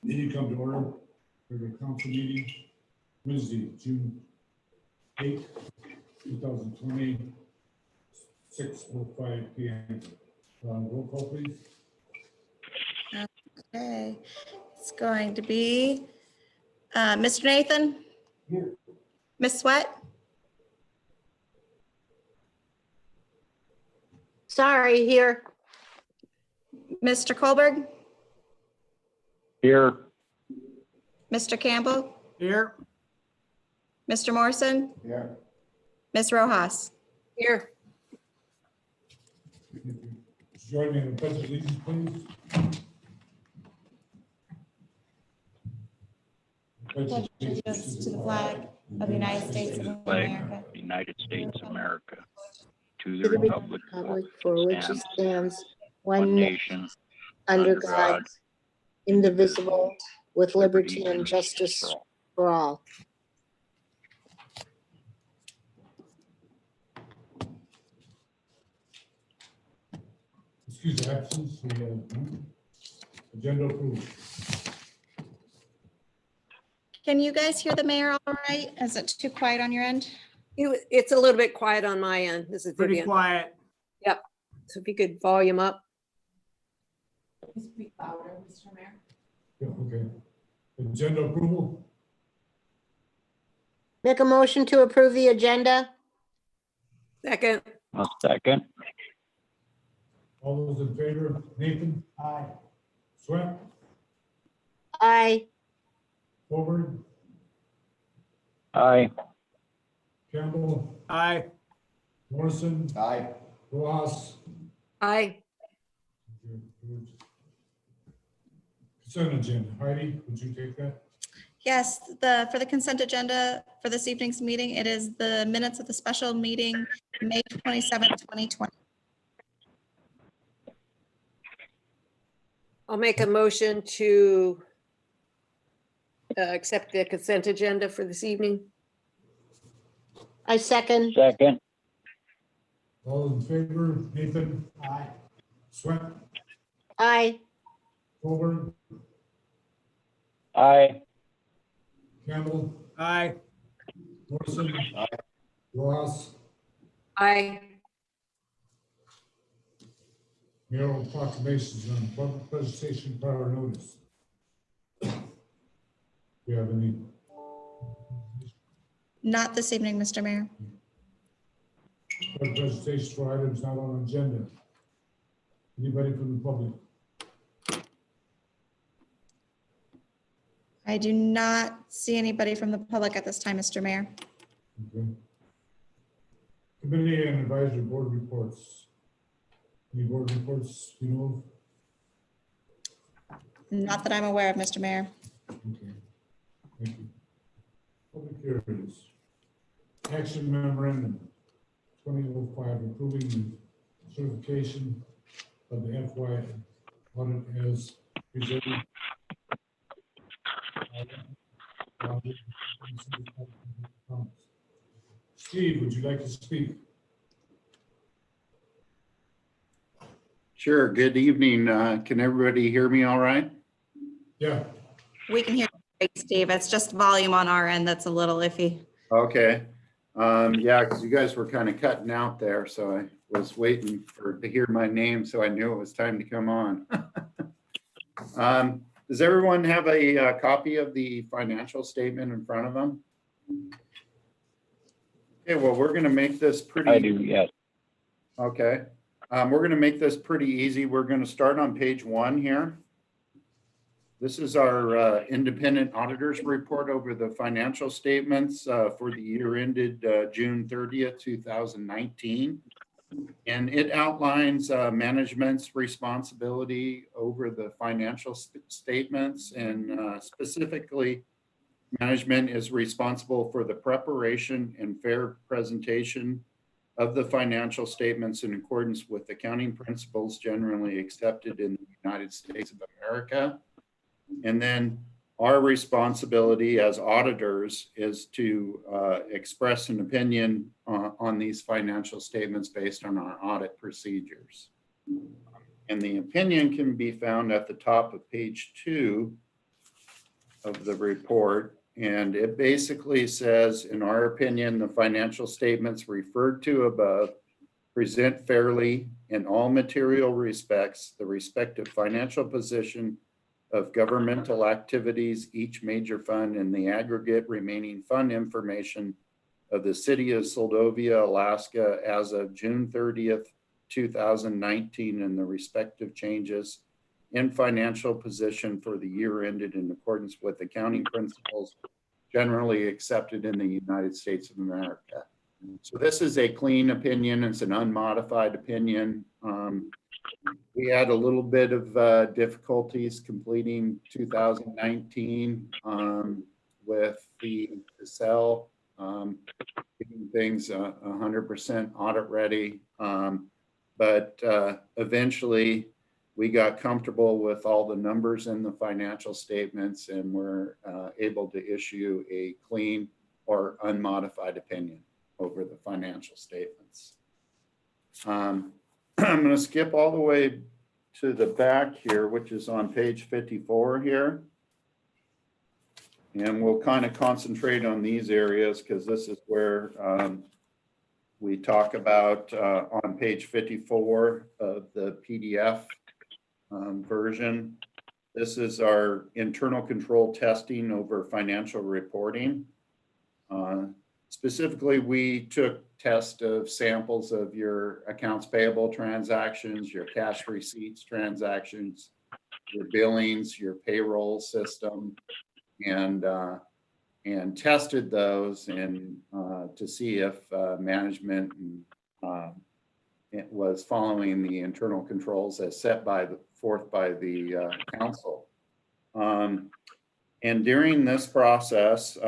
Meeting come to order. Regular council meeting, Wednesday, June 8th, 2020, 6:05 p.m. Roll call, please. Okay, it's going to be Mr. Nathan? Here. Ms. Sweat? Sorry, here. Mr. Colberg? Here. Mr. Campbell? Here. Mr. Morrison? Yeah. Ms. Rojas? Here. Join me in the pledge of allegiance, please. Pledge allegiance to the flag of the United States of America. United States of America, to To the the republic republic for which it stands, one one nation, under God, indivisible, with liberty and justice for all. Excuse absence. We have agenda approved. Can you guys hear the mayor all right? Is it too quiet on your end? It's a little bit quiet on my end. This is Pretty Vivian. quiet. So if you could volume up. Speak louder, Mr. Mayor. Yeah, okay. Agenda approval. Make a motion to approve the agenda. Second. A second. All those in favor, Nathan? Aye. Sweat? Aye. Forward? Aye. Campbell? Aye. Morrison? Aye. Rojas? Aye. Consent agenda. Heidi, would you take that? Yes, for the consent agenda for this evening's meeting, it is the minutes of the special meeting, May 27th, 2020. I'll make a motion to accept the consent agenda for this evening. I second. Second. All in favor, Nathan? Aye. Sweat? Aye. Forward? Aye. Campbell? Aye. Morrison? Aye. Rojas? Aye. Mayoral proclamations on public presentation prior notice. Do you have any? Not this evening, Mr. Mayor. Public presentations for items not on agenda. Anybody from the public? I do not see anybody from the public at this time, Mr. Mayor. Okay. Committee and advisory board reports. Any board reports, you know? Not that I'm aware of, Mr. Mayor. Okay. Thank you. Public hearings. Action memorandum 2005 approving the certification of the FY audit as presented. Steve, would you like to speak? Sure. Good evening. Can everybody hear me all right? Yeah. We can hear you great, Steve. It's just volume on our end that's a little iffy. Okay. Yeah, because you guys were kind of cutting out there, so I was waiting to hear my name, so I knew it was time to come on. Does everyone have a copy of the financial statement in front of them? Okay, well, we're going to make this pretty. I do, yes. Okay. We're going to make this pretty easy. We're going to start on page 1 here. This is our independent auditor's report over the financial statements for the year ended June 30th, 2019. And it outlines management's responsibility over the financial statements, and specifically, management is responsible for the preparation and fair presentation of the financial statements in accordance with accounting principles generally accepted in the United States of America. And then our responsibility as auditors is to express an opinion on these financial statements based on our audit procedures. And the opinion can be found at the top of page 2 of the report. And it basically says, in our opinion, the financial statements referred to above present fairly in all material respects the respective financial position of governmental activities, each major fund, and the aggregate remaining fund information of the city of Soldovia, Alaska, as of June 30th, 2019, and the respective changes in financial position for the year ended in accordance with accounting principles generally accepted in the United States of America. So this is a clean opinion. It's an unmodified opinion. We had a little bit of difficulties completing 2019 with the cell, getting things 100% audit ready. But eventually we got comfortable with all the numbers in the financial statements, and we're able to issue a clean or unmodified opinion over the financial statements. I'm going to skip all the way to the back here, which is on page 54 here. And we'll kind of concentrate on these areas because this is where we talk about on page 54 of the PDF version. This is our internal control testing over financial reporting. Specifically, we took tests of samples of your accounts payable transactions, your cash receipts transactions, your billings, your payroll system, and tested those and to see if management it was following the internal controls as set forth by the council. And during this process,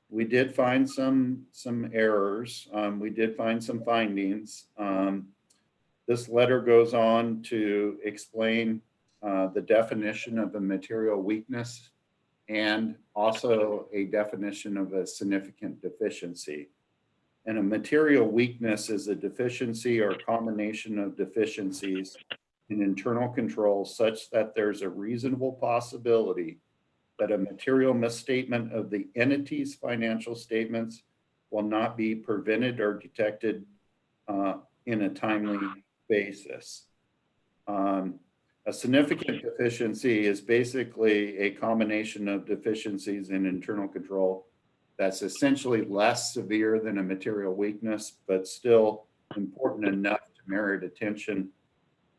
we did find some errors. We did find some findings. This letter goes on to explain the definition of a material weakness and also a definition of a significant deficiency. And a material weakness is a deficiency or combination of deficiencies in internal control such that there's a reasonable possibility that a material misstatement of the entity's financial statements will not be prevented or detected in a timely basis. A significant deficiency is basically a combination of deficiencies in internal control that's essentially less severe than a material weakness, but still important enough to merit attention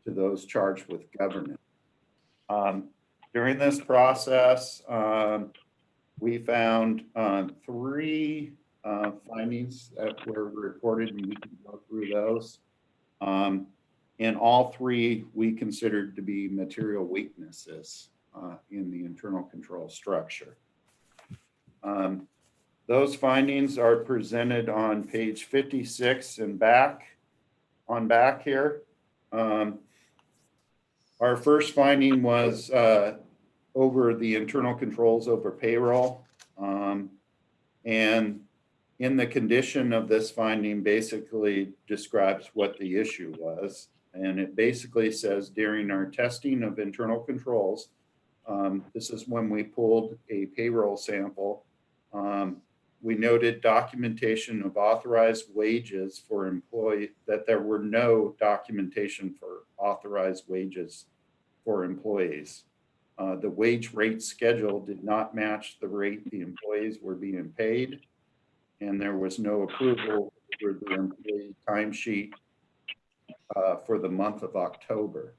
to those charged with governance. During this process, we found 3 findings that were reported, and we can go through those. And all 3 we considered to be material weaknesses in the internal control structure. Those findings are presented on page 56 and back here. Our first finding was over the internal controls over payroll. And in the condition of this finding basically describes what the issue was. And it basically says during our testing of internal controls, this is when we pulled a payroll sample, we noted documentation of authorized wages for employees, that there were no documentation for authorized wages for employees. The wage rate schedule did not match the rate the employees were being paid, and there was no approval for the employee timesheet for the month of October.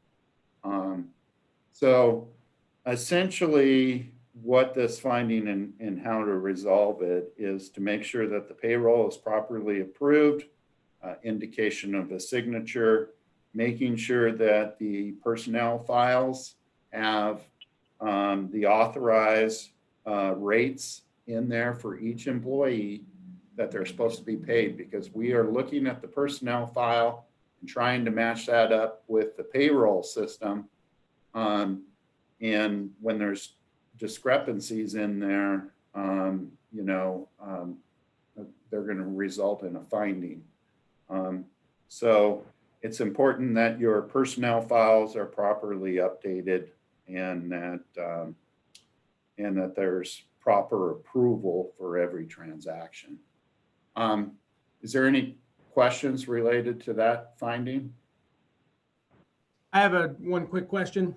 So essentially what this finding and how to resolve it is to make sure that the payroll is properly approved, indication of a signature, making sure that the personnel files have the authorized rates in there for each employee that they're supposed to be paid, because we are looking at the personnel file and trying to match that up with the payroll system. And when there's discrepancies in there, they're going to result in a finding. So it's important that your personnel files are properly updated and that and that there's proper approval for every transaction. Is there any questions related to that finding? I have one quick question.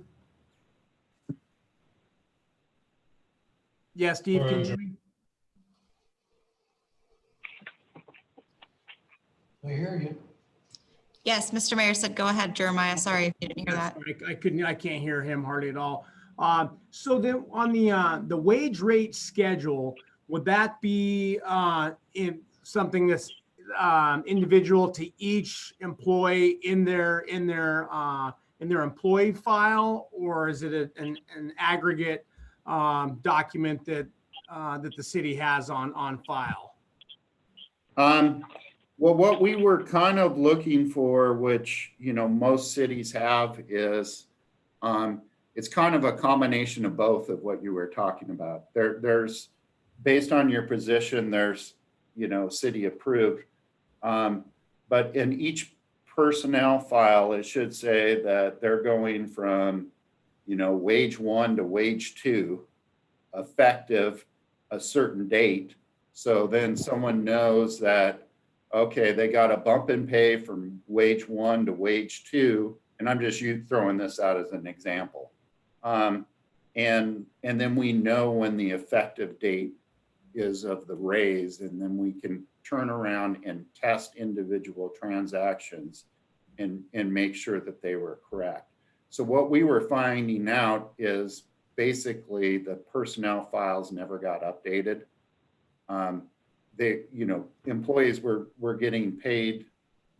Yeah, Steve, can you hear me? I hear you. Yes, Mr. Mayor said, go ahead, Jeremiah. Sorry if you didn't hear that. I can't hear him hardly at all. So then on the wage rate schedule, would that be in something that's individual to each employee in their employee file, or is it an aggregate document that the city has on file? Well, what we were kind of looking for, which, you know, most cities have, is it's kind of a combination of both of what you were talking about. There's, based on your position, there's, you know, city approved. But in each personnel file, it should say that they're going from, you know, wage 1 to wage 2, effective a certain date. So then someone knows that, okay, they got a bump in pay from wage 1 to wage 2, and I'm just throwing this out as an example. And then we know when the effective date is of the raise, and then we can turn around and test individual transactions and make sure that they were correct. So what we were finding out is basically the personnel files never got updated. They, you know, employees were getting paid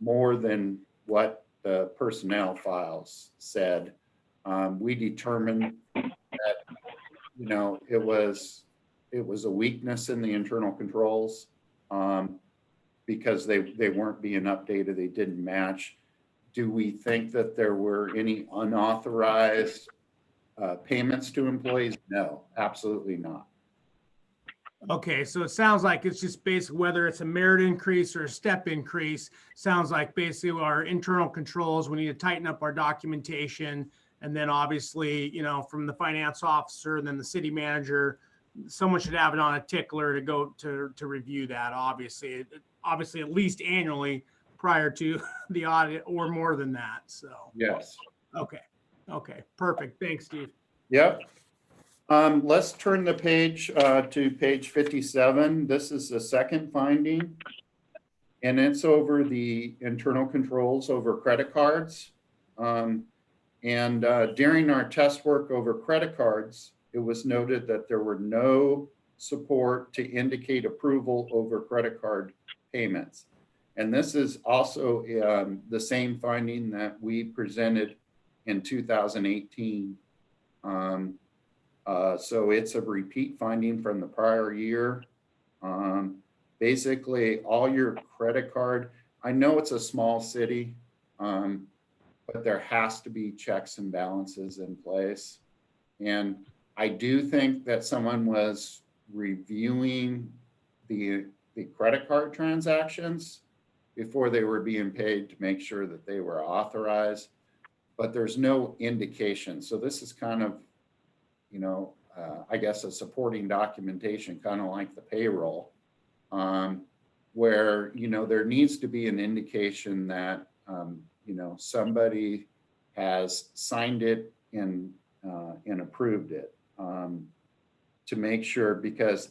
more than what the personnel files said. We determined that, you know, it was a weakness in the internal controls because they weren't being updated. They didn't match. Do we think that there were any unauthorized payments to employees? No, absolutely not. Okay, so it sounds like it's just basically whether it's a merit increase or a step increase, sounds like basically our internal controls, we need to tighten up our documentation. And then obviously, you know, from the finance officer and then the city manager, someone should have it on a tickler to go to review that, obviously at least annually prior to the audit or more than that. So, Yes. Okay, perfect. Thanks, Steve. Yep. Let's turn the page to page 57. This is the second finding, and it's over the internal controls over credit cards. During our test work over credit cards, it was noted that there were no support to indicate approval over credit card payments. And this is also the same finding that we presented in 2018. So it's a repeat finding from the prior year. Basically, all your credit card, I know it's a small city, but there has to be checks and balances in place. And I do think that someone was reviewing the credit card transactions before they were being paid to make sure that they were authorized, but there's no indication. So this is kind of, you know, I guess a supporting documentation, kind of like the payroll, where, you know, there needs to be an indication that, you know, somebody has signed it and approved it to make sure, because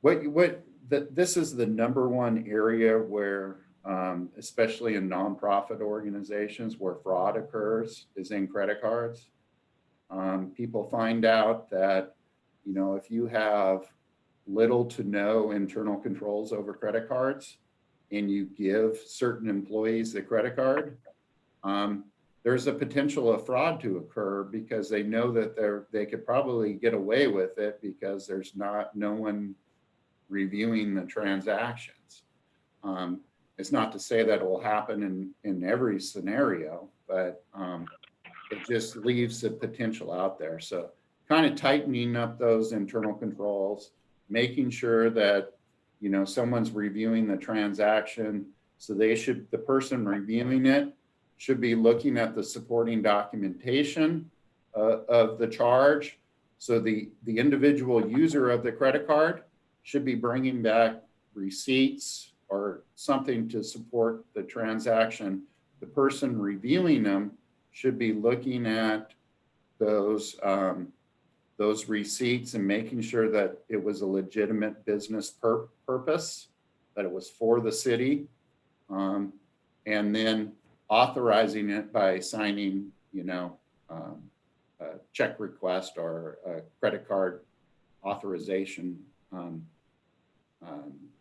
this is the number one area where, especially in nonprofit organizations, where fraud occurs is in credit cards. People find out that, you know, if you have little to no internal controls over credit cards and you give certain employees the credit card, there's a potential of fraud to occur because they know that they could probably get away with it because there's no one reviewing the transactions. It's not to say that it will happen in every scenario, but it just leaves the potential out there. So kind of tightening up those internal controls, making sure that, you know, someone's reviewing the transaction. So the person reviewing it should be looking at the supporting documentation of the charge, So the individual user of the credit card should be bringing back receipts or something to support the transaction. The person reviewing them should be looking at those receipts and making sure that it was a legitimate business purpose, that it was for the city, and then authorizing it by signing, a check request or a credit card authorization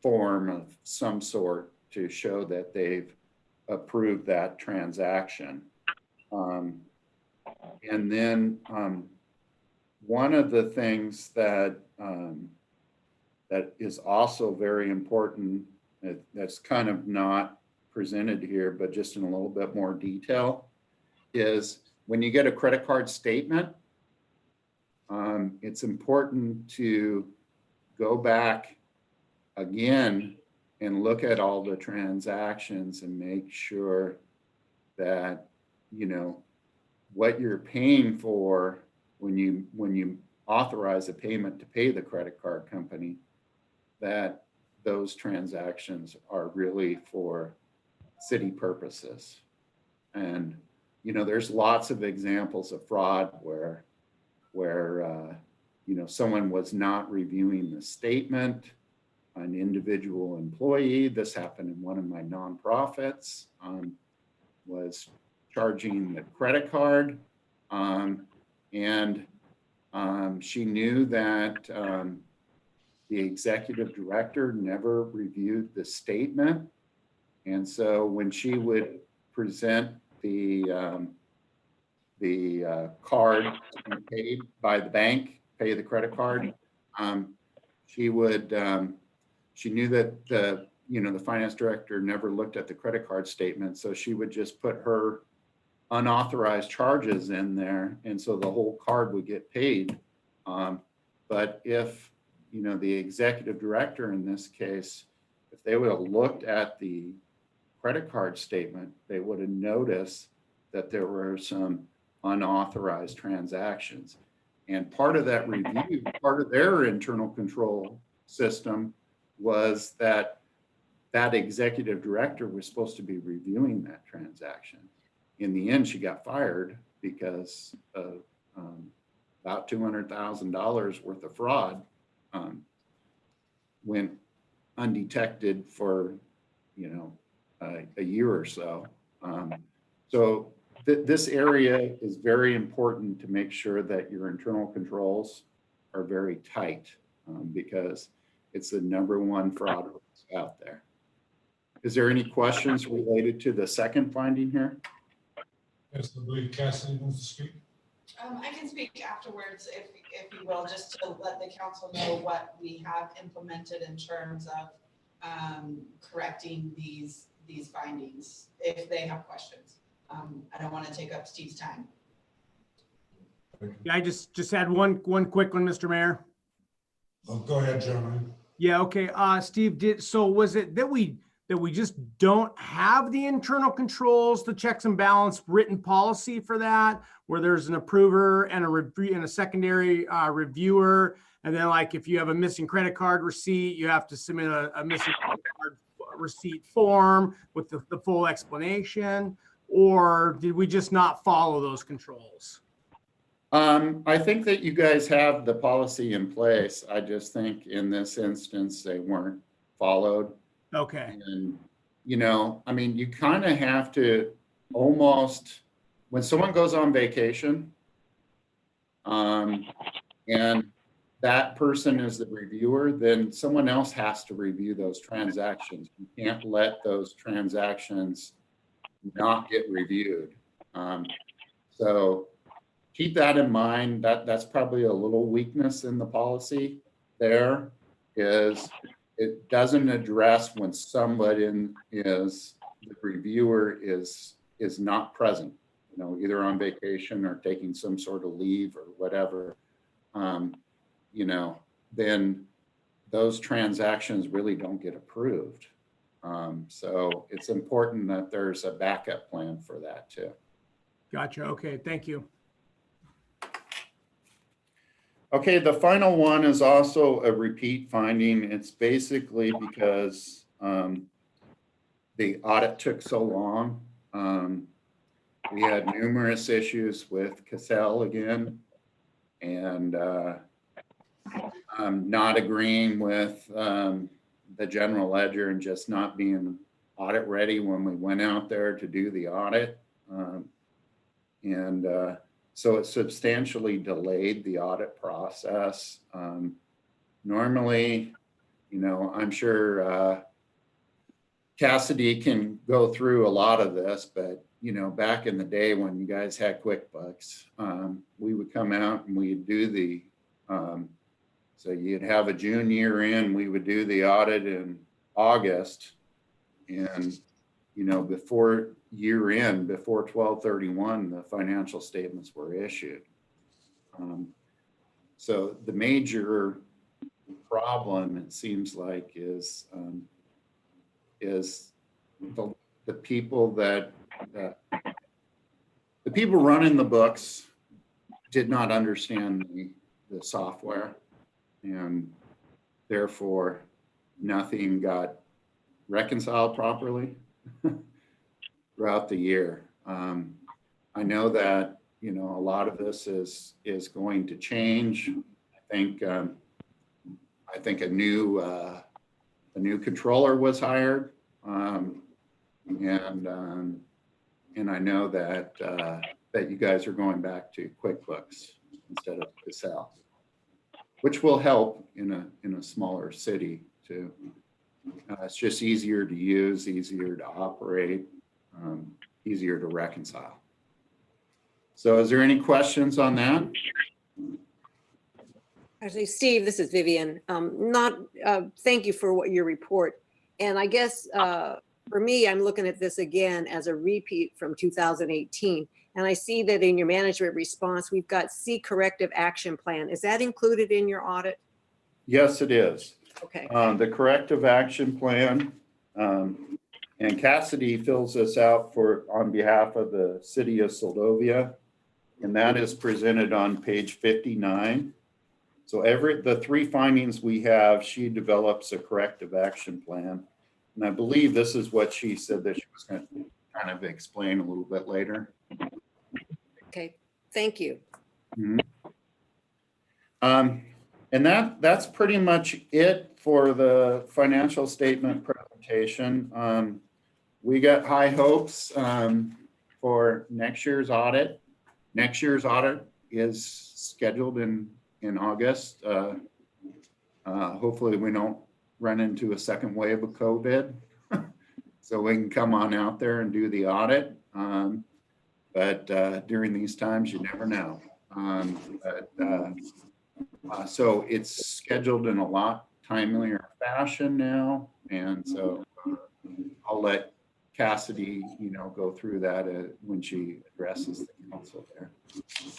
form of some sort to show that they've approved that transaction. And then one of the things that that is also very important, that's kind of not presented here, but just in a little bit more detail, is when you get a credit card statement, it's important to go back again and look at all the transactions and make sure that, what you're paying for when you authorize a payment to pay the credit card company, that those transactions are really for city purposes. And, there's lots of examples of fraud where someone was not reviewing the statement, an individual employee, this happened in one of my nonprofits, was charging the credit card, and she knew that the executive director never reviewed the statement. And so when she would present the card to be paid by the bank, pay the credit card, she knew that the finance director never looked at the credit card statement. So she would just put her unauthorized charges in there. And so the whole card would get paid. But if, the executive director in this case, if they would have looked at the credit card statement, they would have noticed that there were some unauthorized transactions. And part of that review, part of their internal control system was that executive director was supposed to be reviewing that transaction. In the end, she got fired because of about $200,000 worth of fraud went undetected for, a year or so. So this area is very important to make sure that your internal controls are very tight because it's the #1 fraud risk out there. Is there any questions related to the second finding here? Yes, I believe Cassidy wants to speak. I can speak afterwards if you will, just to let the council know what we have implemented in terms of correcting these findings, if they have questions. I don't want to take up Steve's time. Yeah, I just had one quick one, Mr. Mayor. Oh, go ahead, Jeremiah. Yeah, okay. Steve, was it that we just don't have the internal controls, the checks and balance written policy for that, where there's an approver and a secondary reviewer, and then like if you have a missing credit card receipt, you have to submit a missing credit card receipt form with the full explanation, or did we just not follow those controls? I think that you guys have the policy in place. I just think in this instance, they weren't followed. Okay. And, you kind of have to almost, when someone goes on vacation, and that person is the reviewer, then someone else has to review those transactions. You can't let those transactions not get reviewed. So keep that in mind. That's probably a little weakness in the policy there, is it doesn't address when somebody the reviewer is not present, either on vacation or taking some sort of leave or whatever, then those transactions really don't get approved. So it's important that there's a backup plan for that too. Gotcha. Okay. Thank you. Okay, the final one is also a repeat finding. It's basically because the audit took so long. We had numerous issues with Cassell again, and not agreeing with the general ledger and just not being audit ready when we went out there to do the audit. So it substantially delayed the audit process. Normally, you know, I'm sure Cassidy can go through a lot of this, but you know, back in the day when you guys had QuickBooks, we would come out and we'd do the, so you'd have a June year in, we would do the audit in August. And, you know, before year end, before 12/31, the financial statements were issued. So the major problem, it seems like, is the people that the people running the books did not understand the software, and therefore nothing got reconciled properly throughout the year. I know that, you know, a lot of this is going to change. I think a new controller was hired, and I know that that you guys are going back to QuickBooks instead of Cassell, which will help in a smaller city too. It's just easier to use, easier to operate, easier to reconcile. So is there any questions on that? Actually, Steve, this is Vivian. Thank you for your report. And I guess for me, I'm looking at this again as a repeat from 2018. And I see that in your management response, we've got C corrective action plan. Is that included in your audit? Yes, it is. Okay. The corrective action plan, and Cassidy fills this out on behalf of the city of Seldovia, and that is presented on page 59. So the three findings we have, she develops a corrective action plan. And I believe this is what she said that she was going to kind of explain a little bit later. Okay, thank you. Mm-hmm. And that's pretty much it for the financial statement presentation. We got high hopes for next year's audit. Next year's audit is scheduled in August. Hopefully we don't run into a second wave of COVID, so we can come on out there and do the audit. But during these times, you never know. So it's scheduled in a lot timelier fashion now, and so I'll let Cassidy, you know, go through that when she addresses the council there.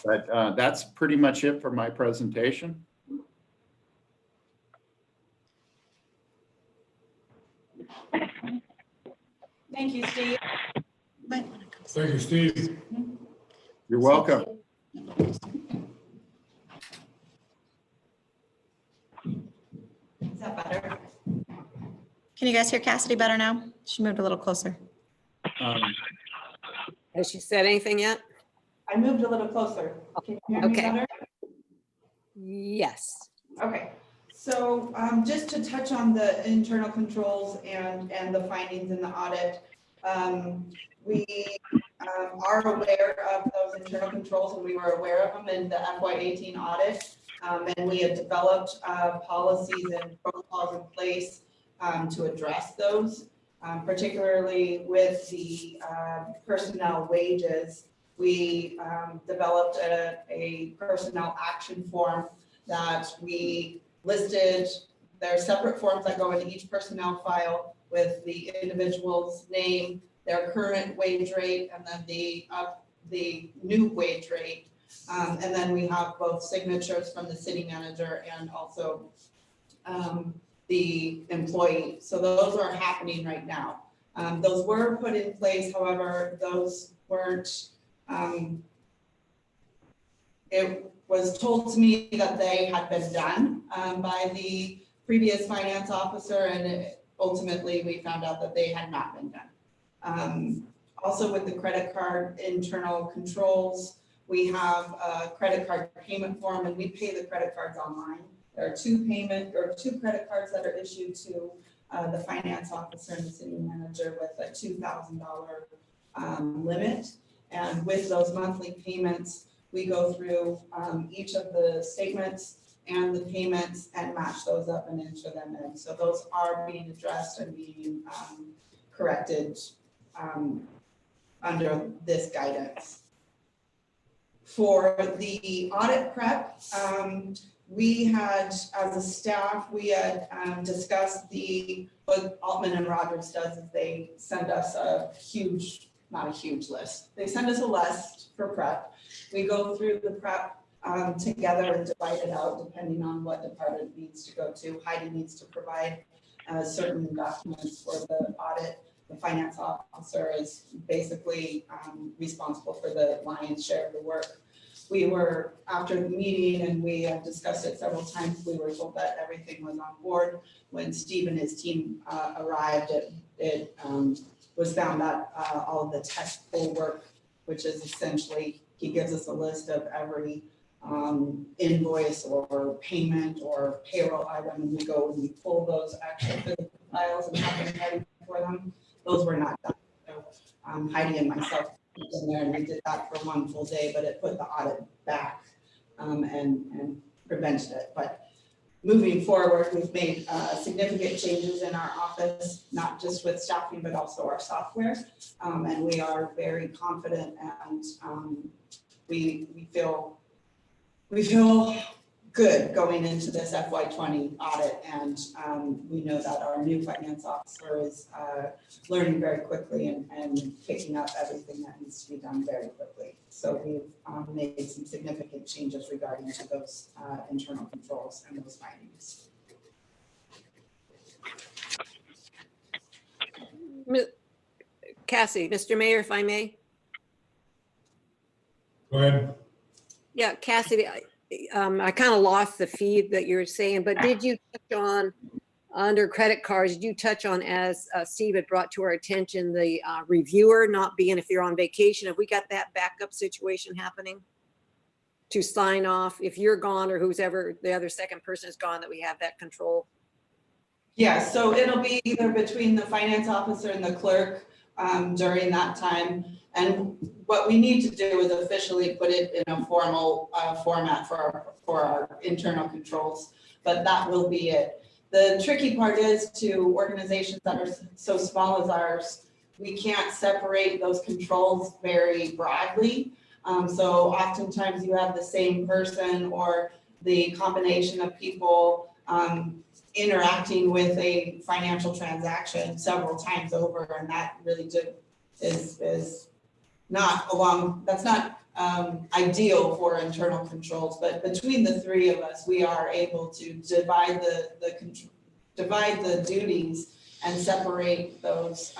But that's pretty much it for my presentation. Thank you, Steve. Thank you, Steve. You're welcome. Is that better? Can you guys hear Cassidy better now? She moved a little closer. Has she said anything yet? I moved a little closer. Can you hear me Okay. better? Yes. Okay, so just to touch on the internal controls and the findings in the audit, we are aware of those internal controls, and we were aware of them in the FY18 audit. And we had developed policies and protocols in place to address those, particularly with the personnel wages. We developed a personnel action form that we listed. There are separate forms that go into each personnel file with the individual's name, their current wage rate, and then the new wage rate. And then we have both signatures from the city manager and also the employee. So those are happening right now. Those were put in place, however, those weren't it was told to me that they had been done by the previous finance officer, and ultimately we found out that they had not been done. Also with the credit card internal controls, we have a credit card payment form, and we pay the credit cards online. There are two credit cards that are issued to the finance officer and the city manager with a $2,000 limit. And with those monthly payments, we go through each of the statements and the payments and match those up and enter them in. So those are being addressed and being corrected under this guidance. For the audit prep, we had, as a staff, we had discussed what Altman and Rogers does is they send us not a huge list. They send us a list for prep. We go through the prep together and divide it out depending on what department it needs to go to. Heidi needs to provide certain documents for the audit. The finance officer is basically responsible for the lion's share of the work. We were, after the meeting, and we have discussed it several times, we were told that everything was on board. When Steve and his team arrived, it was found that all of the test pull work, which is essentially, he gives us a list of every invoice or payment or payroll item, and we go and we pull those actual physical files and have them ready for them. Those were not done. So Heidi and myself in there, and we did that for one full day, but it put the audit back and prevented it. But moving forward, we've made significant changes in our office, not just with staffing, but also our software. And we are very confident, and we feel good going into this FY20 audit. And we know that our new finance officer is learning very quickly and picking up everything that needs to be done very quickly. So we've made some significant changes regarding to those internal controls and those findings. Cassie, Mr. Mayor, if I may. Go ahead. Yeah, Cassidy, I kind of lost the feed that you were saying, but did you touch on, under credit cards, did you touch on, as Steve had brought to our attention, the reviewer not being, if you're on vacation, have we got that backup situation happening? To sign off if you're gone or whoever the other second person is gone, that we have that control? Yeah, so it'll be either between the finance officer and the clerk during that time. And what we need to do is officially put it in a formal format for our internal controls, but that will be it. The tricky part is to organizations that are so small as ours, we can't separate those controls very broadly. So oftentimes you have the same person or the combination of people interacting with a financial transaction several times over, and that really is not that's not ideal for internal controls. But between the three of us, we are able to divide the duties and separate those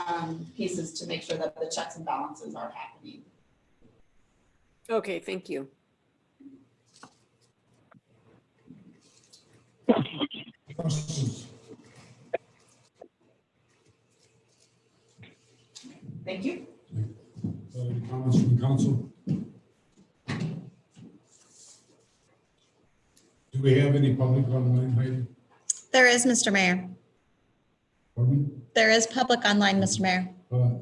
pieces to make sure that the checks and balances are happening. Okay, thank you. Questions? Thank you. Any comments from the council? Do we have any public online, Heidi? There is, Mr. Mayor. Pardon me? There is public online, Mr. Mayor.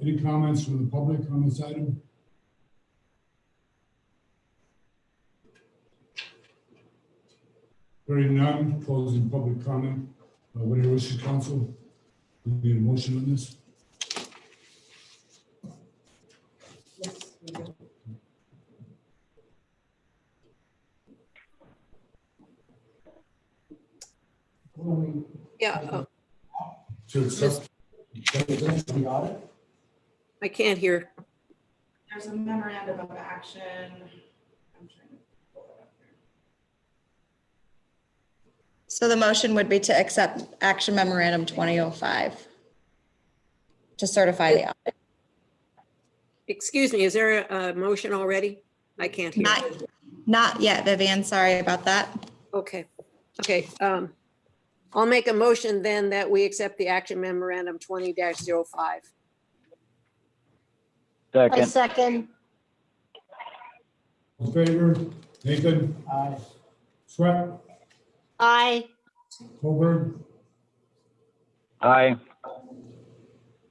Any comments from the public on this item? Hearing none, closing public comment. What are your wishes, council? Do we need a motion on this? Yes, we do. Yeah, To accept the audit? I can't hear. There's a memorandum of action. I'm trying to pull it up here. So the motion would be to accept action memorandum 2005 to certify the audit. Excuse me, is there a motion already? I can't hear. Not yet, Vivian. Sorry about that. Okay, okay. I'll make a motion then that we accept the action memorandum 20-05. I Second. second. In favor, Nathan? Aye. Swett, Aye. Colbert, Aye.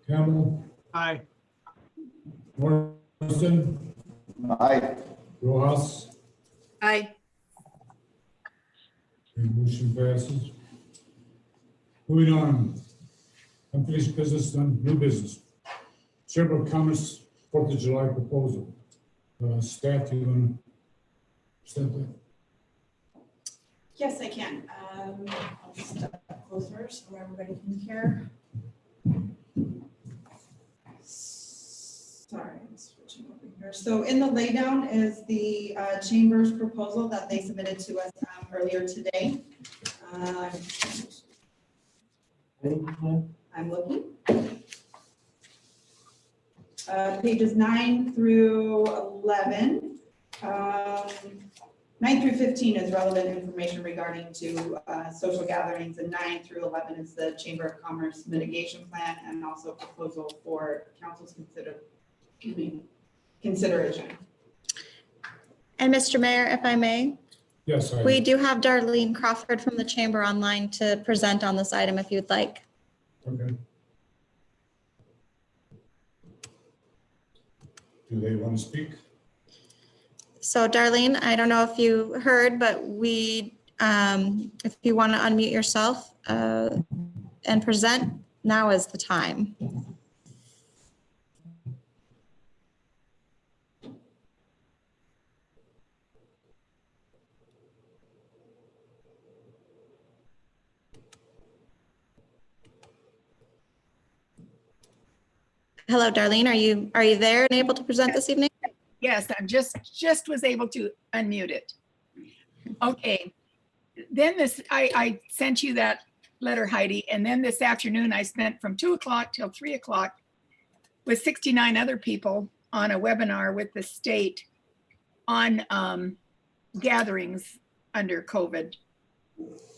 Campbell, Aye. Morrison, Aye. Rojas, Aye. and motion passes. Moving on, unfinished business, then new business. Chamber of Commerce, 4th of July proposal. Staff, you want to present that? Yes, I can. I'll just step closer so everybody can hear. Sorry, I'm switching over here. So in the laydown is the chamber's proposal that they submitted to us earlier today. I'm looking. Pages 9 through 11. 9 through 15 is relevant information regarding to social gatherings, and 9 through 11 is the Chamber of Commerce mitigation plan and also proposal for council's consideration. And Mr. Mayor, if I may, Yes, we do have Darlene Crawford from the chamber online to present on this item if you'd like. Okay. Do they want to speak? So Darlene, I don't know if you heard, but if you want to unmute yourself and present, now is the time. Hello, Darlene, are you there and able to present this evening? Yes, I'm just was able to unmute it. Okay. Then I sent you that letter, Heidi, and then this afternoon I spent from 2 o'clock till 3 o'clock with 69 other people on a webinar with the state on gatherings under COVID.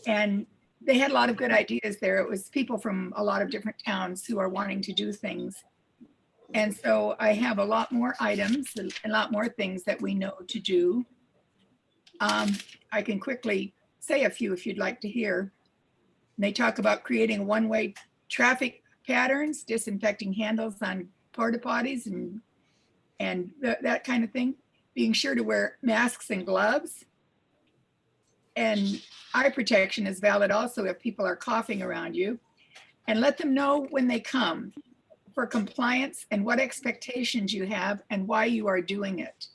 And they had a lot of good ideas there. It was people from a lot of different towns who are wanting to do things. And so I have a lot more items, a lot more things that we know to do. I can quickly say a few if you'd like to hear. They talk about creating one-way traffic patterns, disinfecting handles on porta potties and that kind of thing. Being sure to wear masks and gloves. And eye protection is valid also if people are coughing around you. And let them know when they come for compliance and what expectations you have and why you are doing it.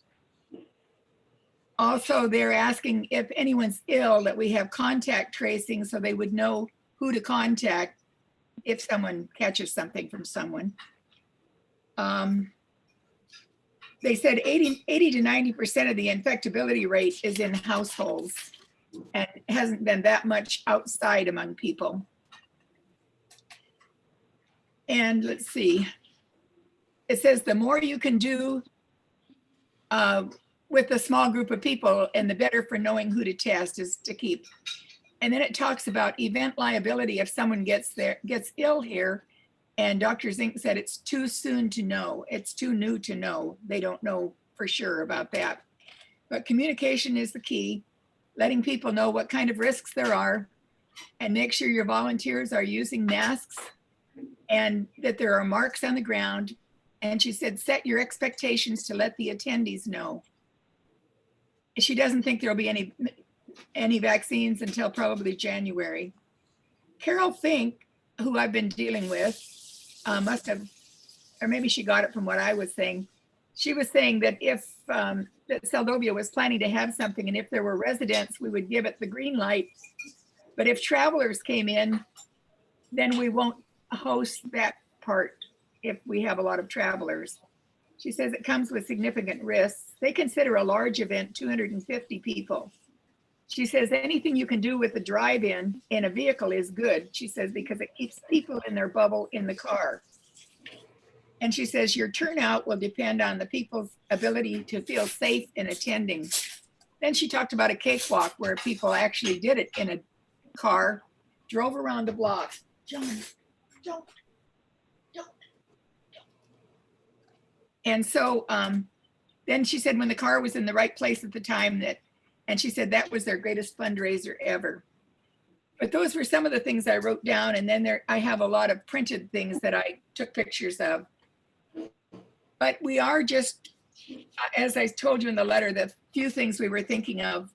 Also, they're asking if anyone's ill that we have contact tracing so they would know who to contact if someone catches something from someone. They said 80 to 90% of the infectability rate is in households and hasn't been that much outside among people. And let's see, it says the more you can do with a small group of people and the better for knowing who to test is to keep. And then it talks about event liability if someone gets ill here. And Dr. Zink said it's too soon to know. It's too new to know. They don't know for sure about that. But communication is the key, letting people know what kind of risks there are and make sure your volunteers are using masks and that there are marks on the ground. And she said, set your expectations to let the attendees know. She doesn't think there'll be any vaccines until probably January. Carol Fink, who I've been dealing with, must have, or maybe she got it from what I was saying. She was saying that if that Seldovia was planning to have something and if there were residents, we would give it the green light. But if travelers came in, then we won't host that part if we have a lot of travelers. She says it comes with significant risks. They consider a large event 250 people. She says anything you can do with the drive-in in a vehicle is good. She says because it keeps people in their bubble in the car. And she says, your turnout will depend on the people's ability to feel safe in attending. Then she talked about a cakewalk where people actually did it in a car, drove around the block. John, don't. And so then she said when the car was in the right place at the time and she said that was their greatest fundraiser ever. But those were some of the things I wrote down. And then I have a lot of printed things that I took pictures of. But we are just, as I told you in the letter, the few things we were thinking of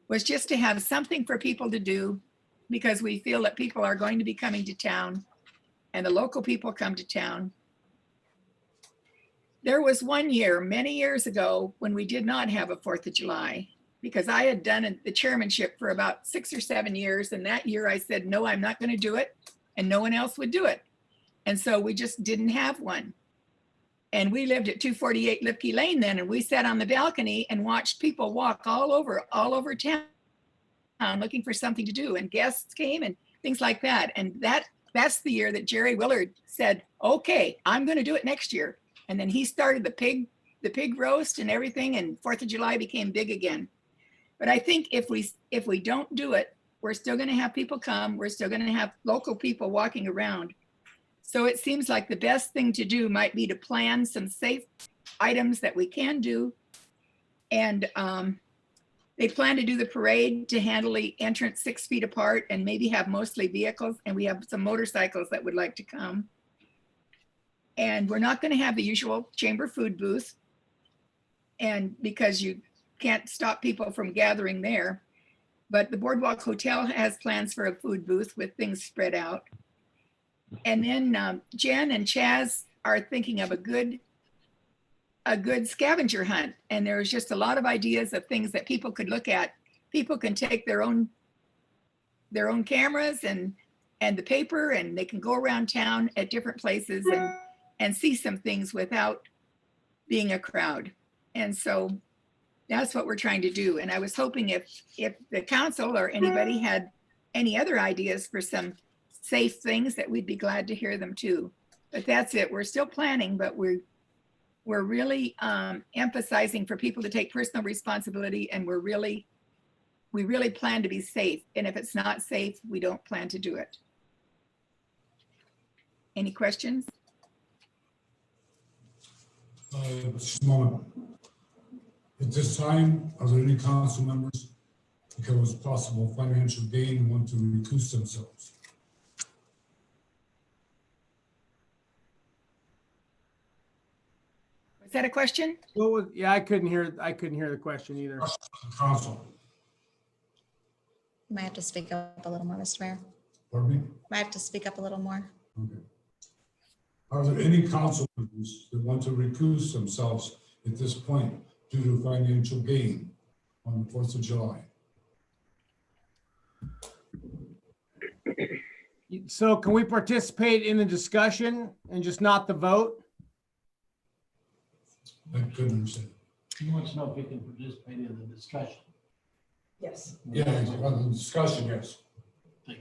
was just to have something for people to do, because we feel that people are going to be coming to town and the local people come to town. There was one year, many years ago, when we did not have a 4th of July, because I had done the chairmanship for about 6 or 7 years. And that year I said, no, I'm not going to do it. And no one else would do it. And so we just didn't have one. And we lived at 248 Lipke Lane then, and we sat on the balcony and watched people walk all over town looking for something to do. And guests came and things like that. And that's the year that Jerry Willard said, okay, I'm going to do it next year. And then he started the pig roast and everything, and 4th of July became big again. But I think if we don't do it, we're still going to have people come. We're still going to have local people walking around. So it seems like the best thing to do might be to plan some safe items that we can do. And they plan to do the parade to handle the entrance 6 feet apart and maybe have mostly vehicles. And we have some motorcycles that would like to come. And we're not going to have the usual chamber food booth. And because you can't stop people from gathering there. But the Boardwalk Hotel has plans for a food booth with things spread out. And then Jen and Chaz are thinking of a good scavenger hunt. And there's just a lot of ideas of things that people could look at. People can take their own cameras and the paper, and they can go around town at different places and see some things without being a crowd. And so that's what we're trying to do. And I was hoping if the council or anybody had any other ideas for some safe things, that we'd be glad to hear them too. But that's it. We're still planning, but we're really emphasizing for people to take personal responsibility, and we really plan to be safe. And if it's not safe, we don't plan to do it. Any questions? Just a moment. At this time, are there any council members, because of possible financial gain, want to recuse themselves? Was that a question? Well, yeah, I couldn't hear the question either. Council, You might have to speak up a little more, Mr. Mayor. pardon me? Might have to speak up a little more. Okay. Are there any council members that want to recuse themselves at this point due to financial gain on the 4th of July? So can we participate in the discussion and just not the vote? I couldn't understand. He wants to know if he can participate in the discussion. Yes. Yeah, on the discussion, yes.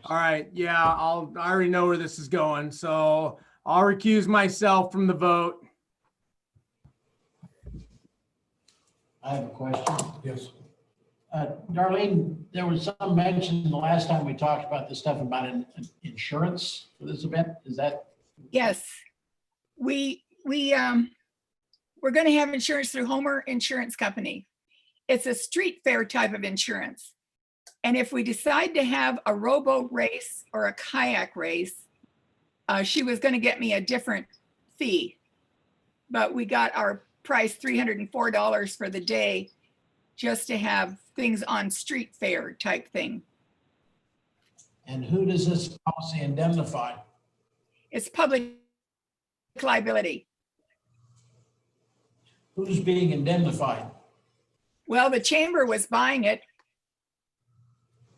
All right, yeah, I already know where this is going, so I'll recuse myself from the vote. I have a question. Yes. Darlene, there was some mention the last time we talked about this stuff about an insurance for this event. Is that? Yes. We're going to have insurance through Homer Insurance Company. It's a street fair type of insurance. And if we decide to have a rowboat race or a kayak race, she was going to get me a different fee. But we got our price $304 for the day just to have things on street fair type thing. And who does this policy indemnify? It's public liability. Who's being indemnified? Well, the chamber was buying it.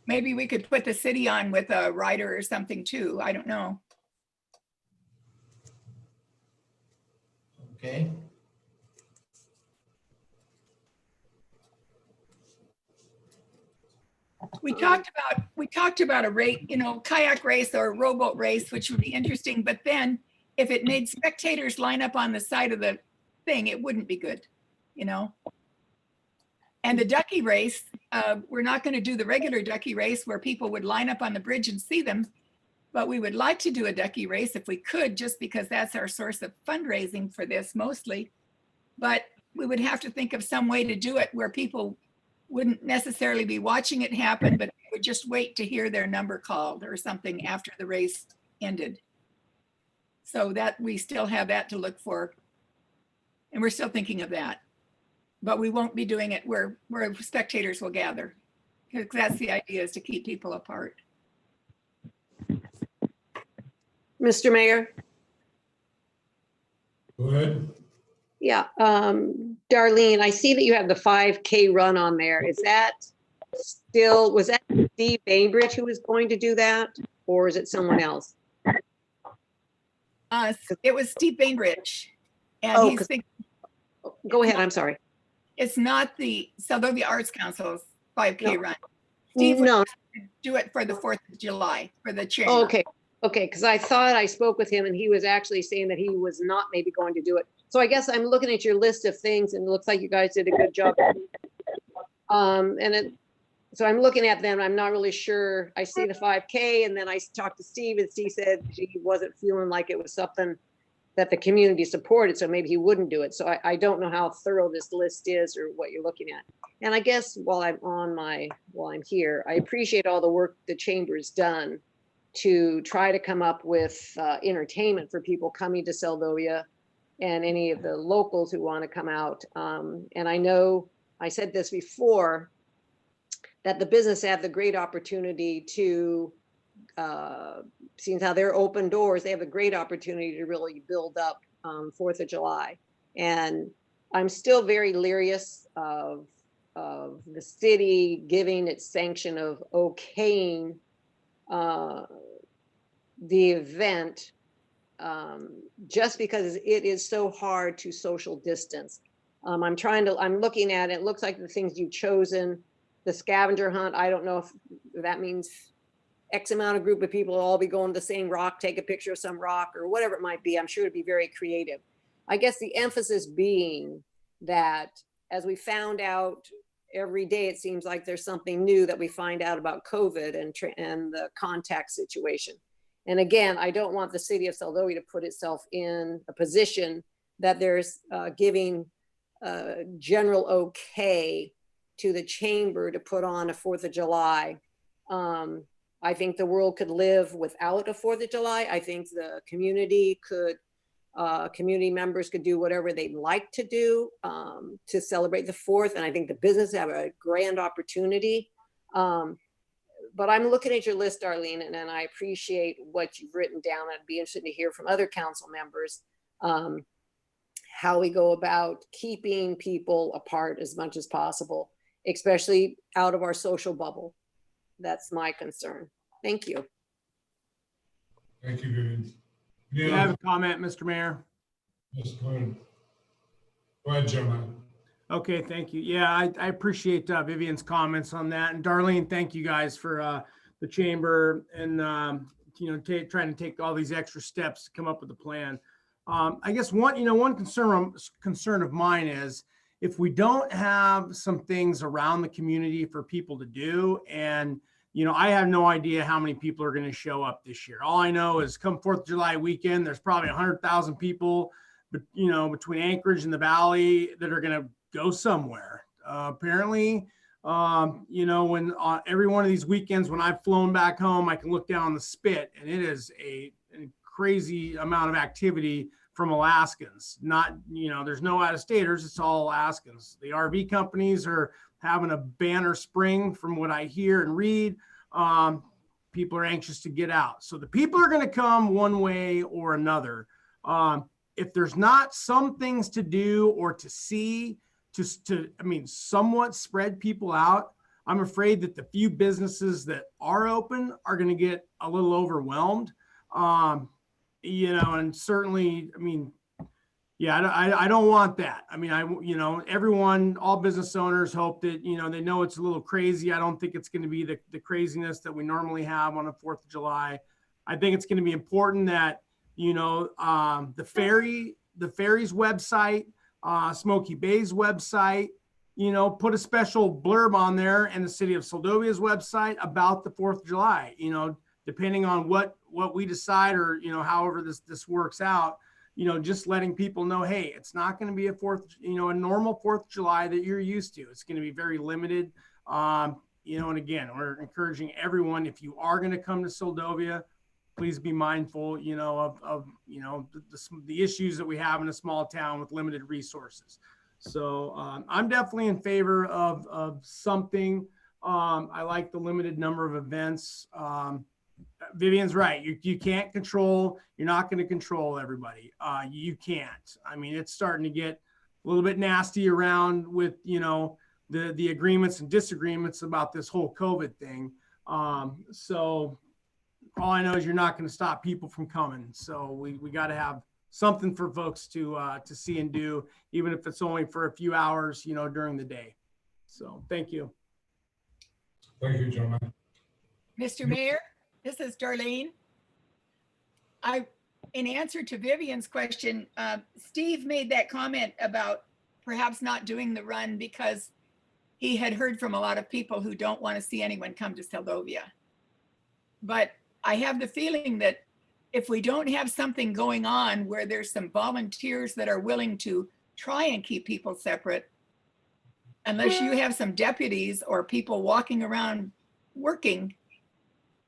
Maybe we could put the city on with a rider or something too. I don't know. Okay. We talked about a race, kayak race or rowboat race, which would be interesting. But then if it made spectators line up on the side of the thing, it wouldn't be good, you know? And the ducky race, we're not going to do the regular ducky race where people would line up on the bridge and see them. But we would like to do a ducky race if we could, just because that's our source of fundraising for this mostly. But we would have to think of some way to do it where people wouldn't necessarily be watching it happen, but they would just wait to hear their number called or something after the race ended. So that we still have that to look for. And we're still thinking of that. But we won't be doing it where spectators will gather. Because that's the idea, is to keep people apart. Mr. Mayor? Go ahead. Yeah, Darlene, I see that you have the 5K run on there. Is that still, was that Steve Bainbridge who was going to do that? Or is it someone else? It was Steve Bainbridge. And Oh, he's 'cause- thinking, Go ahead, I'm sorry. it's not the Seldovia Arts Council's 5K run. Steve would No, do it for the 4th of July for the oh, chamber. okay, because I thought I spoke with him and he was actually saying that he was not maybe going to do it. So I guess I'm looking at your list of things and it looks like you guys did a good job. So I'm looking at them, I'm not really sure. I see the 5K and then I talked to Steve and Steve said he wasn't feeling like it was something that the community supported, so maybe he wouldn't do it. So I don't know how thorough this list is or what you're looking at. And I guess while I'm here, I appreciate all the work the chamber's done to try to come up with entertainment for people coming to Seldovia and any of the locals who want to come out. And I know I said this before, that the business had the great opportunity to, seeing how they're open doors, they have a great opportunity to really build up 4th of July. And I'm still very leery of the city giving its sanction of okaying the event just because it is so hard to social distance. I'm looking at it, it looks like the things you've chosen, the scavenger hunt, I don't know if that means X amount of group of people will all be going to the same rock, take a picture of some rock or whatever it might be. I'm sure it'd be very creative. I guess the emphasis being that as we found out every day, it seems like there's something new that we find out about COVID and the contact situation. And again, I don't want the city of Seldovia to put itself in a position that there's giving general okay to the chamber to put on a 4th of July. I think the world could live without a 4th of July. I think the community could, community members could do whatever they'd like to do to celebrate the 4th. And I think the business have a grand opportunity. But I'm looking at your list, Darlene, and I appreciate what you've written down. I'd be interested to hear from other council members how we go about keeping people apart as much as possible, especially out of our social bubble. That's my concern. Thank you. Thank you, Vivian. Do you have a comment, Mr. Mayor? Yes, go ahead. Go ahead, Jeremiah. Okay, thank you. Yeah, I appreciate Vivian's comments on that. And Darlene, thank you guys for the chamber and, trying to take all these extra steps to come up with a plan. I guess one concern of mine is if we don't have some things around the community for people to do, and I have no idea how many people are going to show up this year. All I know is come 4th of July weekend, there's probably 100,000 people, between Anchorage and the Valley that are going to go somewhere. Apparently, when every one of these weekends when I've flown back home, I can look down the spit and it is a crazy amount of activity from Alaskans. Not, there's no out-of-staters, it's all Alaskans. The RV companies are having a banner spring from what I hear and read. People are anxious to get out. So the people are going to come one way or another. If there's not some things to do or to see, somewhat spread people out, I'm afraid that the few businesses that are open are going to get a little overwhelmed. And certainly, I don't want that. Everyone, all business owners hope that, they know it's a little crazy. I don't think it's going to be the craziness that we normally have on the 4th of July. I think it's going to be important that the ferry's website, Smoky Bay's website, put a special blurb on there, and the city of Soldovia's website about the 4th of July, depending on what we decide, or, however this works out, just letting people know, hey, it's not going to be a a normal 4th of July that you're used to. It's going to be very limited. And again, we're encouraging everyone, if you are going to come to Soldovia, please be mindful, of the issues that we have in a small town with limited resources. So I'm definitely in favor of something. I like the limited number of events. Vivian's right. You can't control, you're not going to control everybody. You can't. I mean, it's starting to get a little bit nasty around with, the agreements and disagreements about this whole COVID thing. So all I know is you're not going to stop people from coming. So we got to have something for folks to see and do, even if it's only for a few hours, during the day. So thank you. Thank you, gentlemen. Mr. Mayor, this is Darlene. In answer to Vivian's question, Steve made that comment about perhaps not doing the run because he had heard from a lot of people who don't want to see anyone come to Seldovia. But I have the feeling that if we don't have something going on where there's some volunteers that are willing to try and keep people separate, unless you have some deputies or people walking around working,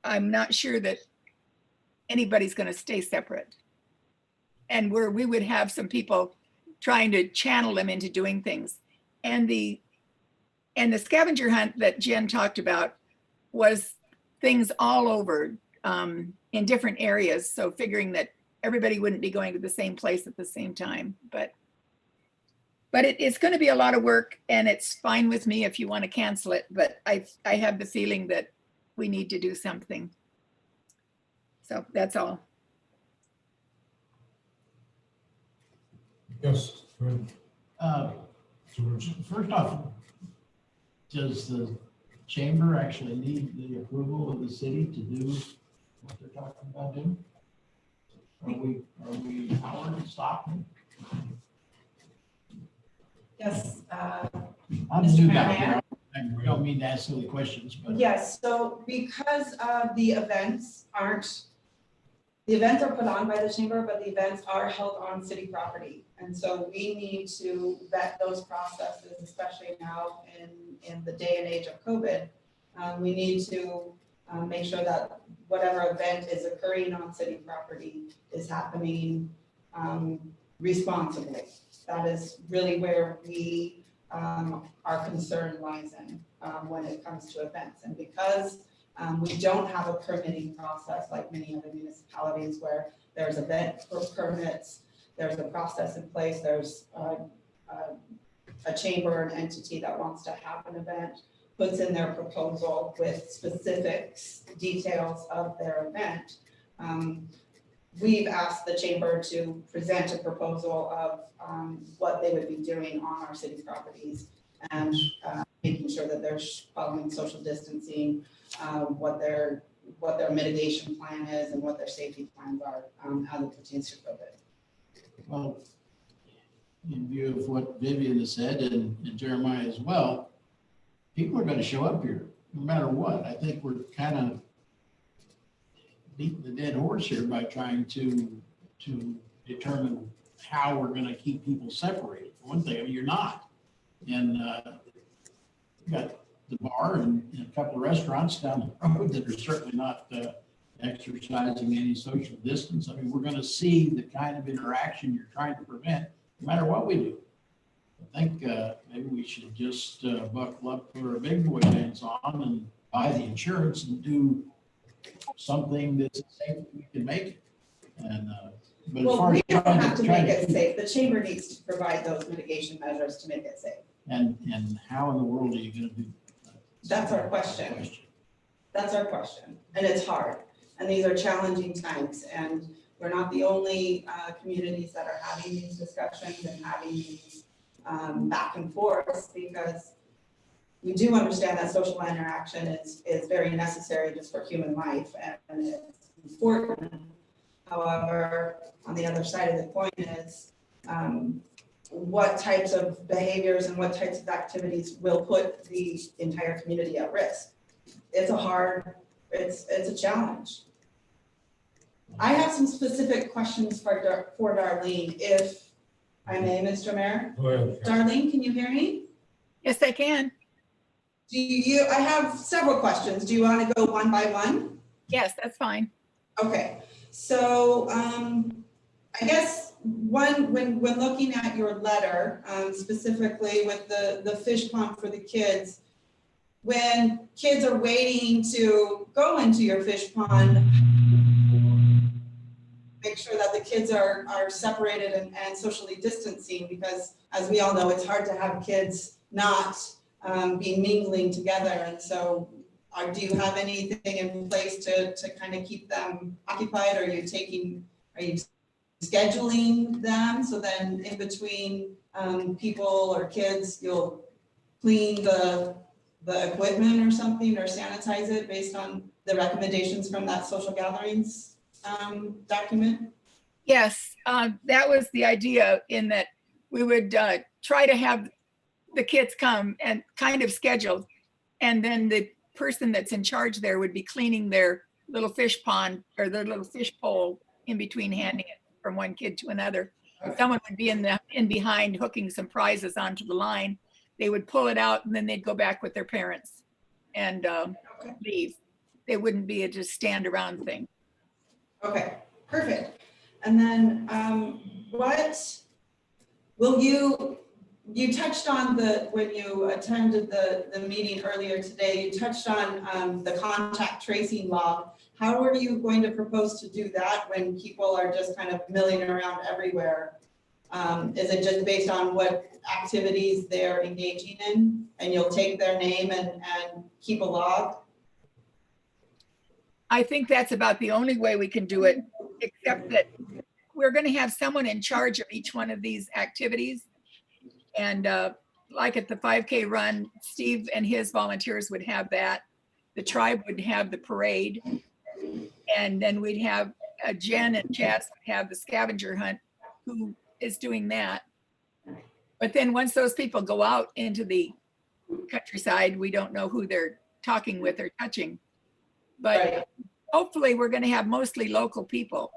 I'm not sure that anybody's going to stay separate. And where we would have some people trying to channel them into doing things. And the scavenger hunt that Jen talked about was things all over in different areas. So figuring that everybody wouldn't be going to the same place at the same time. But it's going to be a lot of work, and it's fine with me if you want to cancel it. But I have the feeling that we need to do something. So that's all. Yes, go ahead. George. First off, does the chamber actually need the approval of the city to do what they're talking about doing? Are we empowered to stop them? Yes, I'm Mr. new Mayor? background. I don't mean to ask silly questions, but. yes, so because the events are put on by the chamber, but the events are held on city property. And so we need to vet those processes, especially now in the day and age of COVID. We need to make sure that whatever event is occurring on city property is happening responsibly. That is really where our concern lies in when it comes to events. And because we don't have a permitting process like many other municipalities where there's event permits, there's a process in place, there's a chamber, an entity that wants to have an event, puts in their proposal with specifics, details of their event. We've asked the chamber to present a proposal of what they would be doing on our city properties and making sure that they're following social distancing, what their mitigation plan is and what their safety plans are as it pertains to COVID. Well, in view of what Vivian has said and Jeremiah as well, people are going to show up here no matter what. I think we're kind of beating the dead horse here by trying to determine how we're going to keep people separated. For one thing, I mean, you're not. And you got the bar and a couple of restaurants down the road that are certainly not exercising any social distance. I mean, we're going to see the kind of interaction you're trying to prevent no matter what we do. I think maybe we should just buckle up, put our big boy pants on and buy the insurance and do something that's safe that we can make it. And but as Well, far as we don't trying have to trying make it safe. The chamber needs to provide those mitigation measures to make it safe. and how in the world are you going to do that? That's our question. That's our question. And it's hard. And these are challenging times. And we're not the only communities that are having these discussions and having these back and forth, because we do understand that social interaction is very necessary just for human life, and it's important. However, on the other side of the coin is, what types of behaviors and what types of activities will put the entire community at risk? It's a challenge. I have some specific questions for Darlene, if I may, Mr. Mayor. Go ahead. Darlene, can you hear me? Yes, I can. I have several questions. Do you want to go one by one? Yes, that's fine. Okay, so I guess when looking at your letter, specifically with the fish pond for the kids, when kids are waiting to go into your fish pond, make sure that the kids are separated and socially distancing, because as we all know, it's hard to have kids not be mingling together. And so do you have anything in place to kind of keep them occupied? Are you scheduling them so then in between people or kids, you'll clean the equipment or something, or sanitize it based on the recommendations from that social gatherings document? Yes, that was the idea, in that we would try to have the kids come and kind of scheduled. And then the person that's in charge there would be cleaning their little fish pond or their little fish pole in between, handing it from one kid to another. Someone would be in behind hooking some prizes onto the line. They would pull it out and then they'd go back with their parents and leave. It wouldn't be a just stand around thing. Okay, perfect. And then what will you touched on when you attended the meeting earlier today, you touched on the contact tracing log. How are you going to propose to do that when people are just kind of milling around everywhere? Is it just based on what activities they're engaging in, and you'll take their name and keep a log? I think that's about the only way we can do it, except that we're going to have someone in charge of each one of these activities. And like at the 5K run, Steve and his volunteers would have that. The tribe would have the parade. And then we'd have Jen and Chaz would have the scavenger hunt, who is doing that. But then once those people go out into the countryside, we don't know who they're talking with or touching. But Right. hopefully we're going to have mostly local people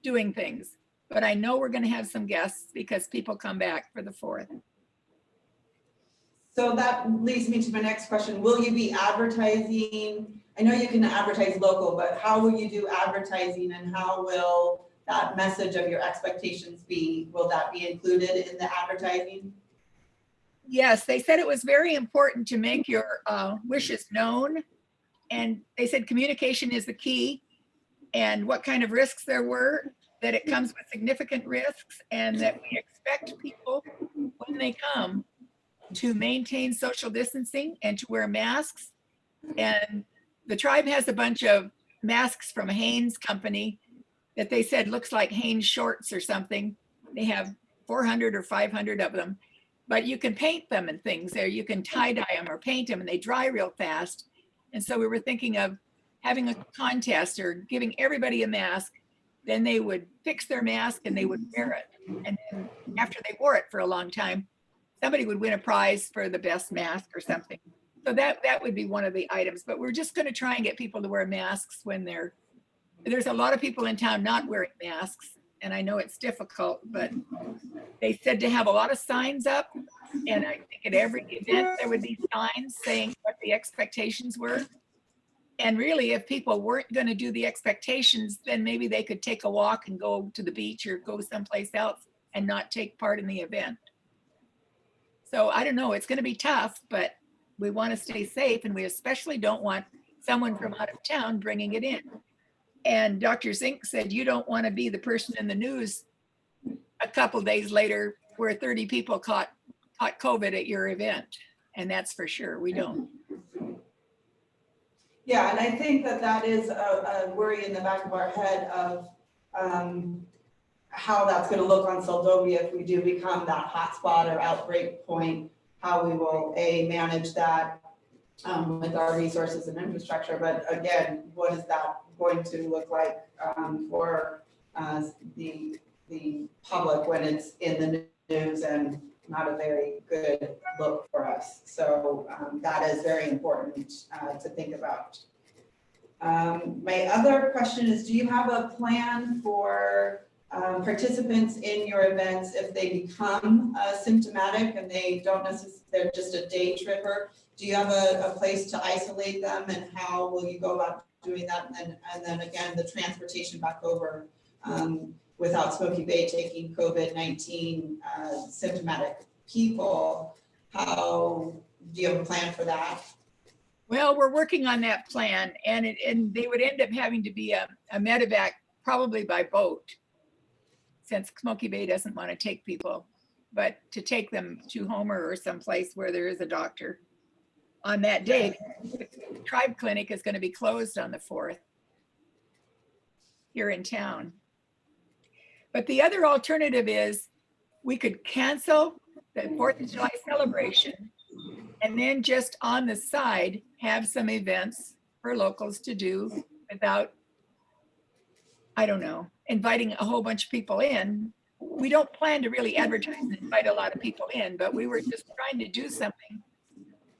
doing things. But I know we're going to have some guests because people come back for the 4th. So that leads me to my next question. Will you be advertising? I know you can advertise local, but how will you do advertising, and how will that message of your expectations be? Will that be included in the advertising? Yes, they said it was very important to make your wishes known. And they said communication is the key, and what kind of risks there were, that it comes with significant risks, and that we expect people when they come to maintain social distancing and to wear masks. And the tribe has a bunch of masks from Hanes Company that they said looks like Hanes shorts or something. They have 400 or 500 of them, but you can paint them and things there. You can tie dye them or paint them, and they dry real fast. And so we were thinking of having a contest or giving everybody a mask. Then they would fix their mask and they would wear it. And then after they wore it for a long time, somebody would win a prize for the best mask or something. So that would be one of the items. But we're just going to try and get people to wear masks when there's a lot of people in town not wearing masks. And I know it's difficult, but they said to have a lot of signs up. And I think at every event, there would be signs saying what the expectations were. And really, if people weren't going to do the expectations, then maybe they could take a walk and go to the beach or go someplace else and not take part in the event. So I don't know, it's going to be tough, but we want to stay safe, and we especially don't want someone from out of town bringing it in. And Dr. Zink said, you don't want to be the person in the news a couple days later where 30 people caught COVID at your event. And that's for sure, we don't. Yeah, and I think that is a worry in the back of our head of how that's going to look on Seldovia if we do become that hotspot or outbreak point, how we will manage that with our resources and infrastructure. But again, what is that going to look like for the public when it's in the news and not a very good look for us. So that is very important to think about. My other question is, do you have a plan for participants in your events if they become symptomatic and they don't necessarily, they're just a day tripper? Do you have a place to isolate them, and how will you go about doing that? And then again, the transportation back over without Smoky Bay taking COVID-19 symptomatic people, how do you have a plan for that? Well, we're working on that plan, and they would end up having to be a medevac probably by boat, since Smoky Bay doesn't want to take people, but to take them to Homer or someplace where there is a doctor. On that day, the Tribe Clinic is going to be closed on the 4th here in town. But the other alternative is we could cancel the 4th of July celebration and then just on the side have some events for locals to do without, I don't know, inviting a whole bunch of people in. We don't plan to really advertise and invite a lot of people in, but we were just trying to do something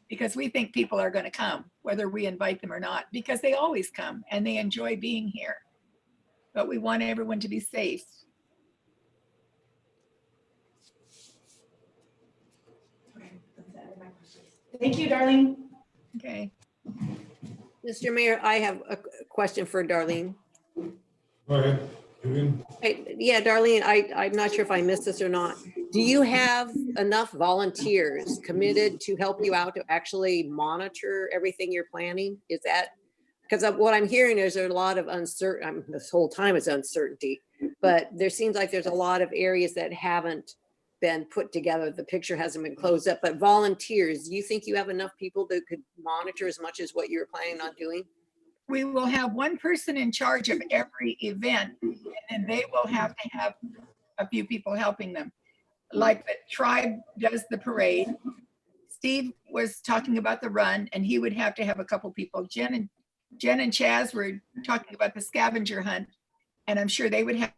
because we think people are going to come, whether we invite them or not, because they always come and they enjoy being here. But we want everyone to be safe. Thank you, Darlene. Okay. Mr. Mayor, I have a question for Darlene. Go ahead, Vivian. Hey, yeah, Darlene, I'm not sure if I missed this or not. Do you have enough volunteers committed to help you out to actually monitor everything you're planning? Is that, because what I'm hearing is there's a lot of uncertainty, this whole time is uncertainty, but there seems like there's a lot of areas that haven't been put together. The picture hasn't been closed up, but volunteers, do you think you have enough people that could monitor as much as what you're planning on doing? We will have one person in charge of every event, and then they will have to have a few people helping them. Like the Tribe does the parade. Steve was talking about the run, and he would have to have a couple people. Jen and Chaz were talking about the scavenger hunt, and I'm sure they would have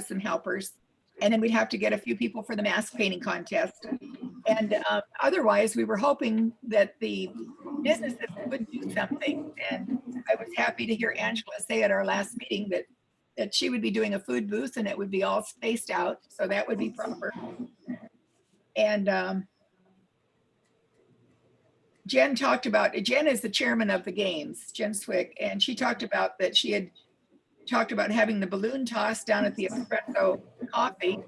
some helpers. And then we'd have to get a few people for the mask painting contest. And otherwise, we were hoping that the businesses would do something. And I was happy to hear Angela say at our last meeting that she would be doing a food booth and it would be all spaced out. So that would be proper. And Jen is the chairman of the games, Jen Swick, and she talked about that she had talked about having the balloon toss down at the Espresso Coffee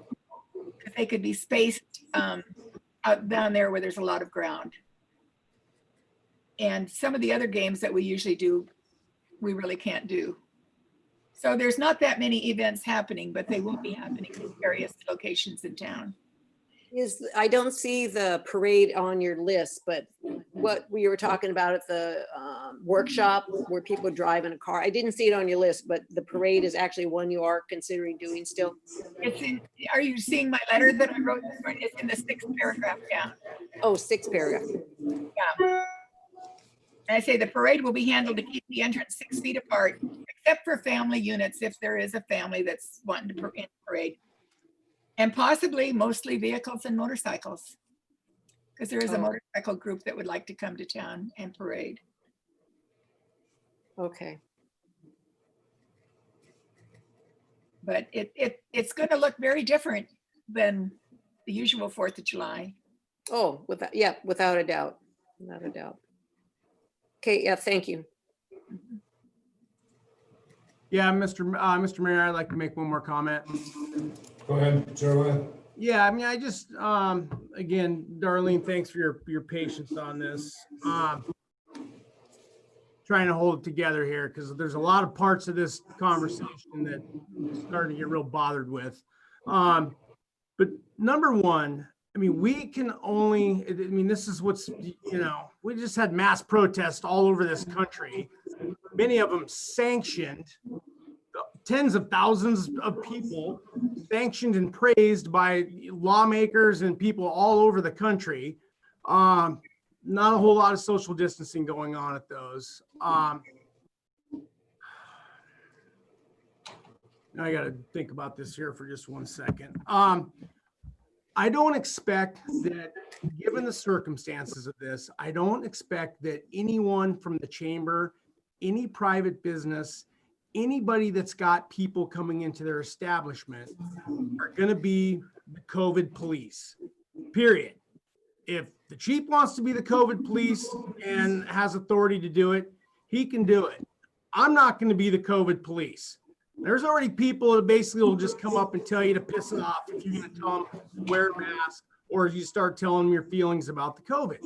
because they could be spaced out down there where there's a lot of ground. And some of the other games that we usually do, we really can't do. So there's not that many events happening, but they will be happening in various locations in town. I don't see the parade on your list, but what we were talking about at the workshop where people drive in a car, I didn't see it on your list, but the parade is actually one you are considering doing still. Are you seeing my letter that I wrote this morning? It's in the 6th paragraph down. Oh, 6th paragraph. Yeah. And I say the parade will be handled to keep the entrance 6 feet apart, except for family units if there is a family that's wanting to parade. And possibly mostly vehicles and motorcycles, because there is a motorcycle group that would like to come to town and parade. Okay. But it's going to look very different than the usual 4th of July. Oh, without a doubt. Without a doubt. Okay, yeah, thank you. Yeah, Mr. Mayor, I'd like to make one more comment. Go ahead, Jeremiah. Yeah, I mean, I just, again, Darlene, thanks for your patience on this. Trying to hold it together here because there's a lot of parts of this conversation that I'm starting to get real bothered with. But number one, I mean, we can only, I mean, this is what's, we just had mass protests all over this country, many of them sanctioned, tens of thousands of people sanctioned and praised by lawmakers and people all over the country. Not a whole lot of social distancing going on at those. Now I got to think about this here for just 1 second. I don't expect that, given the circumstances of this, I don't expect that anyone from the chamber, any private business, anybody that's got people coming into their establishment are going to be the COVID police, period. If the chief wants to be the COVID police and has authority to do it, he can do it. I'm not going to be the COVID police. There's already people that basically will just come up and tell you to piss it off if you're going to tell them wear a mask or you start telling them your feelings about the COVID.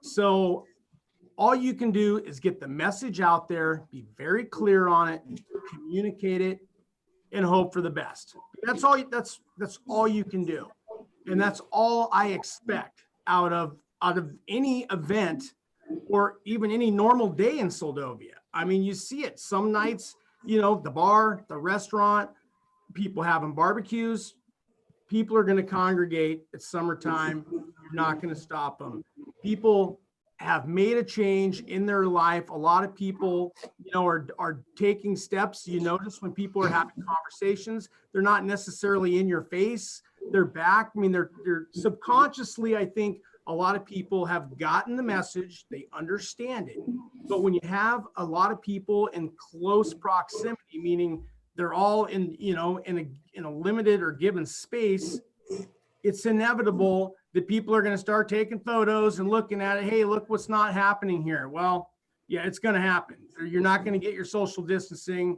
So all you can do is get the message out there, be very clear on it, communicate it, and hope for the best. That's all you can do. And that's all I expect out of any event or even any normal day in Soldovia. I mean, you see it some nights, the bar, the restaurant, people having barbecues, people are going to congregate. It's summertime. You're not going to stop them. People have made a change in their life. A lot of people, are taking steps. You notice when people are having conversations, they're not necessarily in your face. They're back. I mean, they're subconsciously, I think a lot of people have gotten the message. They understand it. But when you have a lot of people in close proximity, meaning they're all in a limited or given space, it's inevitable that people are going to start taking photos and looking at it. Hey, look what's not happening here. Well, yeah, it's going to happen. You're not going to get your social distancing.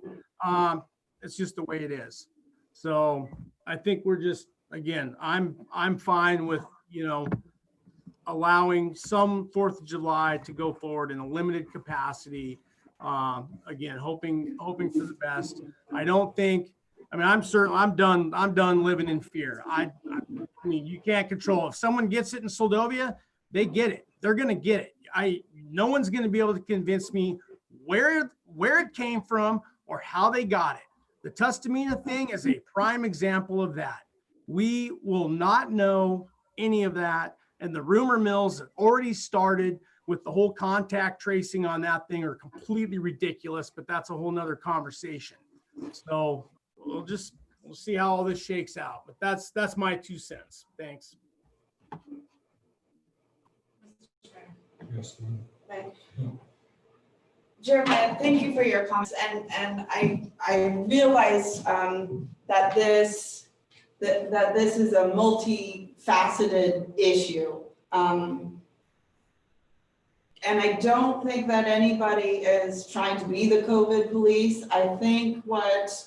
It's just the way it is. So I think we're just, again, I'm fine with, allowing some 4th of July to go forward in a limited capacity. Again, hoping for the best. I'm done living in fear. I mean, you can't control. If someone gets it in Soldovia, they get it. They're going to get it. No one's going to be able to convince me where it came from or how they got it. The Tustamina thing is a prime example of that. We will not know any of that. And the rumor mills that already started with the whole contact tracing on that thing are completely ridiculous, but that's a whole nother conversation. So we'll see how all this shakes out, but that's my 2 cents. Thanks. Yes. Jeremiah, thank you for your comments, and I realize that this is a multifaceted issue. And I don't think that anybody is trying to be the COVID police. I think what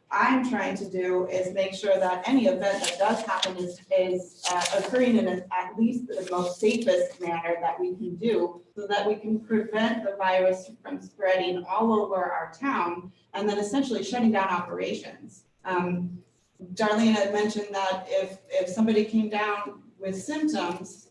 I'm trying to do is make sure that any event that does happen is occurring in at least the most safest manner that we can do, so that we can prevent the virus from spreading all over our town and then essentially shutting down operations. Darlene had mentioned that if somebody came down with symptoms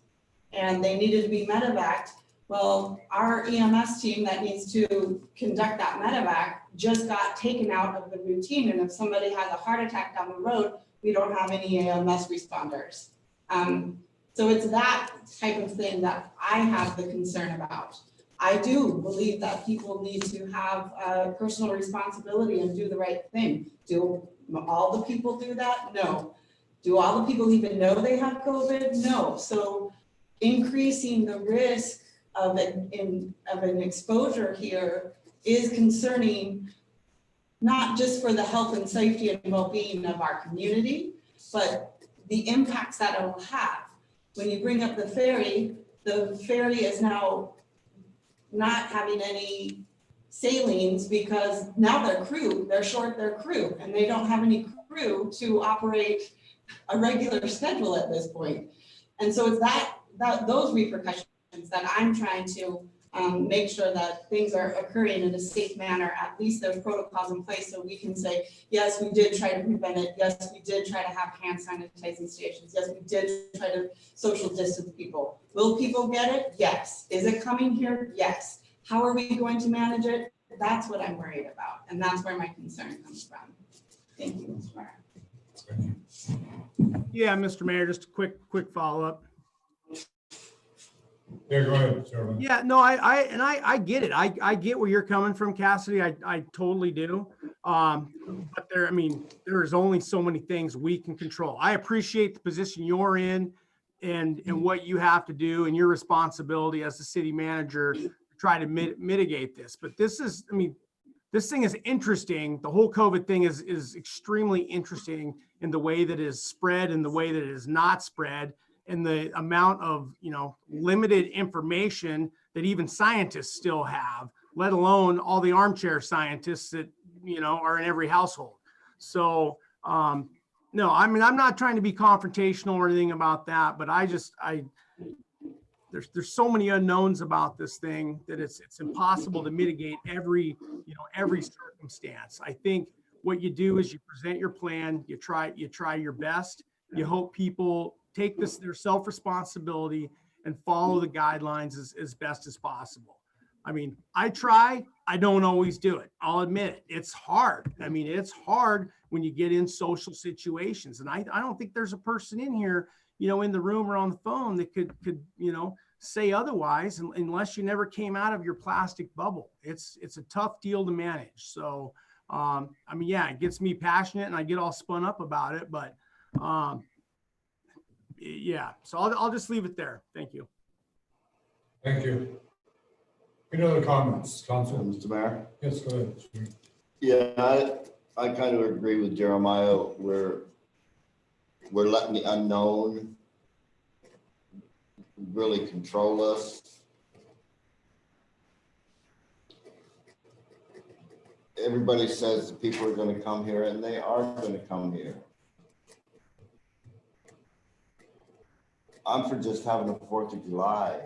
and they needed to be medevaced, well, our EMS team that needs to conduct that medevac just got taken out of the routine. And if somebody has a heart attack down the road, we don't have any EMS responders. So it's that type of thing that I have the concern about. I do believe that people need to have personal responsibility and do the right thing. Do all the people do that? No. Do all the people even know they have COVID? No. So increasing the risk of an exposure here is concerning, not just for the health and safety and well-being of our community, but the impacts that it will have. When you bring up the ferry is now not having any sailings because now they're short their crew, and they don't have any crew to operate a regular schedule at this point. And so it's those repercussions that I'm trying to make sure that things are occurring in a safe manner. At least there's protocols in place so we can say, yes, we did try to prevent it. Yes, we did try to have hand sanitizing stations. Yes, we did try to social distance people. Will people get it? Yes. Is it coming here? Yes. How are we going to manage it? That's what I'm worried about. And that's where my concern comes from. Thank you, Mr. Mayor. Yeah, Mr. Mayor, just a quick follow-up. Yeah, go ahead, Chairman. Yeah, no, I get it. I get where you're coming from, Cassidy. I totally do. But there, I mean, there's only so many things we can control. I appreciate the position you're in and what you have to do and your responsibility as the city manager to try to mitigate this. But this is, I mean, this thing is interesting. The whole COVID thing is extremely interesting in the way that it is spread and the way that it is not spread, and the amount of, you know, limited information that even scientists still have, let alone all the armchair scientists that, you know, are in every household. So, no, I mean, I'm not trying to be confrontational or anything about that, but there's so many unknowns about this thing that it's impossible to mitigate every circumstance. I think what you do is you present your plan, you try your best, you hope people take their self-responsibility and follow the guidelines as best as possible. I mean, I don't always do it. I'll admit it. It's hard. I mean, it's hard when you get in social situations. And I don't think there's a person in here, you know, in the room or on the phone that could, you know, say otherwise, unless you never came out of your plastic bubble. It's a tough deal to manage. So, I mean, yeah, it gets me passionate and I get all spun up about it, but, yeah, so I'll just leave it there. Thank you. Thank you. Any other comments, Council? Mr. Mayor? Yes, go ahead. Yeah, I kind of agree with Jeremiah. We're letting the unknown really control us. Everybody says the people are going to come here, and they are going to come here. I'm for just having a 4th of July.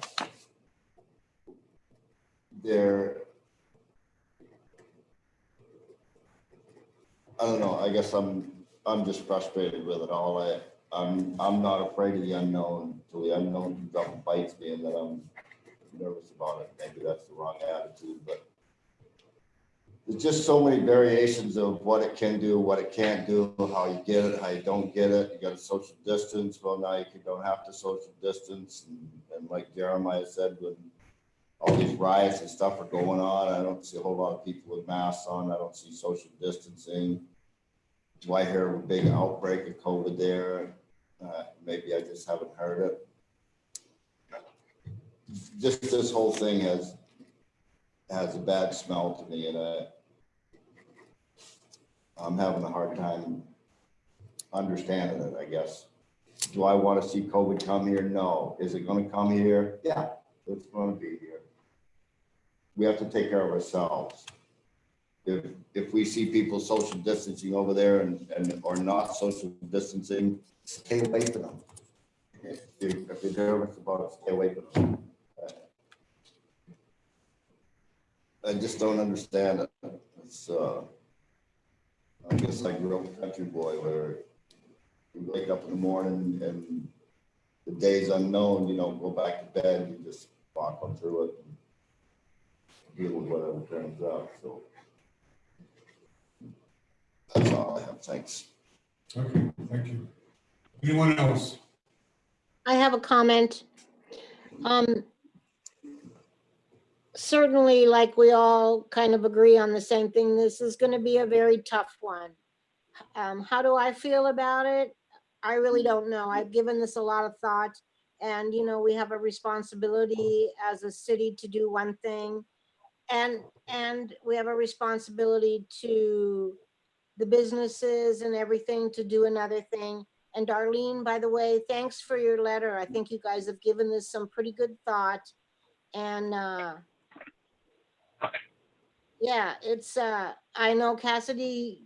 I don't know. I guess I'm just frustrated with it all. I'm not afraid of the unknown. Till the unknown comes up and bites me, and then I'm nervous about it. Maybe that's the wrong attitude, but there's just so many variations of what it can do, what it can't do, how you get it, how you don't get it. You got to social distance. Well, now you don't have to social distance. And like Jeremiah said, when all these riots and stuff are going on, I don't see a whole lot of people with masks on. I don't see social distancing. Do I hear a big outbreak of COVID there? Maybe I just haven't heard it. Just this whole thing has a bad smell to me, and I'm having a hard time understanding it, I guess. Do I want to see COVID come here? No. Is it going to come here? Yeah, it's going to be here. We have to take care of ourselves. If we see people social distancing over there and or not social distancing, stay away from them. If you're nervous about it, stay away from them. I just don't understand it. It's, I guess I grew up a country boy where you wake up in the morning and the day's unknown, you don't go back to bed, you just walk on through it and deal with whatever turns up. So that's all I have. Thanks. Okay, thank you. Anyone else? I have a comment. Certainly, like we all kind of agree on the same thing, this is going to be a very tough one. How do I feel about it? I really don't know. I've given this a lot of thought, and you know, we have a responsibility as a city to do one thing, and we have a responsibility to the businesses and everything to do another thing. And Darlene, by the way, thanks for your letter. I think you guys have given this some pretty good thought, and yeah, it's I know Cassidy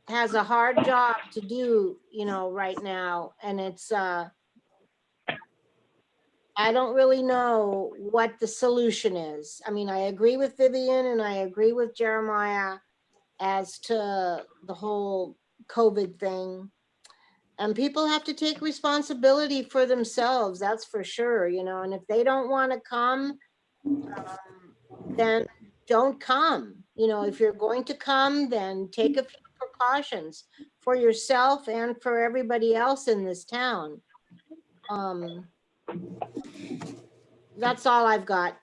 has a hard job to do, you know, right now, and it's I don't really know what the solution is. I mean, I agree with Vivian and I agree with Jeremiah as to the whole COVID thing. And people have to take responsibility for themselves, that's for sure, you know, and if they don't want to come, then don't come. You know, if you're going to come, then take a few precautions for yourself and for everybody else in this town. That's all I've got.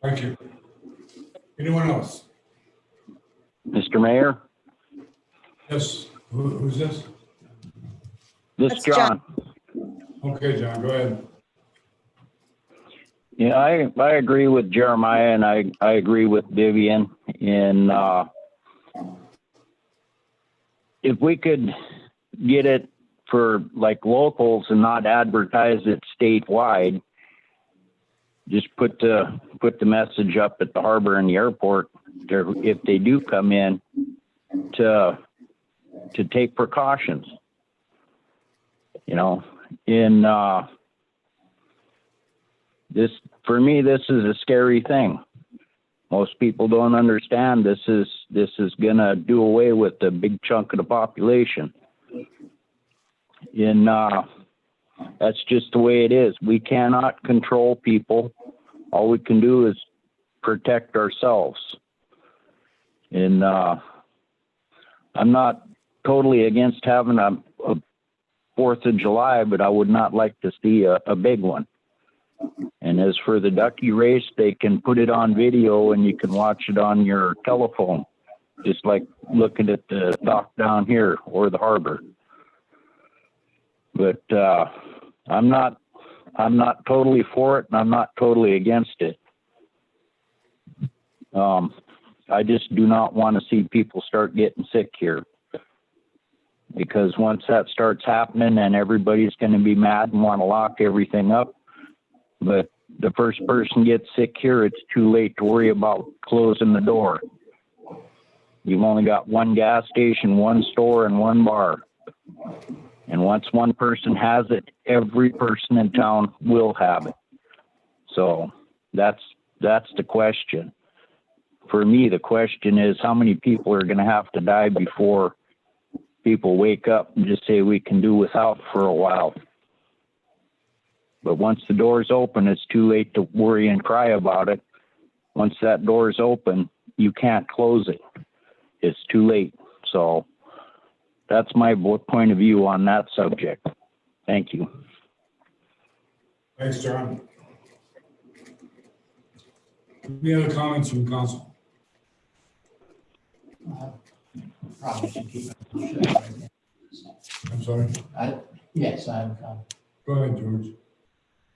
Thank you. Anyone else? Mr. Mayor, Yes, who's this? this That's is John. Okay, John, go ahead. Yeah, I agree with Jeremiah and I agree with Vivian in, if we could get it for like locals and not advertise it statewide, just put the message up at the harbor and the airport there, if they do come in to take precautions. You know, in, this, for me, this is a scary thing. Most people don't understand this is gonna do away with a big chunk of the population. That's just the way it is. We cannot control people. All we can do is protect ourselves. And I'm not totally against having a 4th of July, but I would not like to see a big one. And as for the ducky race, they can put it on video and you can watch it on your telephone, just like looking at the dock down here or the harbor. But I'm not totally for it, and I'm not totally against it. I just do not want to see people start getting sick here, because once that starts happening, then everybody's going to be mad and want to lock everything up. But the first person gets sick here, it's too late to worry about closing the door. You've only got one gas station, one store, and one bar. And once one person has it, every person in town will have it. So that's the question. For me, the question is how many people are going to have to die before people wake up and just say we can do without for a while. But once the door's open, it's too late to worry and cry about it. Once that door's open, you can't close it. It's too late. So that's my point of view on that subject. Thank you. Thanks, John. Any other comments from council? Probably should keep it. I'm sorry. Yes, I have a comment. Go ahead, George.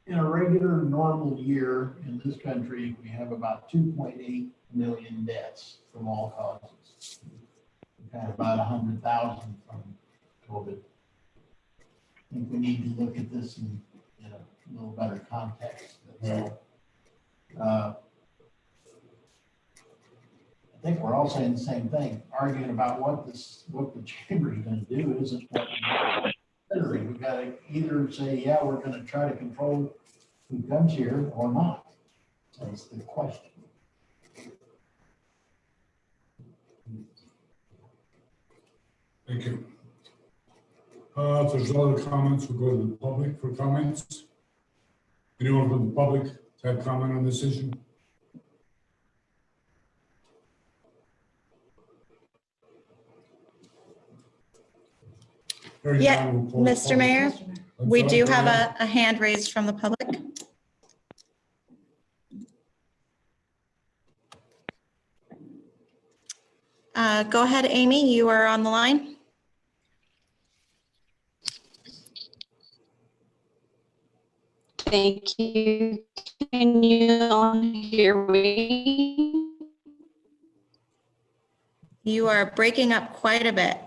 In a regular, normal year in this country, we have about 2.8 million deaths from all causes. We've had about 100,000 from COVID. I think we need to look at this in a little better context. So, I think we're all saying the same thing, arguing about what the chamber is going to do isn't what we're we got to either say, yeah, we're going to try to control who comes here or not. That's the question. Thank you. If there's no other comments, we'll go to the public for comments. Anyone from the public have comment on this issue? Hearing Yeah, none, we'll close Mr. public. Mayor, I'm we sorry, do go have ahead. a hand raised from the public. Go ahead, Amy, you are on the line. Thank you. Can you all hear me? You are breaking up quite a bit.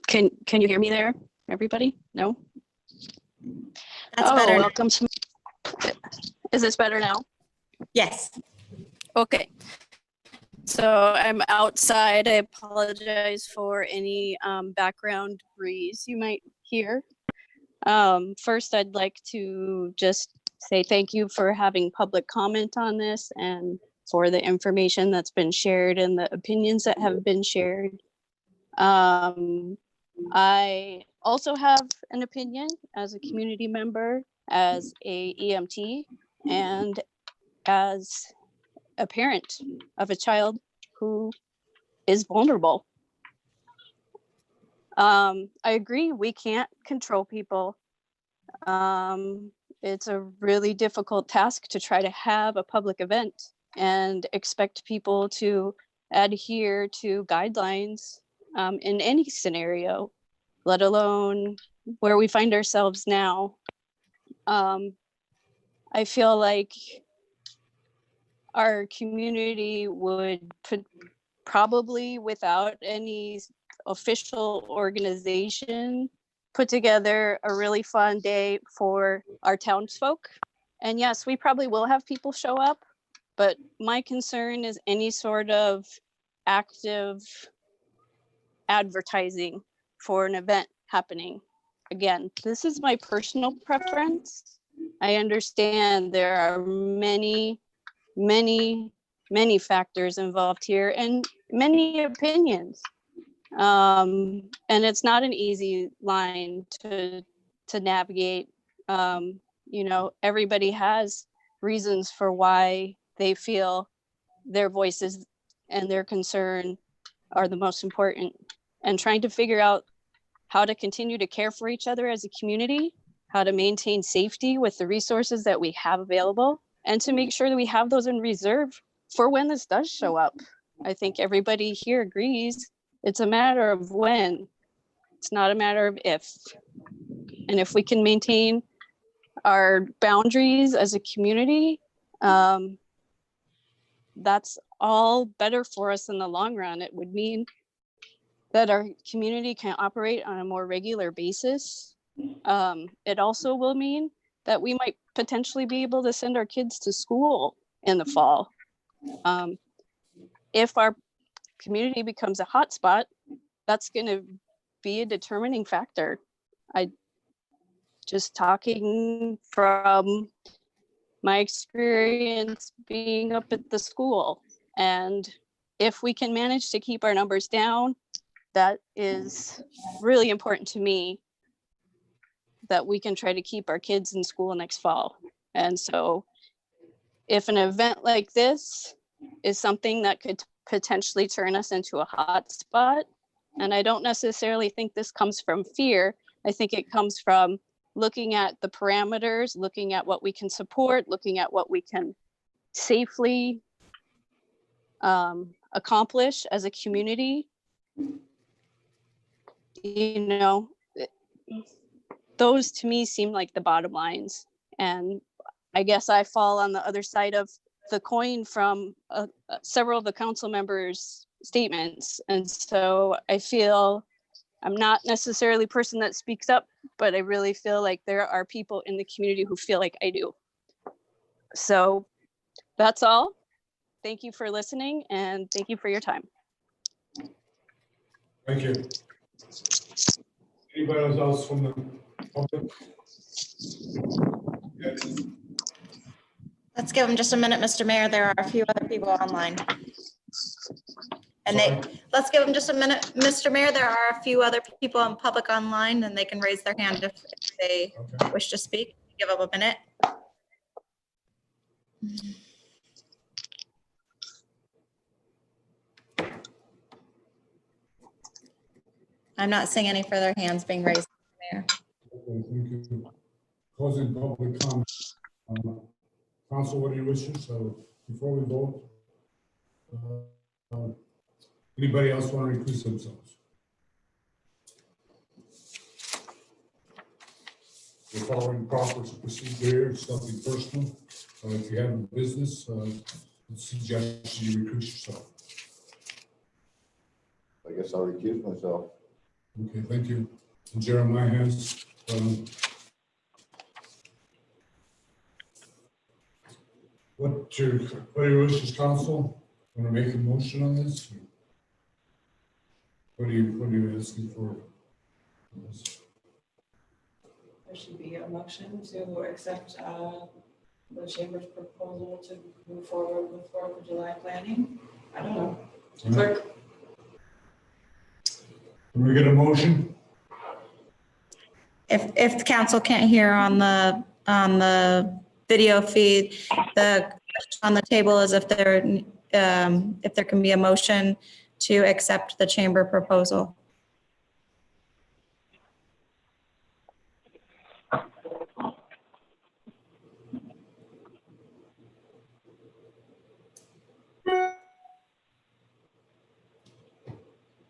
Can you hear me there, everybody? No? That's better. Welcome to, is this better now? Yes. Okay. So I'm outside. I apologize for any background breeze you might hear. First, I'd like to just say thank you for having public comment on this and for the information that's been shared and the opinions that have been shared. I also have an opinion as a community member, as a EMT, and as a parent of a child who is vulnerable. I agree, we can't control people. It's a really difficult task to try to have a public event and expect people to adhere to guidelines in any scenario, let alone where we find ourselves now. I feel like our community would probably, without any official organization, put together a really fun day for our townsfolk. And yes, we probably will have people show up, but my concern is any sort of active advertising for an event happening. Again, this is my personal preference. I understand there are many factors involved here and many opinions. And it's not an easy line to navigate. You know, everybody has reasons for why they feel their voices and their concern are the most important, and trying to figure out how to continue to care for each other as a community, how to maintain safety with the resources that we have available, and to make sure that we have those in reserve for when this does show up. I think everybody here agrees it's a matter of when. It's not a matter of if. And if we can maintain our boundaries as a community, that's all better for us in the long run. It would mean that our community can operate on a more regular basis. It also will mean that we might potentially be able to send our kids to school in the fall. If our community becomes a hotspot, that's going to be a determining factor. Just talking from my experience being up at the school, and if we can manage to keep our numbers down, that is really important to me, that we can try to keep our kids in school next fall. And so if an event like this is something that could potentially turn us into a hot spot, and I don't necessarily think this comes from fear, I think it comes from looking at the parameters, looking at what we can support, looking at what we can safely accomplish as a community. You know, those to me seem like the bottom lines. And I guess I fall on the other side of the coin from several of the council members' statements. And so I feel I'm not necessarily a person that speaks up, but I really feel like there are people in the community who feel like I do. So that's all. Thank you for listening, and thank you for your time. Thank you. Anybody else from the public? Yes. Let's give them just a minute, Mr. Mayor. There are a few other people online. And let's give them just a minute, Mr. Mayor. There are a few other people in public online, and they can raise their hand if they wish to speak. Give them a minute. I'm not seeing any further hands being raised, Mayor. Okay, thank you. Closing public comment. Council, what do you wish? So before we vote, anybody else want to recuse themselves? We're following proper procedure here. It's nothing personal. If you have a business, I suggest you recuse yourself. I guess I'll recuse myself. Okay, thank you. And Jeremiah has, what are your wishes, council? Want to make a motion on this? What are you asking for? There should be a motion to accept the chamber's proposal to move forward with 4th of July planning. I don't know. Clerk? Can we get a motion? If the council can't hear on the video feed, the question on the table is if there can be a motion to accept the chamber proposal.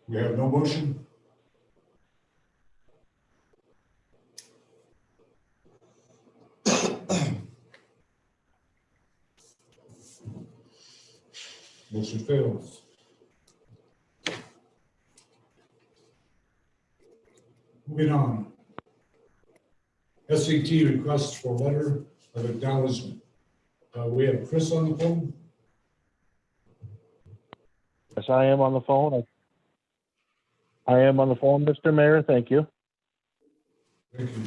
We have no motion. Motion fails. Moving on. SAT requests for letter of acknowledgement. We have Chris on the phone. Yes, I am on the phone. I am on the phone, Mr. Mayor. Thank you. Thank you.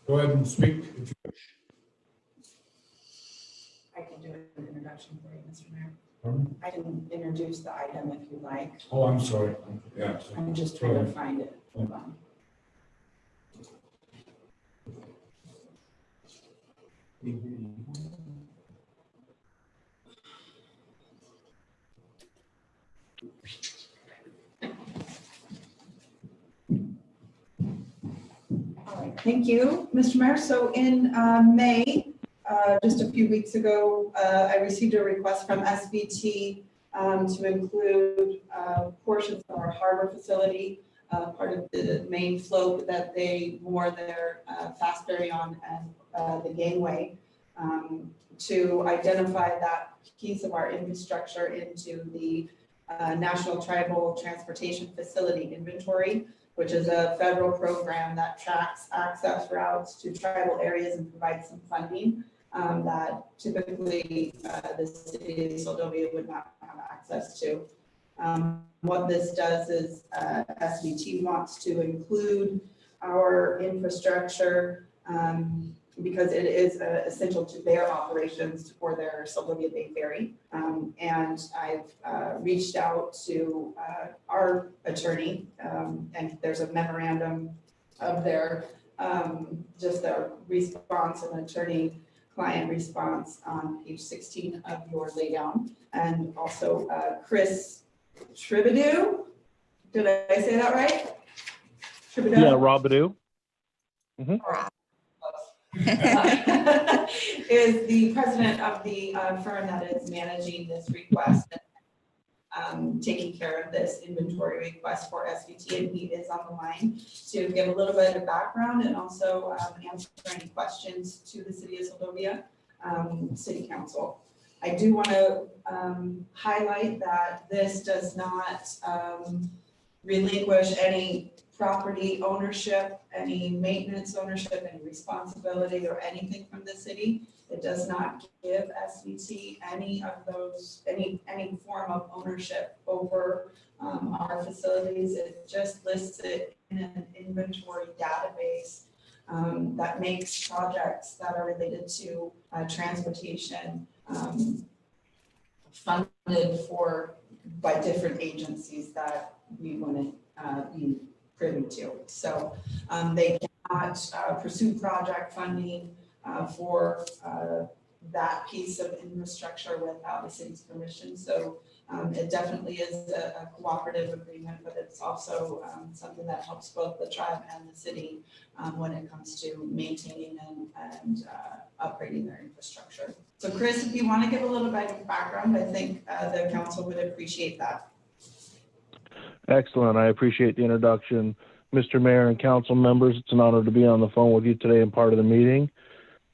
Go ahead and speak. If you wish. I can do an introduction for you, Mr. Mayor. Pardon? I can introduce the item if you like. Oh, I'm sorry. Yeah. I'm just trying to find it. Hold on. All right, thank you, Mr. Mayor. So in May, just a few weeks ago, I received a request from SVT to include portions of our harbor facility, part of the main float that they moor their Fastberry on and the gangway, to identify that piece of our infrastructure into the National Tribal Transportation Facility Inventory, which is a federal program that tracks access routes to tribal areas and provides some funding that typically the city of Seldovia would not have access to. What this does is SVT wants to include our infrastructure because it is essential to their operations for their Seldovia Bay Ferry. And I've reached out to our attorney, and there's a memorandum of their, just their response and attorney-client response on page 16 of your laydown. And also Chris Tribadou, did I say that right? Tribadou? Yeah, Robidoo. Is the president of the firm that is managing this request and taking care of this inventory request for SVT, and he is on the line to give a little bit of background and also answer any questions to the city of Seldovia City Council. I do want to highlight that this does not relinquish any property ownership, any maintenance ownership, any responsibility or anything from the city. It does not give SVT any of those, any form of ownership over our facilities. It just lists it in an inventory database that makes projects that are related to transportation funded for by different agencies that we want to be privy to. So they cannot pursue project funding for that piece of infrastructure without the city's permission. So it definitely is a cooperative agreement, but it's also something that helps both the tribe and the city when it comes to maintaining and upgrading their infrastructure. So Chris, if you want to give a little bit of background, I think the council would appreciate that. Excellent. I appreciate the introduction. Mr. Mayor and council members, it's an honor to be on the phone with you today and part of the meeting.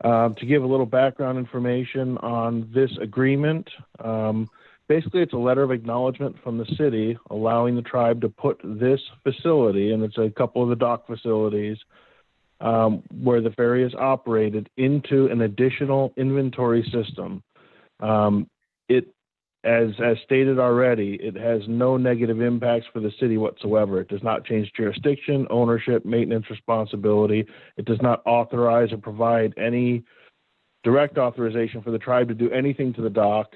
To give a little background information on this agreement, basically it's a letter of acknowledgement from the city allowing the tribe to put this facility, and it's a couple of the dock facilities, where the ferry is operated, into an additional inventory system. As stated already, it has no negative impacts for the city whatsoever. It does not change jurisdiction, ownership, maintenance responsibility. It does not authorize or provide any direct authorization for the tribe to do anything to the dock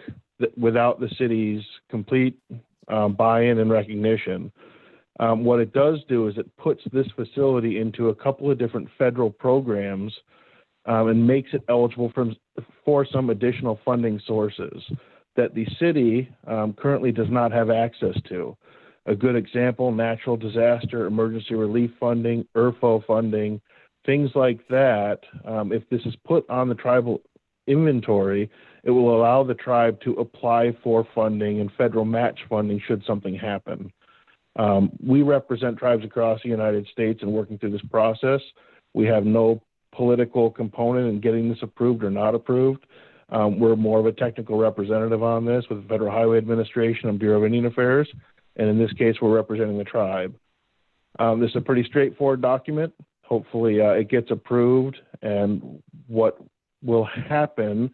without the city's complete buy-in and recognition. What it does do is it puts this facility into a couple of different federal programs and makes it eligible for some additional funding sources that the city currently does not have access to. A good example, natural disaster, emergency relief funding, ERFO funding, things like that. If this is put on the tribal inventory, it will allow the tribe to apply for funding and federal match funding should something happen. We represent tribes across the United States and working through this process. We have no political component in getting this approved or not approved. We're more of a technical representative on this with the Federal Highway Administration and Bureau of Indian Affairs. And in this case, we're representing the tribe. This is a pretty straightforward document. Hopefully it gets approved. And what will happen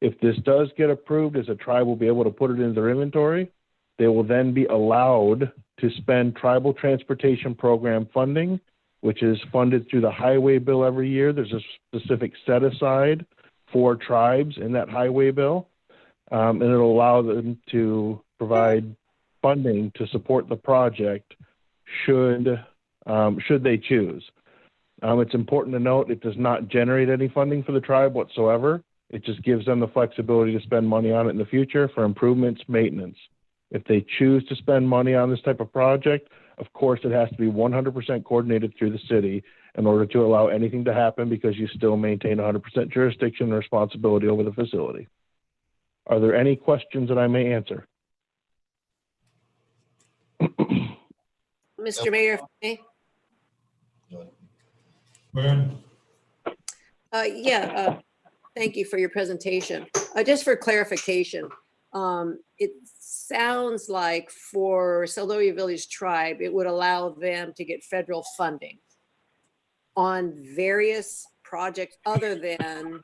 if this does get approved is a tribe will be able to put it into their inventory. They will then be allowed to spend tribal transportation program funding, which is funded through the highway bill every year. There's a specific set aside for tribes in that highway bill. And it'll allow them to provide funding to support the project should they choose. It's important to note it does not generate any funding for the tribe whatsoever. It just gives them the flexibility to spend money on it in the future for improvements, maintenance. If they choose to spend money on this type of project, of course, it has to be 100% coordinated through the city in order to allow anything to happen, because you still maintain 100% jurisdiction and responsibility over the facility. Are there any questions that I may answer? Mr. Mayor, if I may? Go ahead. Thank you for your presentation. Just for clarification, it sounds like for Seldovia Village Tribe, it would allow them to get federal funding on various projects other than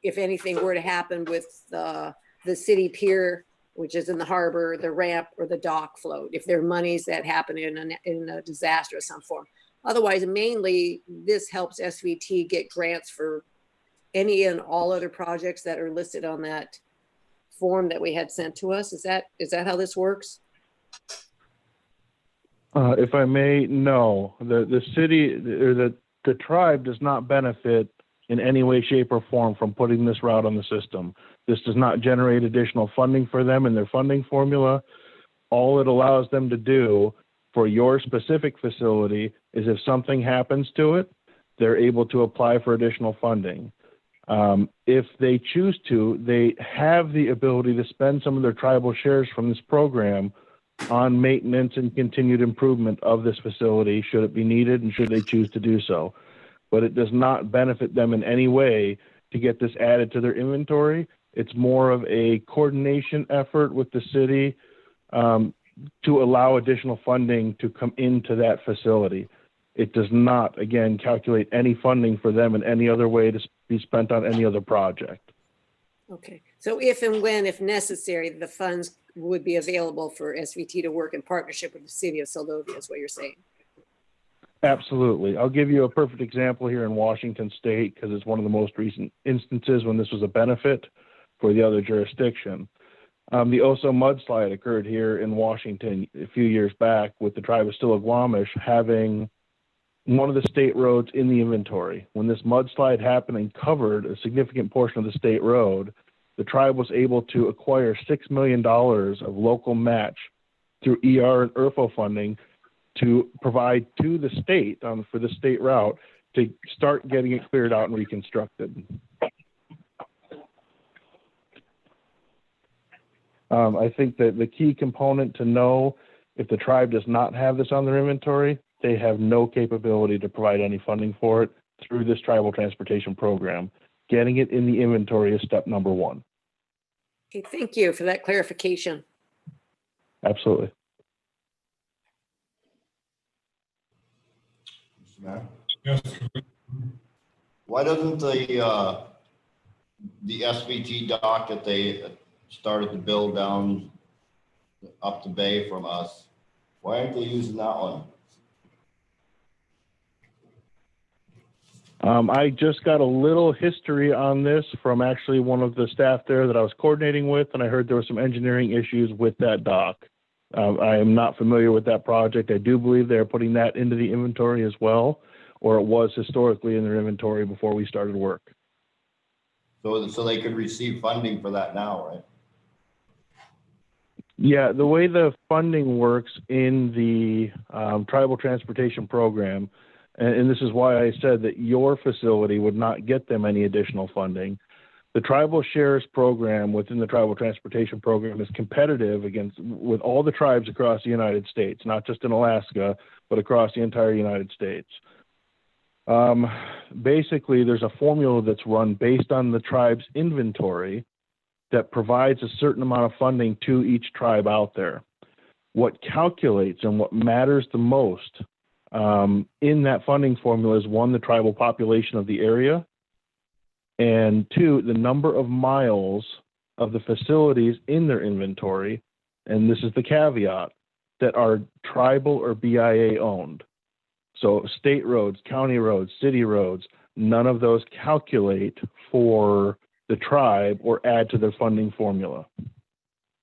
if anything were to happen with the city pier, which is in the harbor, the ramp, or the dock float, if there are monies that happen in a disaster of some form. Otherwise, mainly, this helps SVT get grants for any and all other projects that are listed on that form that we had sent to us. Is that how this works? If I may, no. The city or the tribe does not benefit in any way, shape, or form from putting this route on the system. This does not generate additional funding for them in their funding formula. All it allows them to do for your specific facility is if something happens to it, they're able to apply for additional funding. If they choose to, they have the ability to spend some of their tribal shares from this program on maintenance and continued improvement of this facility, should it be needed and should they choose to do so. But it does not benefit them in any way to get this added to their inventory. It's more of a coordination effort with the city to allow additional funding to come into that facility. It does not, again, calculate any funding for them in any other way to be spent on any other project. Okay, so if and when, if necessary, the funds would be available for SVT to work in partnership with the city of Seldovia, is what you're saying? Absolutely. I'll give you a perfect example here in Washington State, because it's one of the most recent instances when this was a benefit for the other jurisdiction. The Oso mudslide occurred here in Washington a few years back with the tribe of Stillaguamish having one of the state roads in the inventory. When this mudslide happened and covered a significant portion of the state road, the tribe was able to acquire $6 million of local match through ER and IRFO funding to provide to the state for the state route to start getting it cleared out and reconstructed. I think that the key component to know if the tribe does not have this on their inventory, they have no capability to provide any funding for it through this tribal transportation program. Getting it in the inventory is step number one. Okay, thank you for that clarification. Absolutely. Mr. Mayor? Yes. Why doesn't the SVT dock that they started to build down up the bay from us, why aren't they using that one? I just got a little history on this from actually one of the staff there that I was coordinating with, and I heard there were some engineering issues with that dock. I am not familiar with that project. I do believe they're putting that into the inventory as well, or it was historically in their inventory before we started work. So they could receive funding for that now, right? Yeah, the way the funding works in the tribal transportation program, and this is why I said that your facility would not get them any additional funding. The tribal shares program within the tribal transportation program is competitive with all the tribes across the United States, not just in Alaska, but across the entire United States. Basically, there's a formula that's run based on the tribe's inventory that provides a certain amount of funding to each tribe out there. What calculates and what matters the most in that funding formula is, one, the tribal population of the area, and two, the number of miles of the facilities in their inventory, and this is the caveat, that are tribal or BIA owned. So state roads, county roads, city roads, none of those calculate for the tribe or add to their funding formula.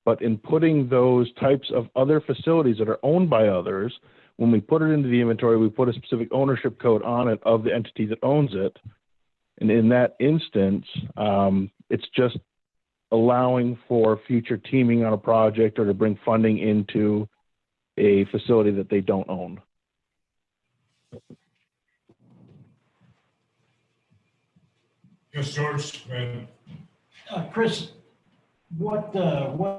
But in putting those types of other facilities that are owned by others, when we put it into the inventory, we put a specific ownership code on it of the entity that owns it. And in that instance, it's just allowing for future teaming on a project or to bring funding into a facility that they don't own. Yes, George, Chris, what are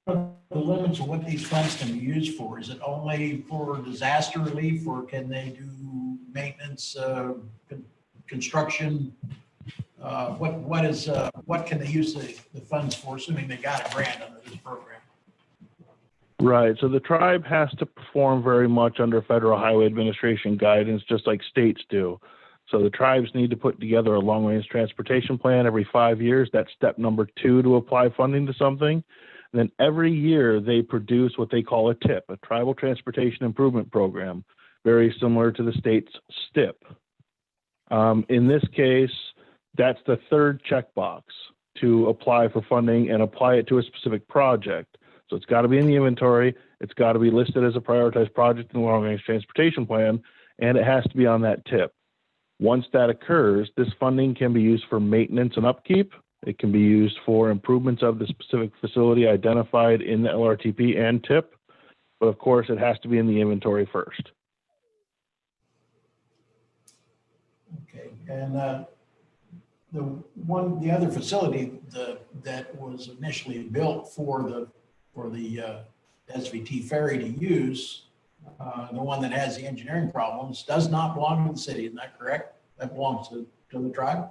the limits of what these funds can be used for? Is it only for disaster relief, or can they do maintenance, construction? What can they use the funds for, assuming they got a grant under this program? Right. So the tribe has to perform very much under Federal Highway Administration guidance, just like states do. So the tribes need to put together a long-range transportation plan every 5 years. That's step number 2 to apply funding to something. And then every year they produce what they call a TIP, a Tribal Transportation Improvement Program, very similar to the state's STIP. In this case, that's the third checkbox to apply for funding and apply it to a specific project. So it's got to be in the inventory, it's got to be listed as a prioritized project in the long-range transportation plan, and it has to be on that TIP. Once that occurs, this funding can be used for maintenance and upkeep. It can be used for improvements of the specific facility identified in the LRTP and TIP. But of course, it has to be in the inventory first. Okay, and the other facility that was initially built for the SVT ferry to use, the one that has the engineering problems, does not belong to the city. Isn't that correct? That belongs to the tribe?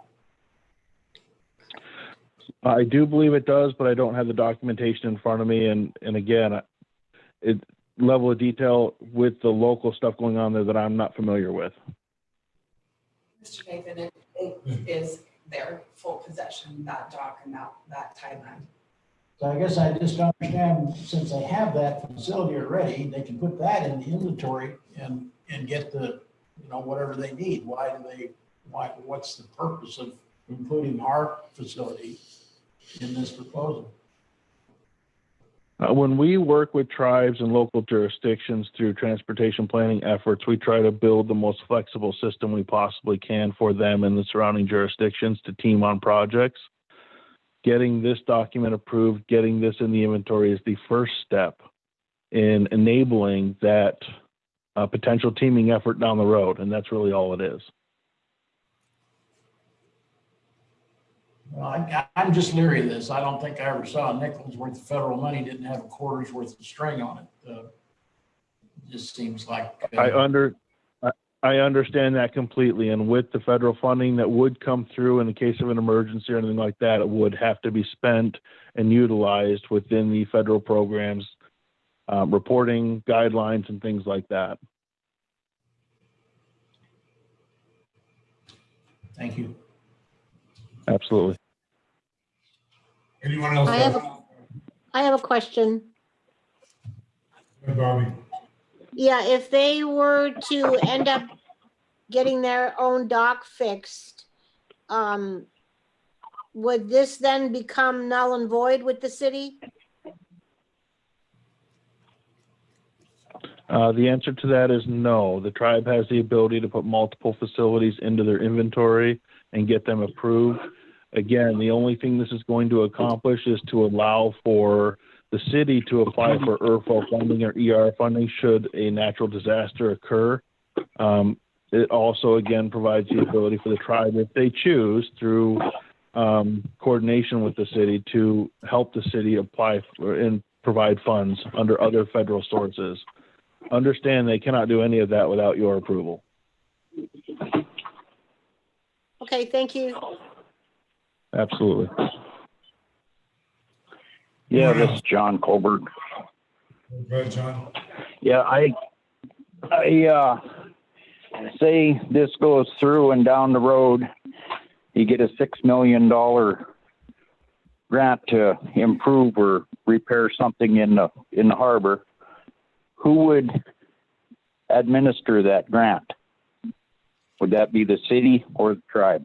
I do believe it does, but I don't have the documentation in front of me. And again, level of detail with the local stuff going on there that I'm not familiar with. Mr. Nathan, it is their full possession, that dock and that tie line. So I guess I just don't understand, since they have that facility already, they can put that in the inventory and get the, whatever they need. What's the purpose of including our facility in this proposal? When we work with tribes and local jurisdictions through transportation planning efforts, we try to build the most flexible system we possibly can for them and the surrounding jurisdictions to team on projects. Getting this document approved, getting this in the inventory is the first step in enabling that potential teaming effort down the road, and that's really all it is. Well, I'm just leery of this. I don't think I ever saw a nickel's worth of federal money didn't have a quarter's worth of string on it. It just seems like I understand that completely, and with the federal funding that would come through in the case of an emergency or anything like that, it would have to be spent and utilized within the federal programs, reporting guidelines and things like that. Thank you. Absolutely. anyone else? I have a question. Bobby, Yeah, if they were to end up getting their own dock fixed, would this then become null and void with the city? The answer to that is no. The tribe has the ability to put multiple facilities into their inventory and get them approved. Again, the only thing this is going to accomplish is to allow for the city to apply for ERFO funding or ER funding should a natural disaster occur. It also, again, provides the ability for the tribe, if they choose, through coordination with the city to help the city apply for and provide funds under other federal sources. Understand they cannot do any of that without your approval. Okay, thank you. Absolutely. Yeah, this is John Colbert. Go ahead, John. Yeah, I say this goes through and down the road, you get a $6 million grant to improve or repair something in the harbor. Who would administer that grant? Would that be the city or the tribe?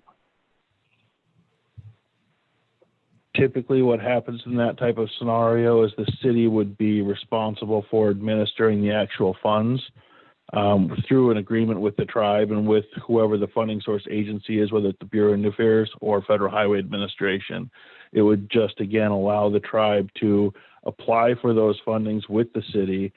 Typically what happens in that type of scenario is the city would be responsible for administering the actual funds through an agreement with the tribe and with whoever the funding source agency is, whether it's the Bureau of Indian Affairs or Federal Highway Administration. It would just, again, allow the tribe to apply for those fundings with the city,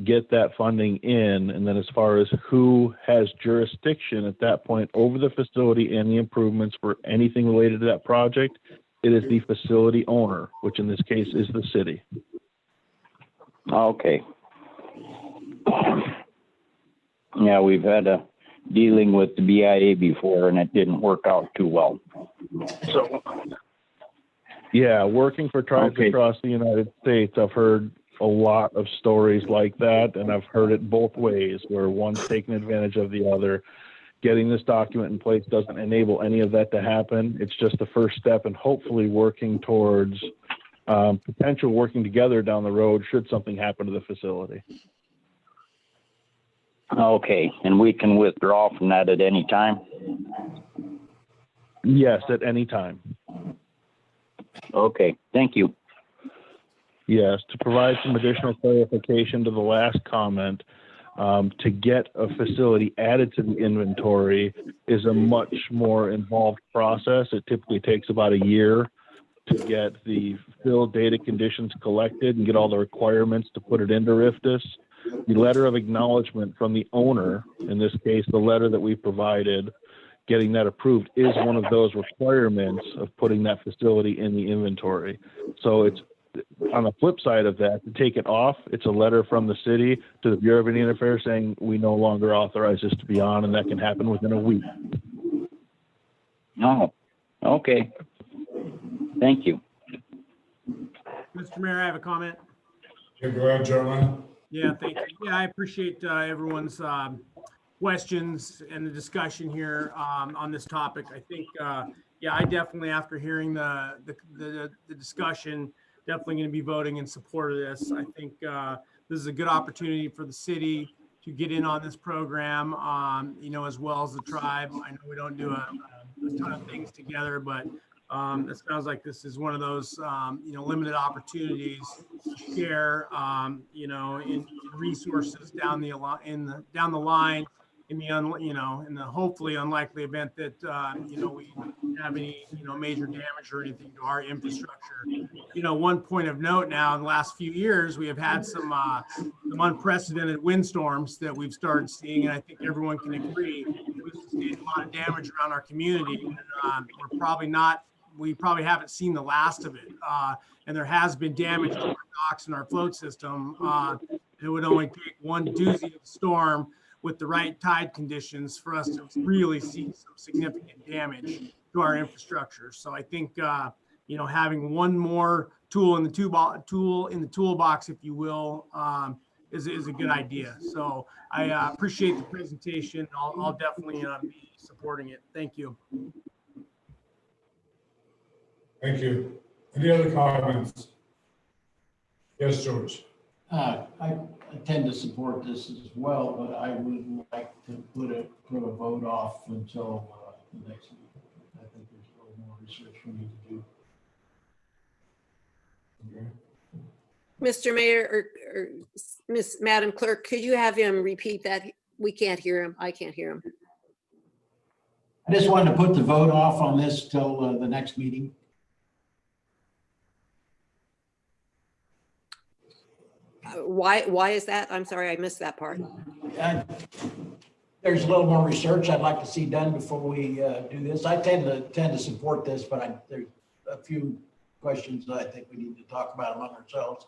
get that funding in, and then as far as who has jurisdiction at that point over the facility and the improvements for anything related to that project, it is the facility owner, which in this case is the city. Okay. Yeah, we've had a dealing with the BIA before and it didn't work out too well. So, yeah, working for tribes across the United States, I've heard a lot of stories like that, and I've heard it both ways, where one's taking advantage of the other. Getting this document in place doesn't enable any of that to happen. It's just the first step, and hopefully working towards potential working together down the road should something happen to the facility. okay, and we can withdraw from that at any time? Yes, at any time. Okay, thank you. Yes, to provide some additional clarification to the last comment, to get a facility added to the inventory is a much more involved process. It typically takes about a year to get the fill data conditions collected and get all the requirements to put it into RIFTUS. The letter of acknowledgement from the owner, in this case, the letter that we provided, getting that approved is one of those requirements of putting that facility in the inventory. So it's, on the flip side of that, to take it off, it's a letter from the city to the Bureau of Indian Affairs saying we no longer authorize this to be on, and that can happen within a week. Oh, okay. Thank you. Mr. Mayor, I have a comment. Yeah, go ahead, Jeremiah. Yeah, thank you. Yeah, I appreciate everyone's questions and the discussion here on this topic. I think, yeah, I definitely, after hearing the discussion, definitely going to be voting in support of this. I think this is a good opportunity for the city to get in on this program, you know, as well as the tribe. I know we don't do a ton of things together, but it sounds like this is one of those, you know, limited opportunities to share, you know, in resources down the line, in the you know, in the hopefully unlikely event that you know, we have any, you know, major damage or anything to our infrastructure. You know, one point of note now, in the last few years, we have had some unprecedented windstorms that we've started seeing, and I think everyone can agree we've sustained a lot of damage around our community. And, we probably haven't seen the last of it. And there has been damage to our docks and our float system. It would only take one doozy of a storm with the right tide conditions for us to really see some significant damage to our infrastructure. So I think, you know, having one more tool in the toolbox, if you will, is a good idea. So I appreciate the presentation. I'll definitely be supporting it. Thank you. Thank you. Any other comments? Yes, George. I tend to support this as well, but I would like to put a vote off until the next meeting. I think there's a little more research we need to do. Okay. Mr. Mayor or Madam Clerk, could you have him repeat that? We can't hear him. I can't hear him. I just wanted to put the vote off on this till the next meeting. Why is that? I'm sorry, I missed that part. there's a little more research I'd like to see done before we do this. I tend to support this, but there's a few questions that I think we need to talk about among ourselves.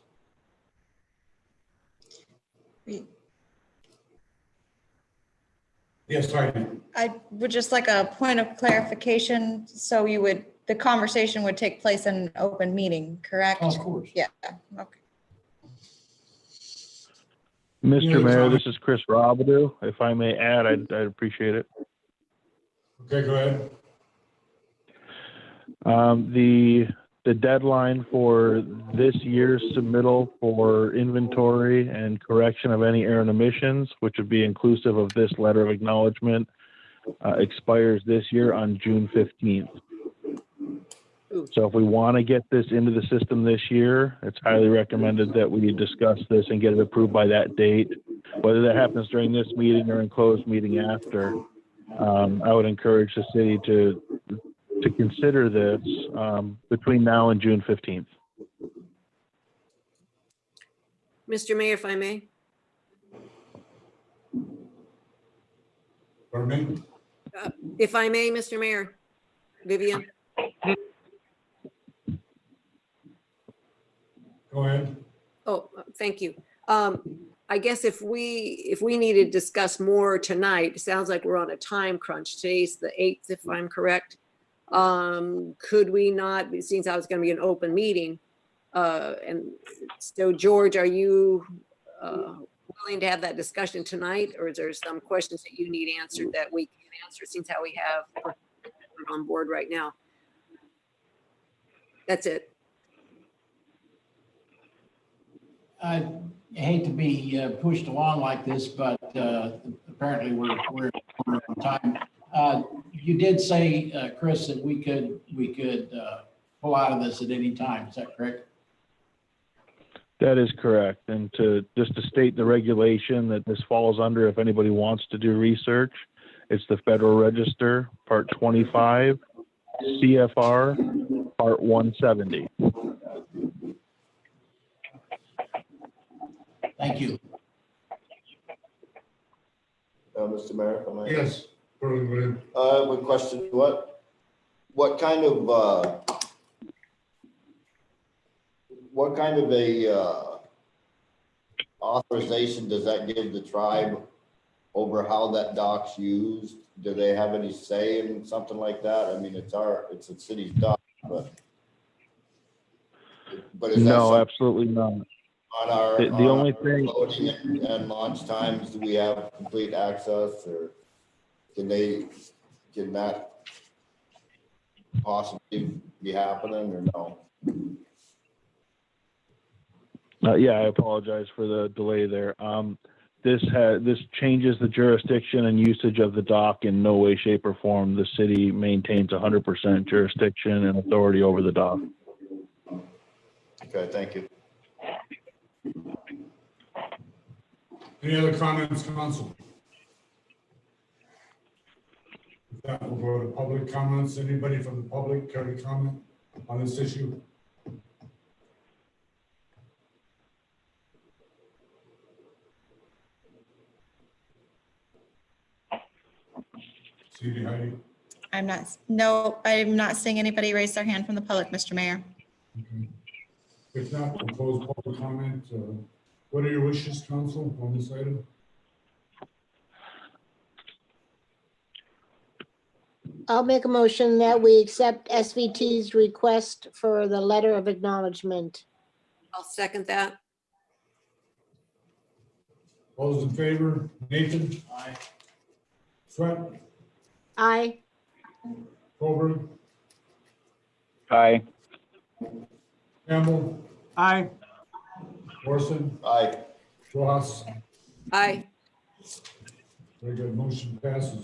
Yes, Heidi. I would just like a point of clarification. So the conversation would take place in an open meeting, correct? Of course. Yeah, okay. Mr. Mayor, this is Chris Robidoux. If I may add, I'd appreciate it. Okay, go ahead. The deadline for this year's submittal for inventory and correction of any errant emissions, which would be inclusive of this letter of acknowledgement, expires this year on June 15th. So if we want to get this into the system this year, it's highly recommended that we discuss this and get it approved by that date. Whether that happens during this meeting or in closed meeting after, I would encourage the city to consider this between now and June 15th. Mr. Mayor, if I may. Pardon me? If I may, Mr. Mayor, Vivian. Go ahead. Oh, thank you. I guess if we need to discuss more tonight, it sounds like we're on a time crunch. Today's the 8th, if I'm correct. Could we not, it seems I was going to be an open meeting. And so George, are you willing to have that discussion tonight? Or is there some questions that you need answered that we can answer since how we have on board right now? That's it. I hate to be pushed along like this, but apparently we're on time. You did say, Chris, that we could pull out of this at any time. Is that correct? That is correct. And just to state the regulation that this falls under, if anybody wants to do research, it's the Federal Register, Part 25, CFR, Part 170. Thank you. Mr. Mayor, am I? Yes. Go ahead. I have a question. What kind of a authorization does that give the tribe over how that dock's used? Do they have any say in something like that? I mean, it's a city's dock, but is that No, something absolutely not. on our The only thing, loading and launch times? Do we have complete access, or can that possibly be happening, or no? yeah, I apologize for the delay there. This changes the jurisdiction and usage of the dock in no way, shape, or form. The city maintains 100% jurisdiction and authority over the dock. Okay, thank you. Any other comments, council? With that, we'll go to public comments. Anybody from the public care to comment on this issue? Cindy, Heidi? I'm not seeing anybody raise their hand from the public, Mr. Mayor. Okay. If not, we'll close public comment. What are your wishes, council, on this item? I'll make a motion that we accept SVT's request for the letter of acknowledgement. I'll second that. All those in favor? Nathan? Aye. Swett? Aye. Colbert? Aye. Campbell? Aye. Morrison? Aye. Ross? Aye. Very good, motion passes.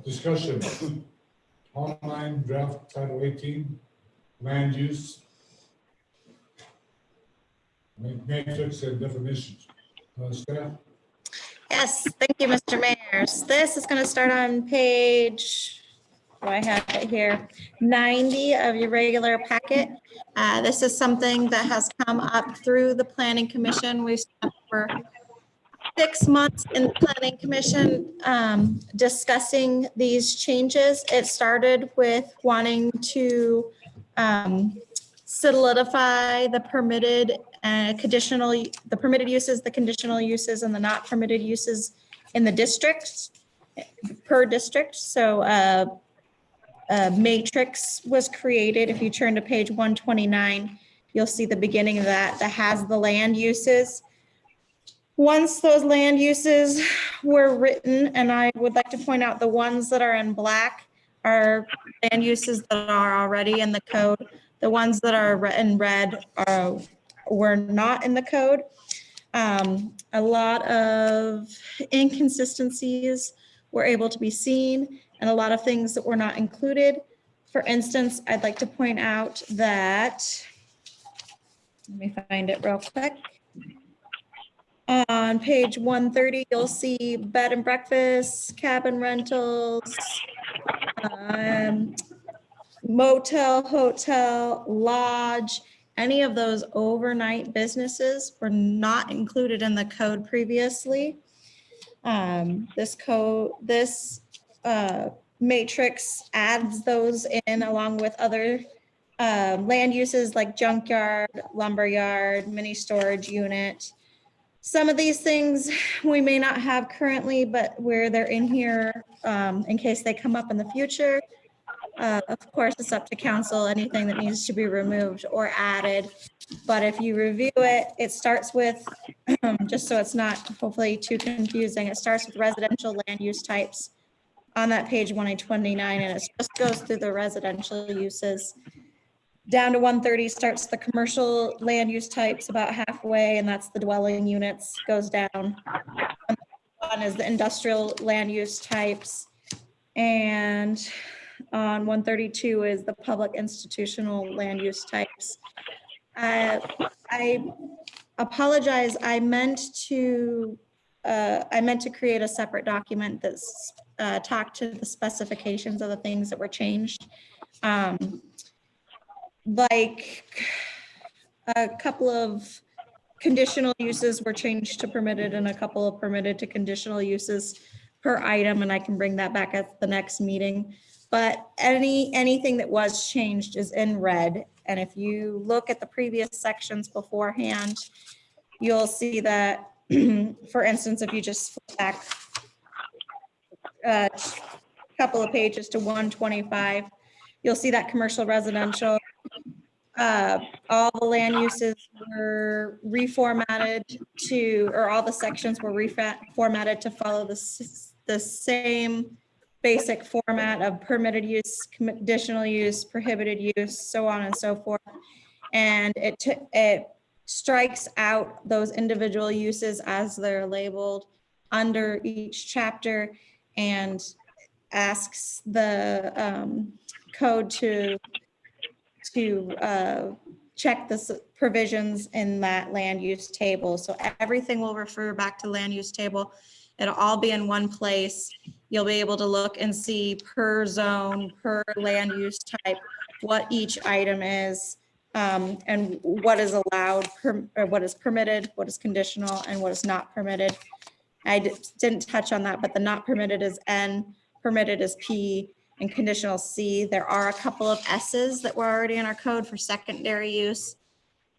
Discussion. Online draft Title 18, land use. Matrix and definitions. Staff? Yes, thank you, Mr. Mayor. This is going to start on page, I have it here, 90 of your regular packet. This is something that has come up through the Planning Commission. We've spent over 6 months in the planning commission discussing these changes. It started with wanting to solidify the permitted the permitted uses, the conditional uses, and the not permitted uses in the districts per district. So a matrix was created. If you turn to page 129, you'll see the beginning of that has the land uses. Once those land uses were written, and I would like to point out the ones that are in black are land uses that are already in the code. The ones that are in red were not in the code. A lot of inconsistencies were able to be seen and a lot of things that were not included. For instance, I'd like to point out that, let me find it real quick. On page 130, you'll see bed and breakfast, cabin rentals, motel, hotel, lodge. Any of those overnight businesses were not included in the code previously. This matrix adds those in along with other land uses like junkyard, lumberyard, mini storage unit. Some of these things we may not have currently, but where they're in here in case they come up in the future. Of course, it's up to council, anything that needs to be removed or added. But if you review it, it starts with, just so it's not hopefully too confusing, it starts with residential land use types on that page 129, and it just goes through the residential uses. Down to 130 starts the commercial land use types about halfway, and that's the dwelling units, goes down. One is the industrial land use types. And on 132 is the public institutional land use types. I apologize, I meant to create a separate document that's talked to the specifications of the things that were changed. Like a couple of conditional uses were changed to permitted and a couple of permitted to conditional uses per item, and I can bring that back at the next meeting. But anything that was changed is in red. And if you look at the previous sections beforehand, you'll see that, for instance, if you just flip back a couple of pages to 125, you'll see that commercial residential, all the land uses were reformatted to, or all the sections were reformatted to follow the same basic format of permitted use, conditional use, prohibited use, so on and so forth. And it strikes out those individual uses as they're labeled under each chapter and asks the code to check the provisions in that land use table. So everything will refer back to land use table. It'll all be in one place. You'll be able to look and see per zone, per land use type, what each item is, and what is allowed, or what is permitted, what is conditional, and what is not permitted. I didn't touch on that, but the not permitted is N, permitted is P, and conditional C. There are a couple of S's that were already in our code for secondary use.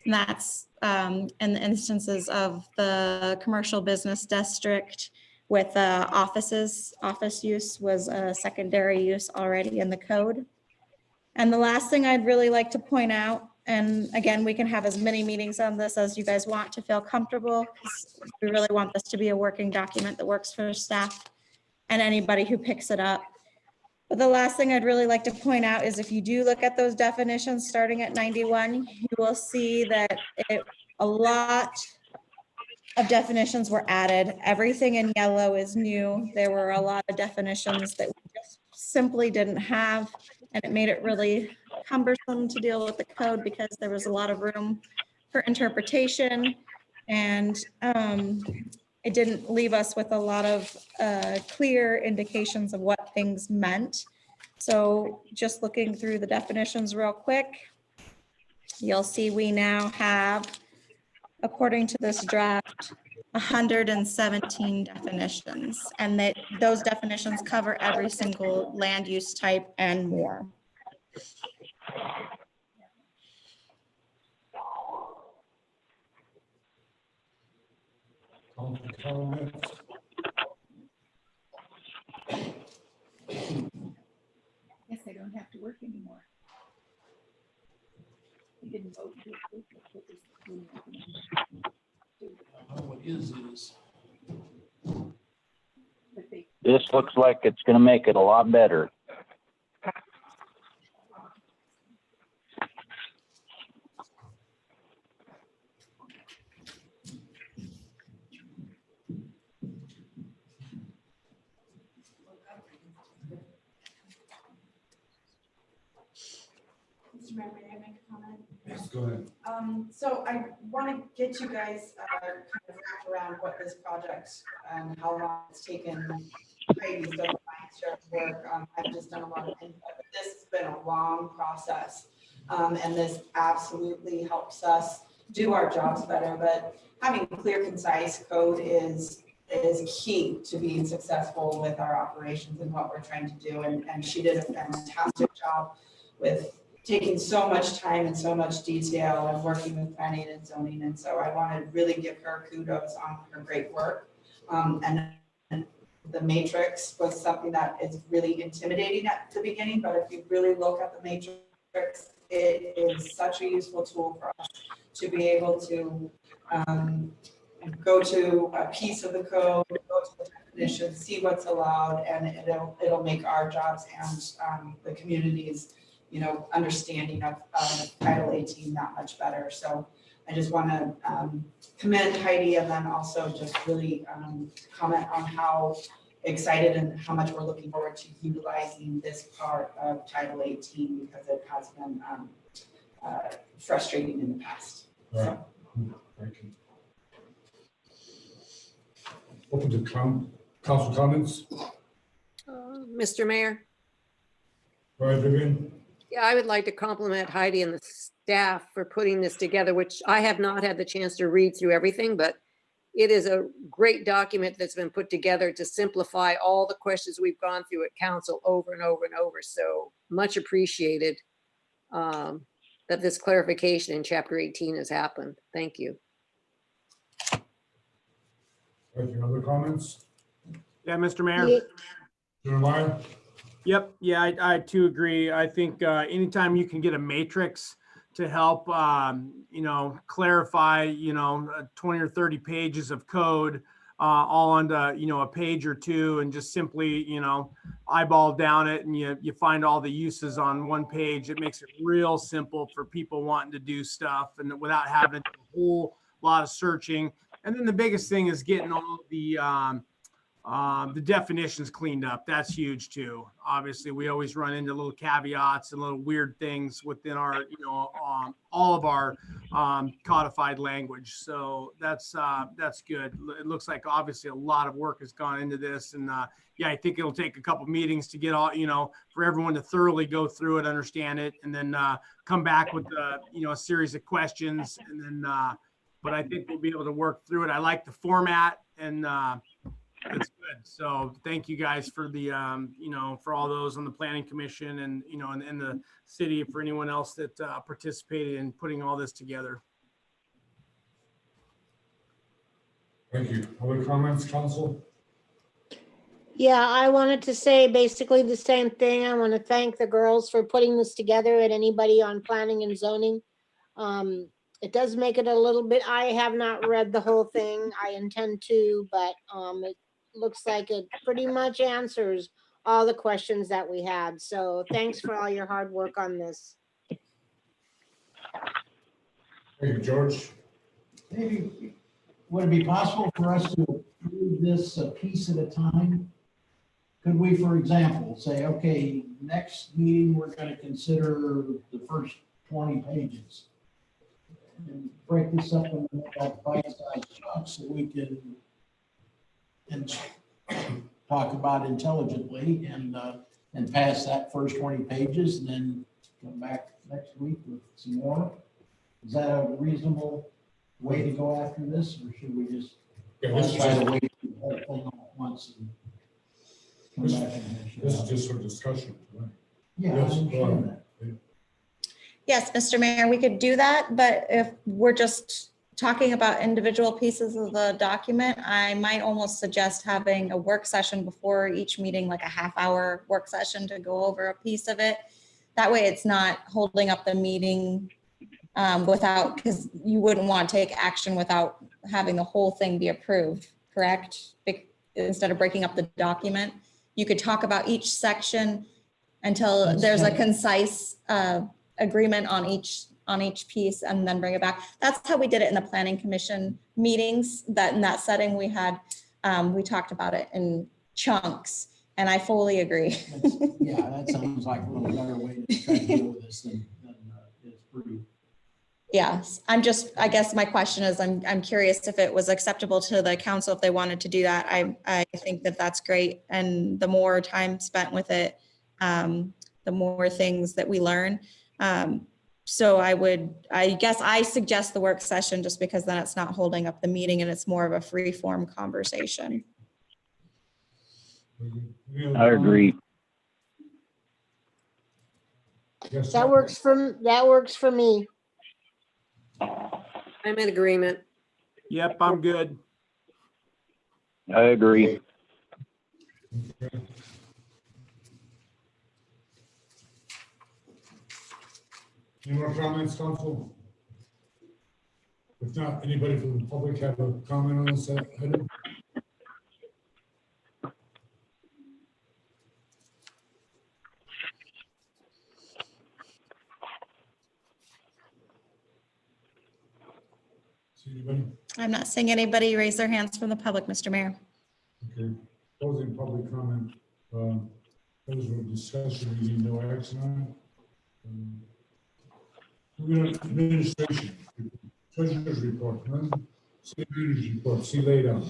And that's in the instances of the commercial business district with offices. Office use was a secondary use already in the code. And the last thing I'd really like to point out, and again, we can have as many meetings on this as you guys want to feel comfortable, because we really want this to be a working document that works for staff and anybody who picks it up. But the last thing I'd really like to point out is if you do look at those definitions starting at 91, you will see that a lot of definitions were added. Everything in yellow is new. There were a lot of definitions that we just simply didn't have, and it made it really cumbersome to deal with the code because there was a lot of room for interpretation, and it didn't leave us with a lot of clear indications of what things meant. So just looking through the definitions real quick, you'll see we now have, according to this draft, 117 definitions, and that those definitions cover every single land use type and more. Comments? Guess I don't have to work anymore. We didn't vote to approve it, but What is. but they This looks like it's gonna make it a lot better. Mr. Mayor, may I make a comment? Yes, go ahead. So I want to get you guys kind of wrapped around what this project, how long it's taken. Brady's done my share of work. I've just done a lot of input, but this has been a long process. And this absolutely helps us do our jobs better, but having clear, concise code is key to being successful with our operations and what we're trying to do. And she did a fantastic job with taking so much time and so much detail and working with planning and zoning. And so I want to really give her kudos on her great work. And the matrix was something that is really intimidating at the beginning, but if you really look at the matrix, it is such a useful tool for us to be able to go to a piece of the code, go to the definition, see what's allowed, and it'll make our jobs and the community's understanding of Title 18 that much better. So I just want to commend Heidi and then also just really comment on how excited and how much we're looking forward to utilizing this part of Title 18 because it has been frustrating in the past. All right. Thank you. Open to council comments. Mr. Mayor? Go ahead, Vivian. Yeah, I would like to compliment Heidi and the staff for putting this together, which I have not had the chance to read through everything, but it is a great document that's been put together to simplify all the questions we've gone through at council over and over and over. So much appreciated that this clarification in chapter 18 has happened. Thank you. Thank you. Other comments? Yeah, Mr. Mayor. Jeremiah? Yep, yeah, I too agree. I think anytime you can get a matrix to help, clarify, 20 or 30 pages of code all onto, a page or two and just simply, eyeball down it and you find all the uses on one page. It makes it real simple for people wanting to do stuff and without having a whole lot of searching. And then the biggest thing is getting all the definitions cleaned up. That's huge too. Obviously, we always run into little caveats and little weird things within our, all of our codified language. So that's good. It looks like obviously a lot of work has gone into this, and yeah, I think it'll take a couple meetings to get all, for everyone to thoroughly go through it, understand it, and then come back with a series of questions, and then. But I think we'll be able to work through it. I like the format and. It's good. So thank you guys for the, for all those on the planning commission and, and the city, for anyone else that participated in putting all this together. Thank you. Other comments, council? Yeah, I wanted to say basically the same thing. I want to thank the girls for putting this together and anybody on planning and zoning. It does make it a little bit, I have not read the whole thing. I intend to, but it looks like it pretty much answers all the questions that we had. So thanks for all your hard work on this. Thank you, George. Maybe, would it be possible for us to approve this a piece at a time? Could we, for example, say, okay, next meeting, we're going to consider the first 20 pages and break this up into bite-sized chunks so we can talk about intelligently and pass that first 20 pages and then come back next week with some more. Is that a reasonable way to go after this, or should we just Yeah, Let's this is try just- to wait for the whole thing all at once and come This- back and hash it This is out. just for discussion. Right? Yeah, I Yes, go understand ahead. that. Yes, Mr. Mayor, we could do that, but if we're just talking about individual pieces of the document, I might almost suggest having a work session before each meeting, like a half-hour work session to go over a piece of it. That way it's not holding up the meeting without, because you wouldn't want to take action without having the whole thing be approved, correct? Instead of breaking up the document, you could talk about each section until That's there's a fine. concise agreement on each piece and then bring it back. That's how we did it in the planning commission meetings, that in that setting we had, we talked about it in chunks, and I fully agree. Yeah, that sounds like a little better way to try to deal with this than it's pretty. Yes, I guess my question is, I'm curious if it was acceptable to the council if they wanted to do that. I think that that's great. And the more time spent with it, the more things that we learn. So I guess I suggest the work session just because then it's not holding up the meeting and it's more of a free form conversation. I agree. Yes, That works for me. I'm in agreement. Yep, I'm good. I agree. Okay. Any more comments, council? If not, anybody from the public have a comment on this item? See anybody? I'm not seeing anybody raise their hands from the public, Mr. Mayor. Okay, closing public comment. Those were discussion, we need no action on. Moving on to administration, treasurer's report, none. City manager's report, see later.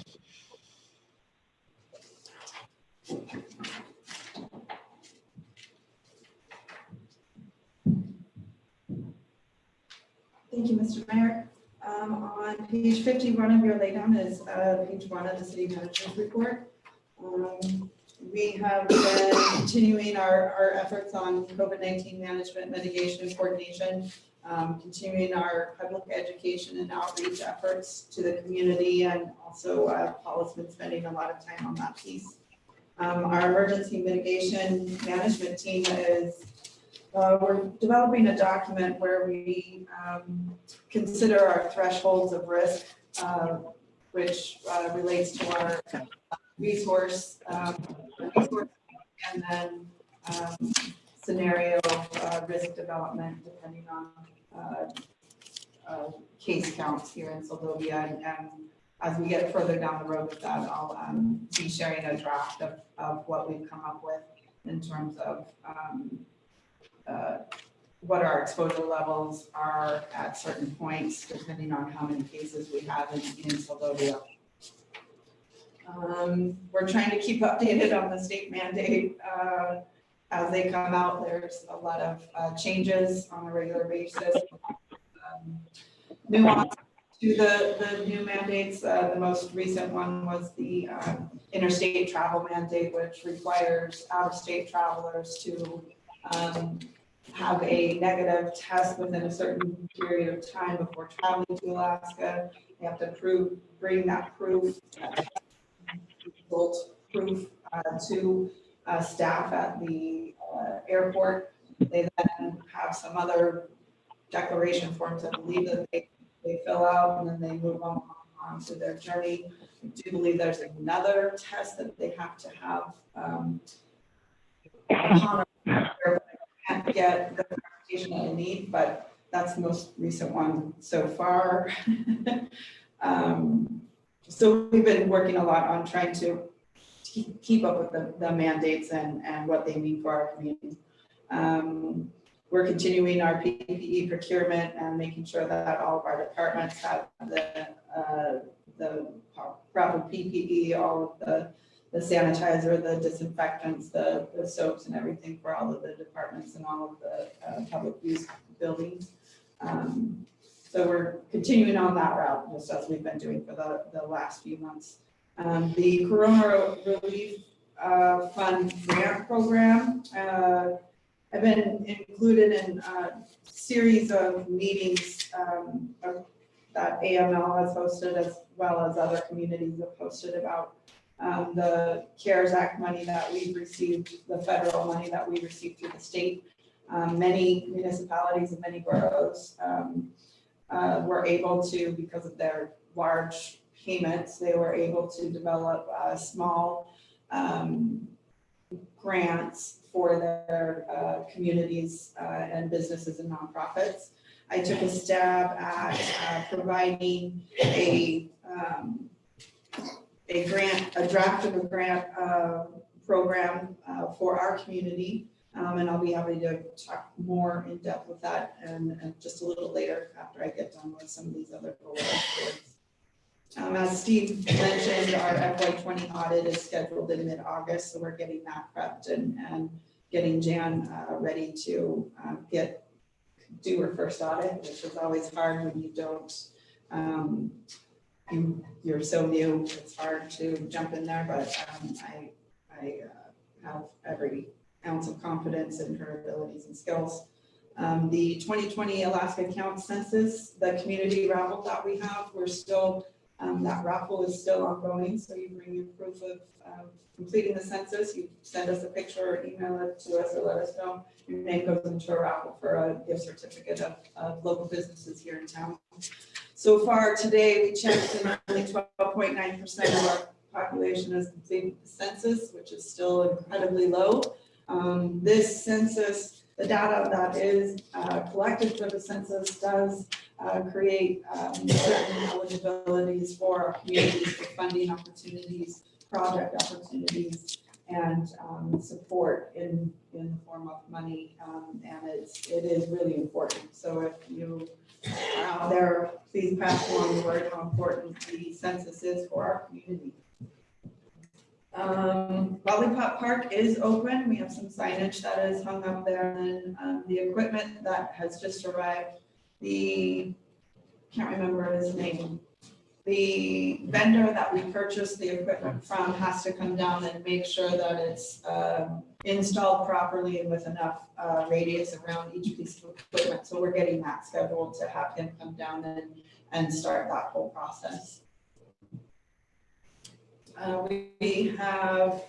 Thank you, Mr. Mayor. On page 51 of your laydown is page 1 of the city manager's report. We have been continuing our efforts on COVID-19 management, mitigation, and coordination, continuing our public education and outreach efforts to the community, and also Paul has been spending a lot of time on that piece. Our emergency mitigation management team is we're developing a document where we consider our thresholds of risk, which relates to our resource and then scenario risk development depending on case counts here in Seldovia. And as we get further down the road with that, I'll be sharing a draft of what we've come up with in terms of what our exposure levels are at certain points, depending on how many cases we have in Seldovia. We're trying to keep updated on the state mandate as they come out. There's a lot of changes on a regular basis. Nuance to the new mandates. The most recent one was the interstate travel mandate, which requires out-of-state travelers to have a negative test within a certain period of time before traveling to Alaska. They have to bring that proof, result proof to staff at the airport. They then have some other declaration forms I believe that they fill out, and then they move on to their journey. I do believe there's another test that they have to have upon can't get the verification that they need, but that's the most recent one so far. So we've been working a lot on trying to keep up with the mandates and what they mean for our community. We're continuing our PPE procurement and making sure that all of our departments have the proper PPE, all of the sanitizer, the disinfectants, the soaps and everything for all of the departments and all of the public use buildings. So we're continuing on that route, just as we've been doing for the last few months. The Corona Relief Fund grant program, I've been included in a series of meetings that AML has hosted, as well as other communities have hosted, about the CARES Act money that we've received, the federal money that we received through the state. Many municipalities and many boroughs were able to, because of their large payments, they were able to develop small grants for their communities and businesses and nonprofits. I took a stab at providing a draft of a grant program for our community. And I'll be happy to talk more in depth with that and just a little later after I get done with some of these other goals. As Steve mentioned, our FY20 audit is scheduled in mid-August, so we're getting that prepped and getting Jan ready to do her first audit, which is always hard when you don't, you're so new, it's hard to jump in there, but I have every ounce of confidence in her abilities and skills. The 2020 Alaska Count Census, the community raffle that we have, we're still, that raffle is still ongoing. So you bring your proof of completing the census, you send us a picture or email it to us or let us know. Your name goes into a raffle for a gift certificate of local businesses here in town. So far today, we checked and only 12.9% of our population has completed the census, which is still incredibly low. This census, the data that is collected for the census does create certain eligibilities for our communities for funding opportunities, project opportunities, and support in the form of money. And it is really important. So if you are out there, please pass along the word how important the census is for our community. Lollipop Park is open. We have some signage that is hung up there, and the equipment that has just arrived, can't remember his name. The vendor that we purchased the equipment from has to come down and make sure that it's installed properly and with enough radius around each piece of equipment. So we're getting that scheduled to have him come down and start that whole process. We have,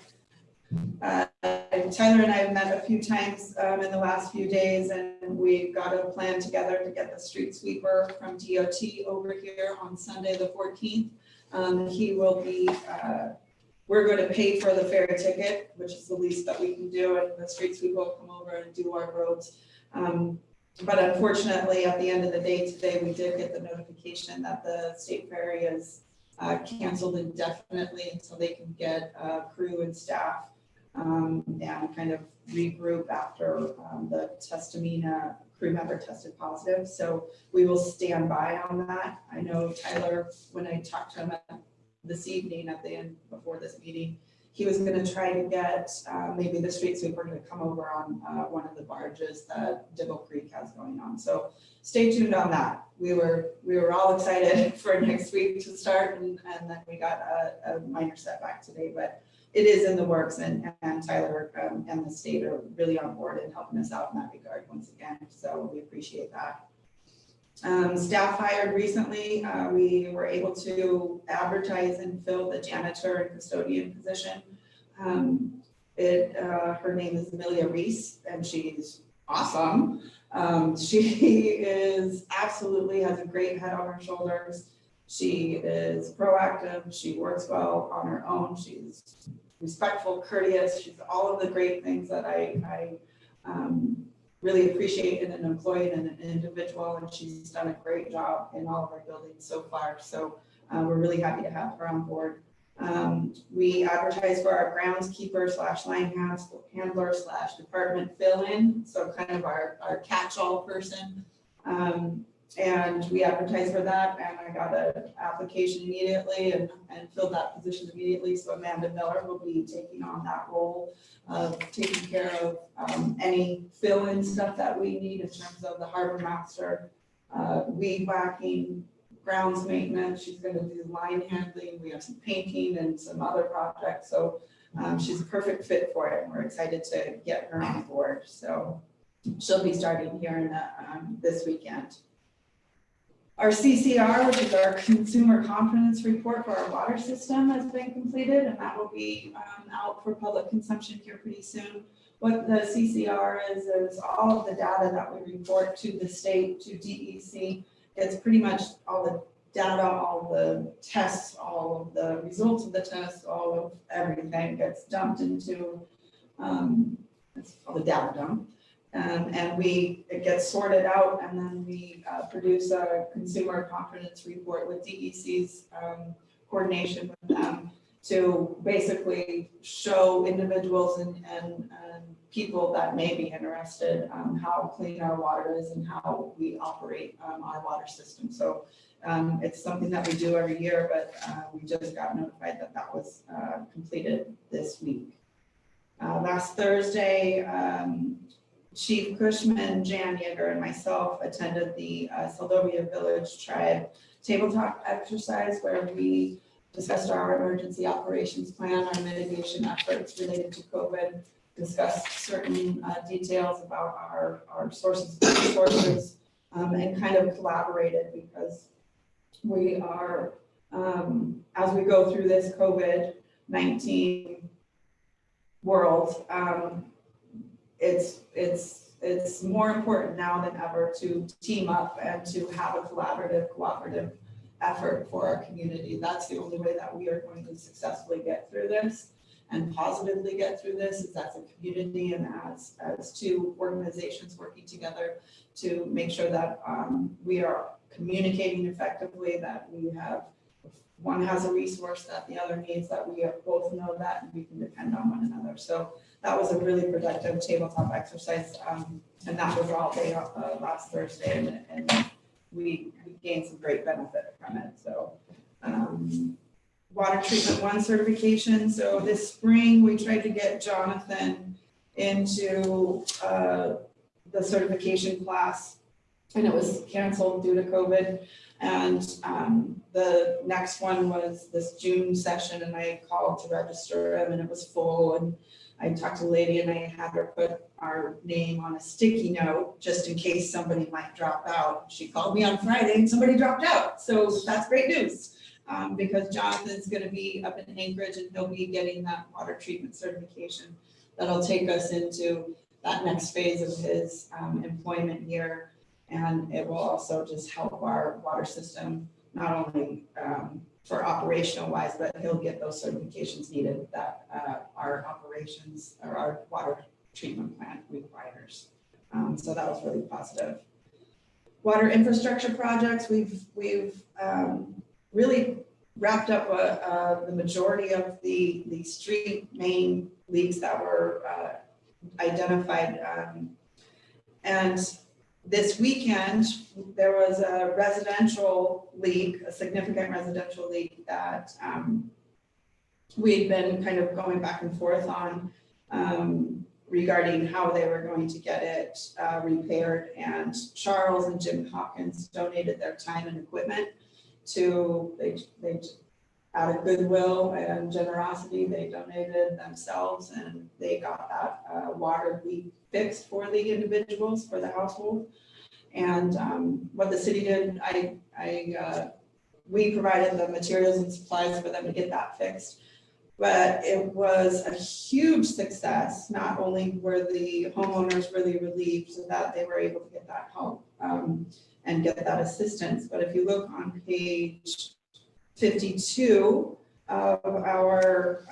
Tyler and I have met a few times in the last few days, and we got a plan together to get the street sweeper from DOT over here on Sunday the 14th. He will be, we're going to pay for the ferry ticket, which is the least that we can do, and the street sweeper will come over and do our roads. But unfortunately, at the end of the day today, we did get the notification that the state ferry is canceled indefinitely until they can get crew and staff and kind of regroup after the Testamina crew member tested positive. So we will stand by on that. I know Tyler, when I talked to him this evening at the end before this meeting, he was going to try to get maybe the street sweeper to come over on one of the barges that Dibble Creek has going on. So stay tuned on that. We were all excited for next week to start, and then we got a minor setback today, but it is in the works, and Tyler and the state are really on board and helping us out in that regard once again. So we appreciate that. Staff hired recently. We were able to advertise and fill the janitor and custodian position. Her name is Amelia Reese, and she's awesome. She is absolutely has a great head on her shoulders. She is proactive. She works well on her own. She's respectful, courteous. She's all of the great things that I really appreciate in an employee and an individual, and she's done a great job in all of our buildings so far. So we're really happy to have her on board. We advertise for our groundskeeper / line handler / department fill-in, so kind of our catch-all person. And we advertised for that, and I got an application immediately and filled that position immediately. So Amanda Miller will be taking on that role of taking care of any fill-in stuff that we need in terms of the harbor master, weed whacking, grounds maintenance. She's gonna do line handling. We have some painting and some other projects. So she's a perfect fit for it. We're excited to get her on board. So she'll be starting here in this weekend. Our CCR, which is our Consumer Confidence Report for our water system, has been completed, and that will be out for public consumption here pretty soon. What the CCR is all of the data that we report to the state, to DEC. It's pretty much all the data, all the tests, all of the results of the tests, all of everything gets dumped into, it's called a data dump. And it gets sorted out, and then we produce a consumer confidence report with DEC's coordination with them to basically show individuals and people that may be interested how clean our water is and how we operate our water system. So it's something that we do every year, but we just got notified that that was completed this week. Last Thursday, Chief Cushman, Jan Yeager, and myself attended the Seldovia Village Tribe tabletop exercise where we discussed our emergency operations plan, our mitigation efforts related to COVID, discussed certain details about our sources and resources, and kind of collaborated because we are, as we go through this COVID-19 world, it's more important now than ever to team up and to have a cooperative effort for our community. That's the only way that we are going to successfully get through this and positively get through this, is as a community and as two organizations working together to make sure that we are communicating effectively, that we have, if one has a resource that the other needs, that we both know that and we can depend on one another. So that was a really productive tabletop exercise, and that was all day last Thursday, and we gained some great benefit from it. So Water Treatment 1 certification. So this spring, we tried to get Jonathan into the certification class, and it was canceled due to COVID. And the next one was this June session, and I called to register him, and it was full. And I talked to the lady, and I had her put our name on a sticky note just in case somebody might drop out. She called me on Friday, and somebody dropped out. So that's great news, because Jonathan's going to be up in Anchorage, and he'll be getting that water treatment certification that'll take us into that next phase of his employment year. And it will also just help our water system, not only for operational wise, but he'll get those certifications needed that our operations or our water treatment plant requires. So that was really positive. Water infrastructure projects, we've really wrapped up the majority of the street main leaks that were identified. And this weekend, there was a residential leak, a significant residential leak that we had been kind of going back and forth on regarding how they were going to get it repaired. And Charles and Jim Hawkins donated their time and equipment to, they out of goodwill and generosity, they donated themselves, and they got that water leak fixed for the individuals, for the household. And what the city did, we provided the materials and supplies for them to get that fixed. But it was a huge success. Not only were the homeowners really relieved so that they were able to get that help and get that assistance, but if you look on page 52 of our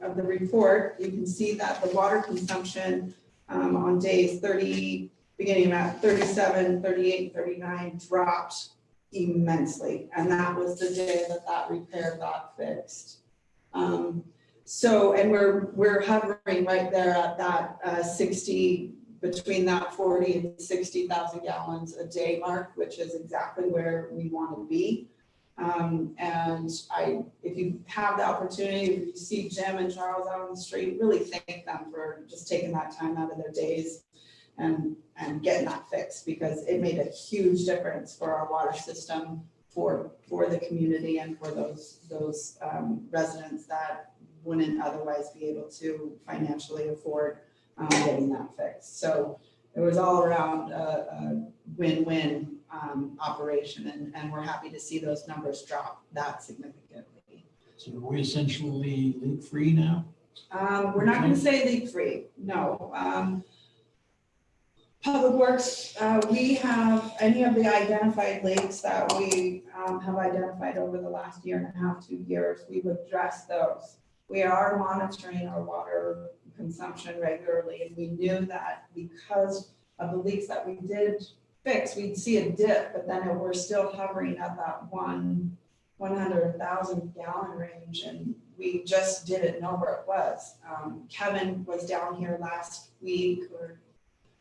of the report, you can see that the water consumption on days 30, beginning at 37, 38, 39 dropped immensely. And that was the day that that repair got fixed. So, and we're hovering right there at that 60, between that 40 and 60,000 gallons a day mark, which is exactly where we want to be. And if you have the opportunity, if you see Jim and Charles out on the street, really thank them for just taking that time out of their days and getting that fixed, because it made a huge difference for our water system, for the community, and for those residents that wouldn't otherwise be able to financially afford getting that fixed. So it was all around a win-win operation, and we're happy to see those numbers drop that significantly. So are we essentially leak-free now? We're not going to say leak-free, no. Public Works, we have any of the identified leaks that we have identified over the last year and a half, 2 years, we've addressed those. We are monitoring our water consumption regularly, and we knew that because of the leaks that we did fix, we'd see a dip, but then we're still hovering at that 100,000 gallon range, and we just didn't know where it was. Kevin was down here last week, or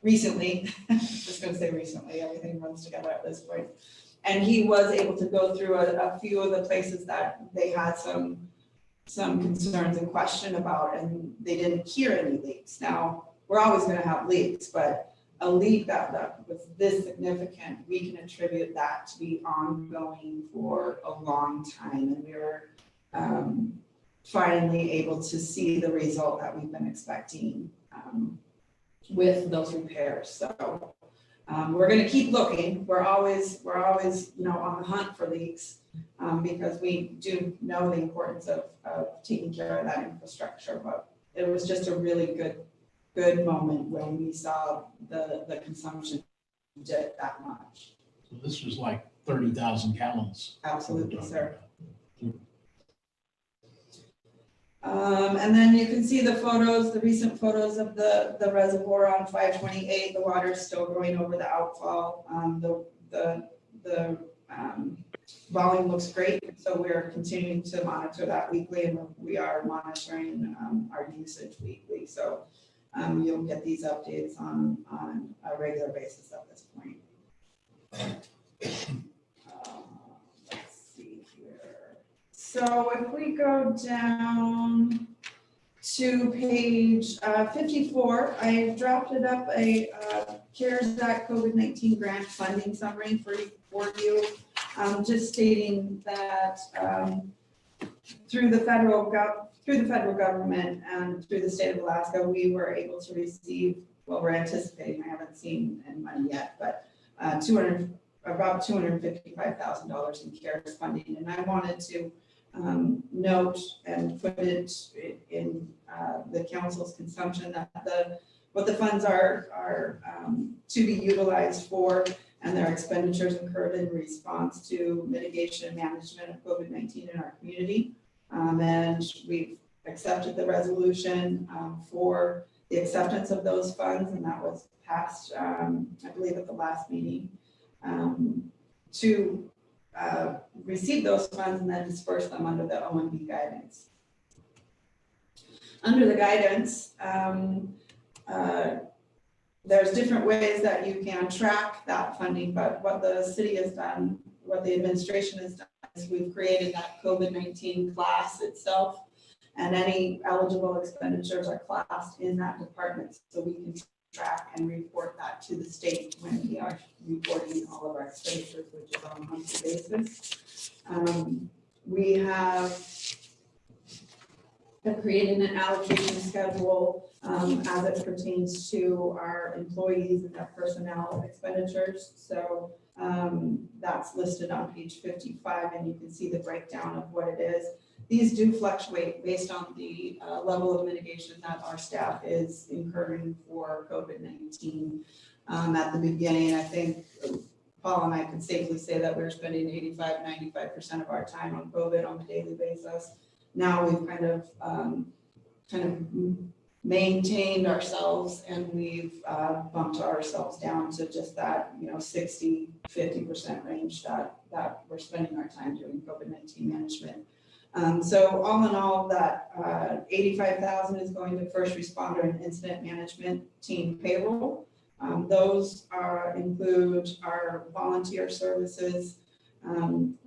recently, just gonna say recently, everything runs together at this point. And he was able to go through a few of the places that they had some concerns and question about, and they didn't hear any leaks. Now, we're always gonna have leaks, but a leak that was this significant, we can attribute that to be ongoing for a long time. And we were finally able to see the result that we've been expecting with those repairs. So we're going to keep looking. We're always on the hunt for leaks because we do know the importance of taking care of that infrastructure. But it was just a really good moment when we saw the consumption dip that much. So this was like 30,000 gallons. Absolutely, sir. And then you can see the photos, the recent photos of the reservoir on 528. The water is still going over the outfall. The volume looks great, so we're continuing to monitor that weekly, and we are monitoring our usage weekly. So you'll get these updates on a regular basis at this point. Let's see here. So if we go down to page 54, I've drafted up a CARES Act COVID-19 grant funding summary for you, just stating that through the federal government and through the state of Alaska, we were able to receive, well, we're anticipating, I haven't seen any money yet, but about $255,000 in CARES funding. And I wanted to note and put it in the council's consumption that what the funds are to be utilized for, and their expenditures incurred in response to mitigation and management of COVID-19 in our community. And we've accepted the resolution for the acceptance of those funds, and that was passed, I believe, at the last meeting, to receive those funds and then disperse them under the OMB guidance. Under the guidance, there's different ways that you can track that funding, but what the city has done, what the administration has done, is we've created that COVID-19 class itself, and any eligible expenditures are classed in that department, so we can track and report that to the state when we are reporting all of our expenditures, which is on a monthly basis. We have created an allocation schedule as it pertains to our employees and their personnel expenditures. So that's listed on page 55, and you can see the breakdown of what it is. These do fluctuate based on the level of mitigation that our staff is incurring for COVID-19. At the beginning, I think Paul and I can safely say that we're spending 85–95% of our time on COVID on a daily basis. Now we've kind of maintained ourselves, and we've bumped ourselves down to just that 60–50% range that we're spending our time doing COVID-19 management. So all in all, that 85,000 is going to first responder and incident management team payroll. Those include our volunteer services.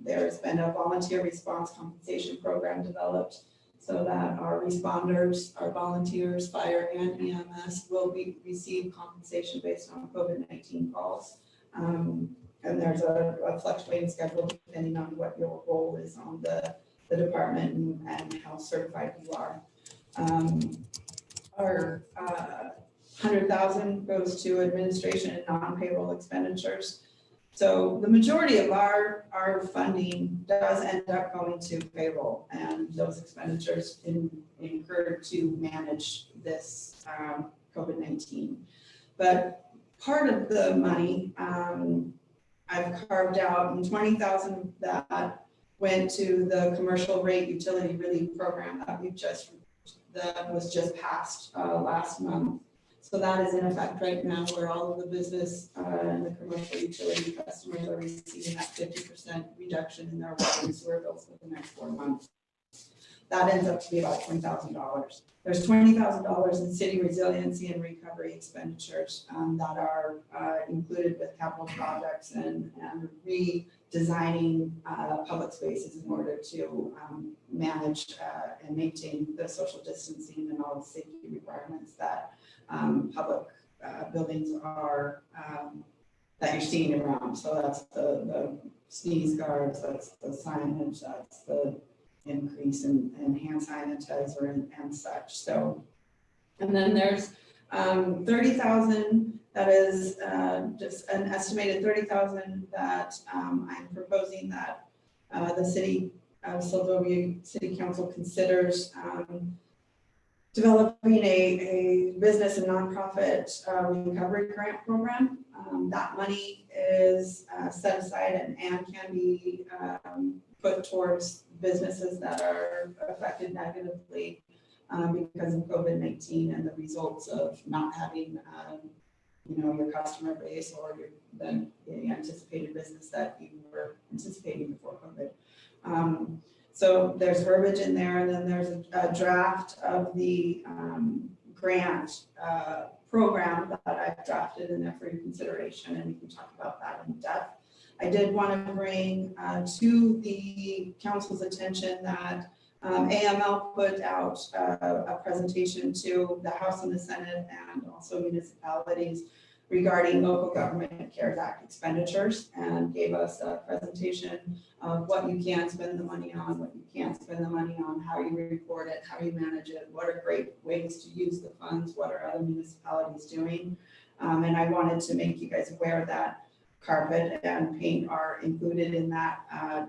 There's been a volunteer response compensation program developed. so that our responders, our volunteers, fire and EMS will receive compensation based on COVID-19 calls. And there's a fluctuating schedule depending on what your role is on the department and how certified you are. Our 100,000 goes to administration and non-payroll expenditures. So the majority of our funding does end up going to payroll and those expenditures incurred to manage this COVID-19. But part of the money I've carved out, and 20,000 that went to the commercial rate utility relief program that was just passed last month. So that is in effect right now, where all of the business and the commercial utility customers are receiving that 50% reduction in their water and sewer bills for the next 4 months. That ends up to be about $20,000. There's $20,000 in city resiliency and recovery expenditures that are included with capital projects and redesigning public spaces in order to manage and maintain the social distancing and all the safety requirements that public buildings are that you're seeing around. So that's the sneeze guards, that's the signage, that's the increase in hand sanitizer and such. So, and then there's 30,000 that is just an estimated 30,000 that I'm proposing that the city of Seldovia City Council considers developing a business and nonprofit recovery grant program. That money is set aside and can be put towards businesses that are affected negatively because of COVID-19 and the results of not having, your customer base or the anticipated business that you were anticipating before COVID. So there's verbiage in there, and then there's a draft of the grant program that I've drafted in there for your consideration, and we can talk about that in depth. I did want to bring to the council's attention that AML put out a presentation to the House and the Senate and also municipalities regarding local government CARES Act expenditures, and gave us a presentation of what you can spend the money on, what you can't spend the money on, how you report it, how you manage it, what are great ways to use the funds, what are other municipalities doing. And I wanted to make you guys aware that carpet and paint are included in that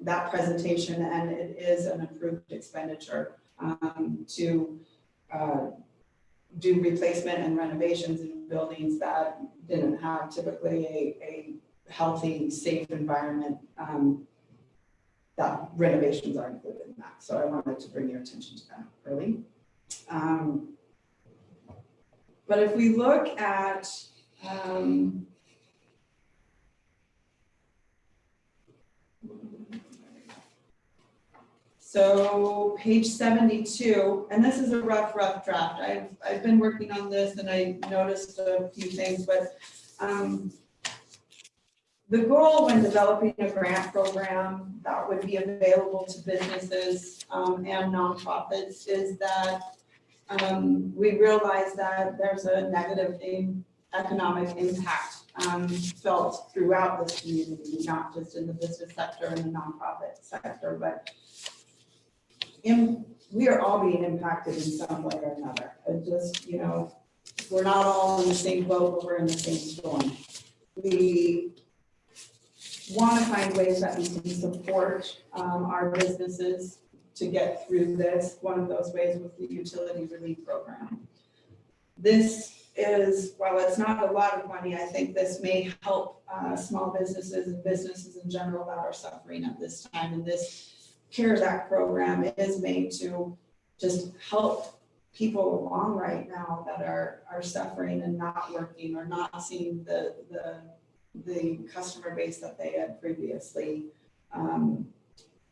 that presentation, and it is an approved expenditure to do replacement and renovations in buildings that didn't have typically a healthy, safe environment. That renovations are included in that. So I wanted to bring your attention to that early. But if we look at so page 72, and this is a rough draft. I've been working on this and I noticed a few things, but the goal when developing a grant program that would be available to businesses and nonprofits is that we realize that there's a negative economic impact felt throughout this community, not just in the business sector and the nonprofit sector, but we are all being impacted in some way or another. It just, we're not all in the same boat, but we're in the same storm. We want to find ways that we can support our businesses to get through this. One of those ways was the utility relief program. This is, while it's not a lot of money, I think this may help small businesses and businesses in general that are suffering at this time. And this CARES Act program is made to just help people along right now that are suffering and not working or not seeing the customer base that they had previously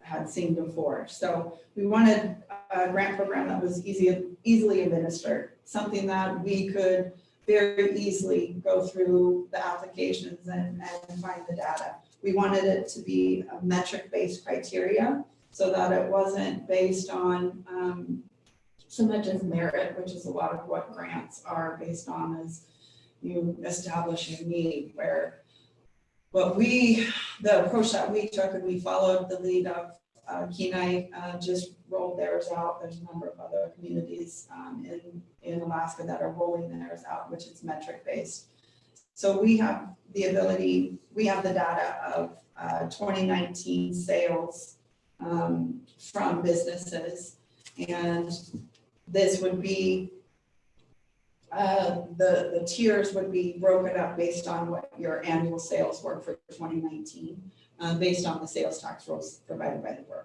had seen before. So we wanted a grant program that was easily administered, something that we could very easily go through the applications and find the data. We wanted it to be a metric-based criteria so that it wasn't based on so much as merit, which is a lot of what grants are based on, is you establish a need. Where the approach that we took, and we followed the lead of Kenai, just rolled theirs out. There's a number of other communities in Alaska that are rolling theirs out, which is metric based. So we have the ability, we have the data of 2019 sales from businesses, and this would be the tiers would be broken up based on what your annual sales were for 2019, based on the sales tax rules provided by the borough.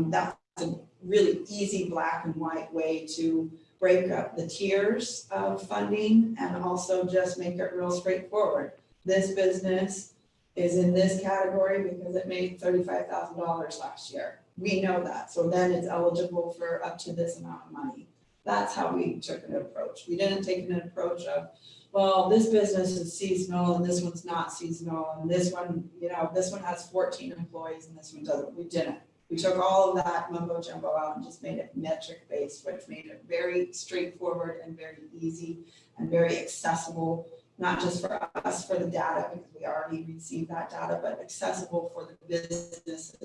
That's a really easy black and white way to break up the tiers of funding and also just make it real straightforward. This business is in this category because it made $35,000 last year. We know that, so then it's eligible for up to this amount of money. That's how we took an approach. We didn't take an approach of, well, this business is seasonal and this one's not seasonal, and this one, this one has 14 employees and this one doesn't. We didn't. We took all of that mumbo jumbo out and just made it metric based, which made it very straightforward and very easy and very accessible, not just for us for the data, because we already received that data, but accessible for the businesses.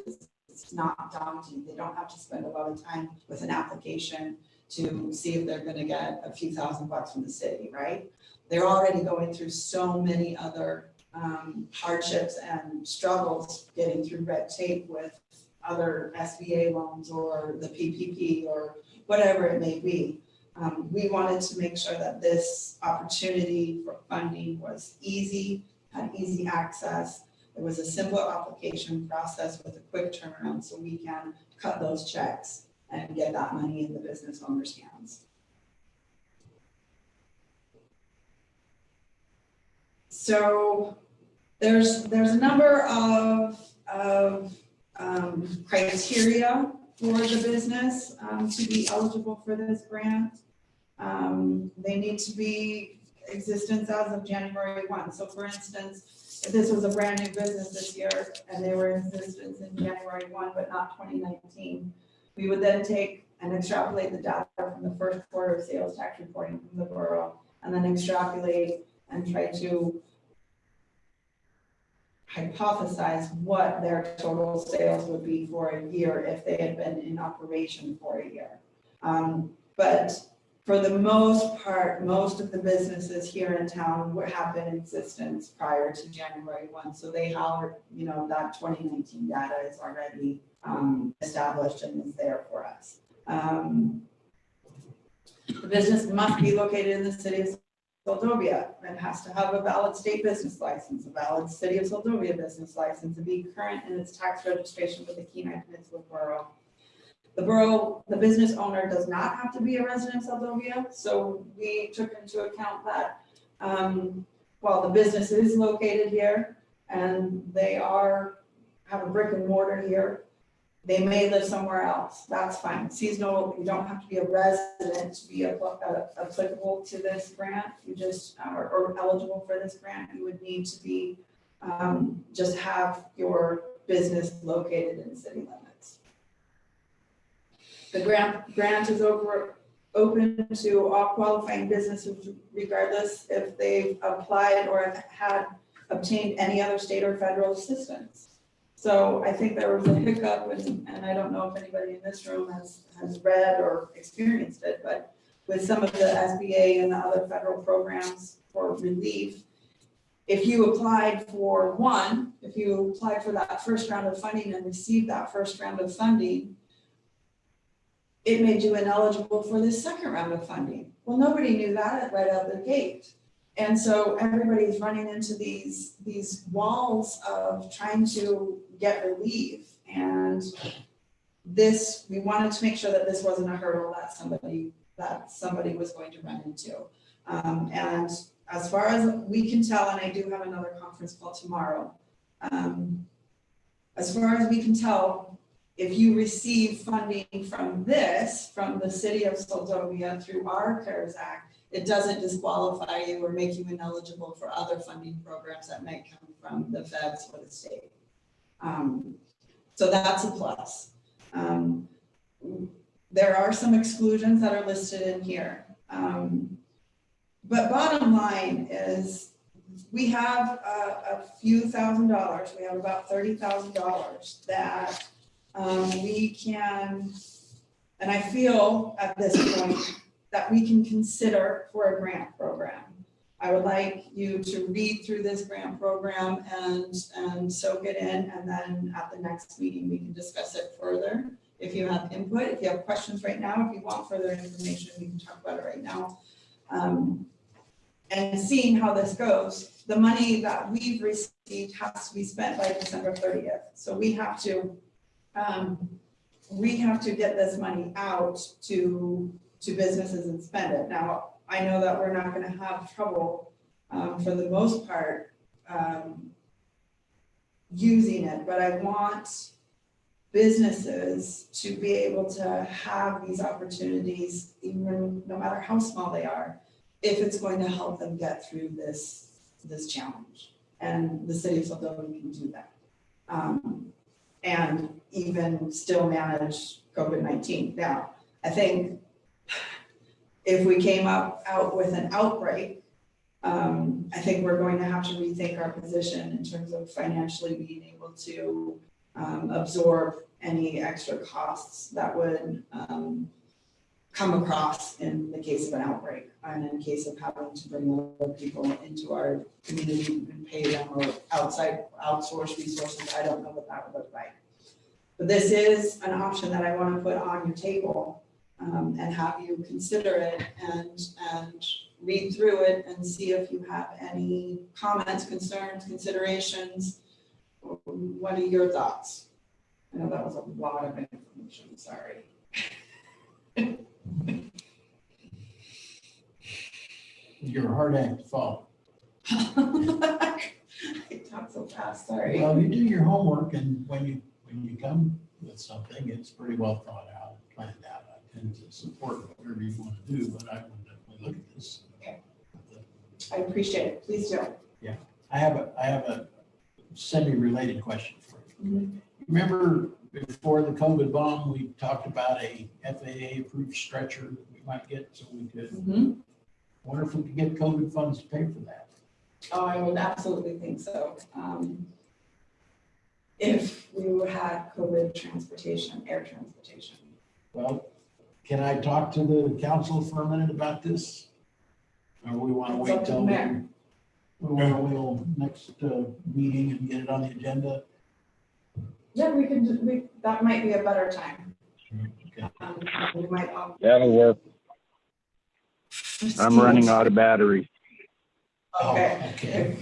It's not daunting. They don't have to spend a lot of time with an application to see if they're going to get a few $1,000s from the city, right? They're already going through so many other hardships and struggles getting through red tape with other SBA loans or the PPP or whatever it may be. We wanted to make sure that this opportunity for funding was easy, had easy access. It was a simple application process with a quick turnaround, so we can cut those checks and get that money in the business owner's hands. So there's a number of criteria for the business to be eligible for this grant. They need to be existence as of January 1. So for instance, if this was a brand new business this year and they were in existence in January 1, but not 2019, we would then take and extrapolate the data from the first quarter sales tax reporting from the borough, and then extrapolate and try to hypothesize what their total sales would be for a year if they had been in operation for a year. But for the most part, most of the businesses here in town would have been in existence prior to January 1. So they have, that 2019 data is already established and is there for us. The business must be located in the city of Seldovia. It has to have a valid state business license, a valid city of Seldovia business license, and be current in its tax registration with the Kenai Peninsula Borough. The business owner does not have to be a resident of Seldovia, so we took into account that while the business is located here and they have a brick and mortar here, they may live somewhere else. That's fine. Seasonal, you don't have to be a resident to be applicable to this grant. You just or eligible for this grant. You would need to be just have your business located in city limits. The grant is open to all qualifying businesses, regardless if they've applied or had obtained any other state or federal assistance. So I think there was a hiccup, and I don't know if anybody in this room has read or experienced it, but with some of the SBA and the other federal programs for relief, if you applied for that first round of funding and received that first round of funding, it made you ineligible for the second round of funding. Well, nobody knew that right out the gate. And so everybody's running into these walls of trying to get relief. And we wanted to make sure that this wasn't a hurdle that somebody was going to run into. And as far as we can tell, and I do have another conference call tomorrow, as far as we can tell, if you receive funding from the city of Seldovia through our CARES Act, it doesn't disqualify you or make you ineligible for other funding programs that might come from the feds or the state. So that's a plus. There are some exclusions that are listed in here. But bottom line is, we have a few $1,000s, we have about $30,000 that we can, and I feel at this point that we can consider for a grant program. I would like you to read through this grant program and soak it in, and then at the next meeting, we can discuss it further. If you have input, if you have questions right now, if you want further information, we can talk about it right now. And seeing how this goes, the money that we've received has to be spent by December 30th. So we have to get this money out to businesses and spend it. Now, I know that we're not gonna have trouble, for the most part, using it, but I want businesses to be able to have these opportunities, even no matter how small they are, if it's going to help them get through this challenge. And the city of Sylvania can do that. And even still manage COVID-19. Now, I think if we came out with an outbreak, I think we're going to have to rethink our position in terms of financially being able to absorb any extra costs that would come across in the case of an outbreak and in case of having to bring other people into our community and pay them or outsource resources. I don't know what that would look like. But this is an option that I want to put on your table and have you consider it and read through it and see if you have any comments, concerns, considerations. What are your thoughts? I know that was a lot of information, sorry. You're a hard act to follow. I talk so fast, sorry. Well, you do your homework, and when you come with something, it's pretty well thought out and planned out. I tend to support whatever you want to do, but I will definitely look at this. Okay. I appreciate it, please do. Yeah, I have a semi-related question for you. Mm-hmm. Remember before the COVID bomb, we talked about a FAA-approved stretcher that we might get so we could, Mm-hmm. wonder if we could get COVID funds to pay for that. Oh, I would absolutely think so. If we had COVID transportation, air transportation. Well, can I talk to the council for a minute about this? Or we want to It's wait up to till the mayor. next meeting and get it on the agenda? Yeah, that might be a better time. Okay. We might. That'll work. I'm running out of battery. Okay. Okay.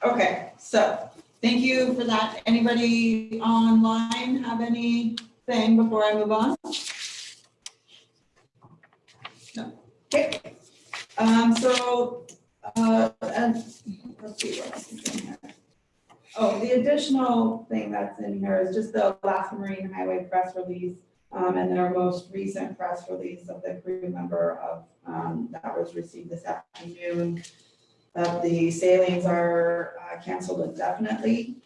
Okay, so thank you for that. Anybody online have anything before I move on? No. Okay. And let's see what else is in here. Oh, the additional thing that's in here is just the Alaska Marine Highway press release, and their most recent press release of the crew member of, that was received this afternoon. The sailings are canceled indefinitely.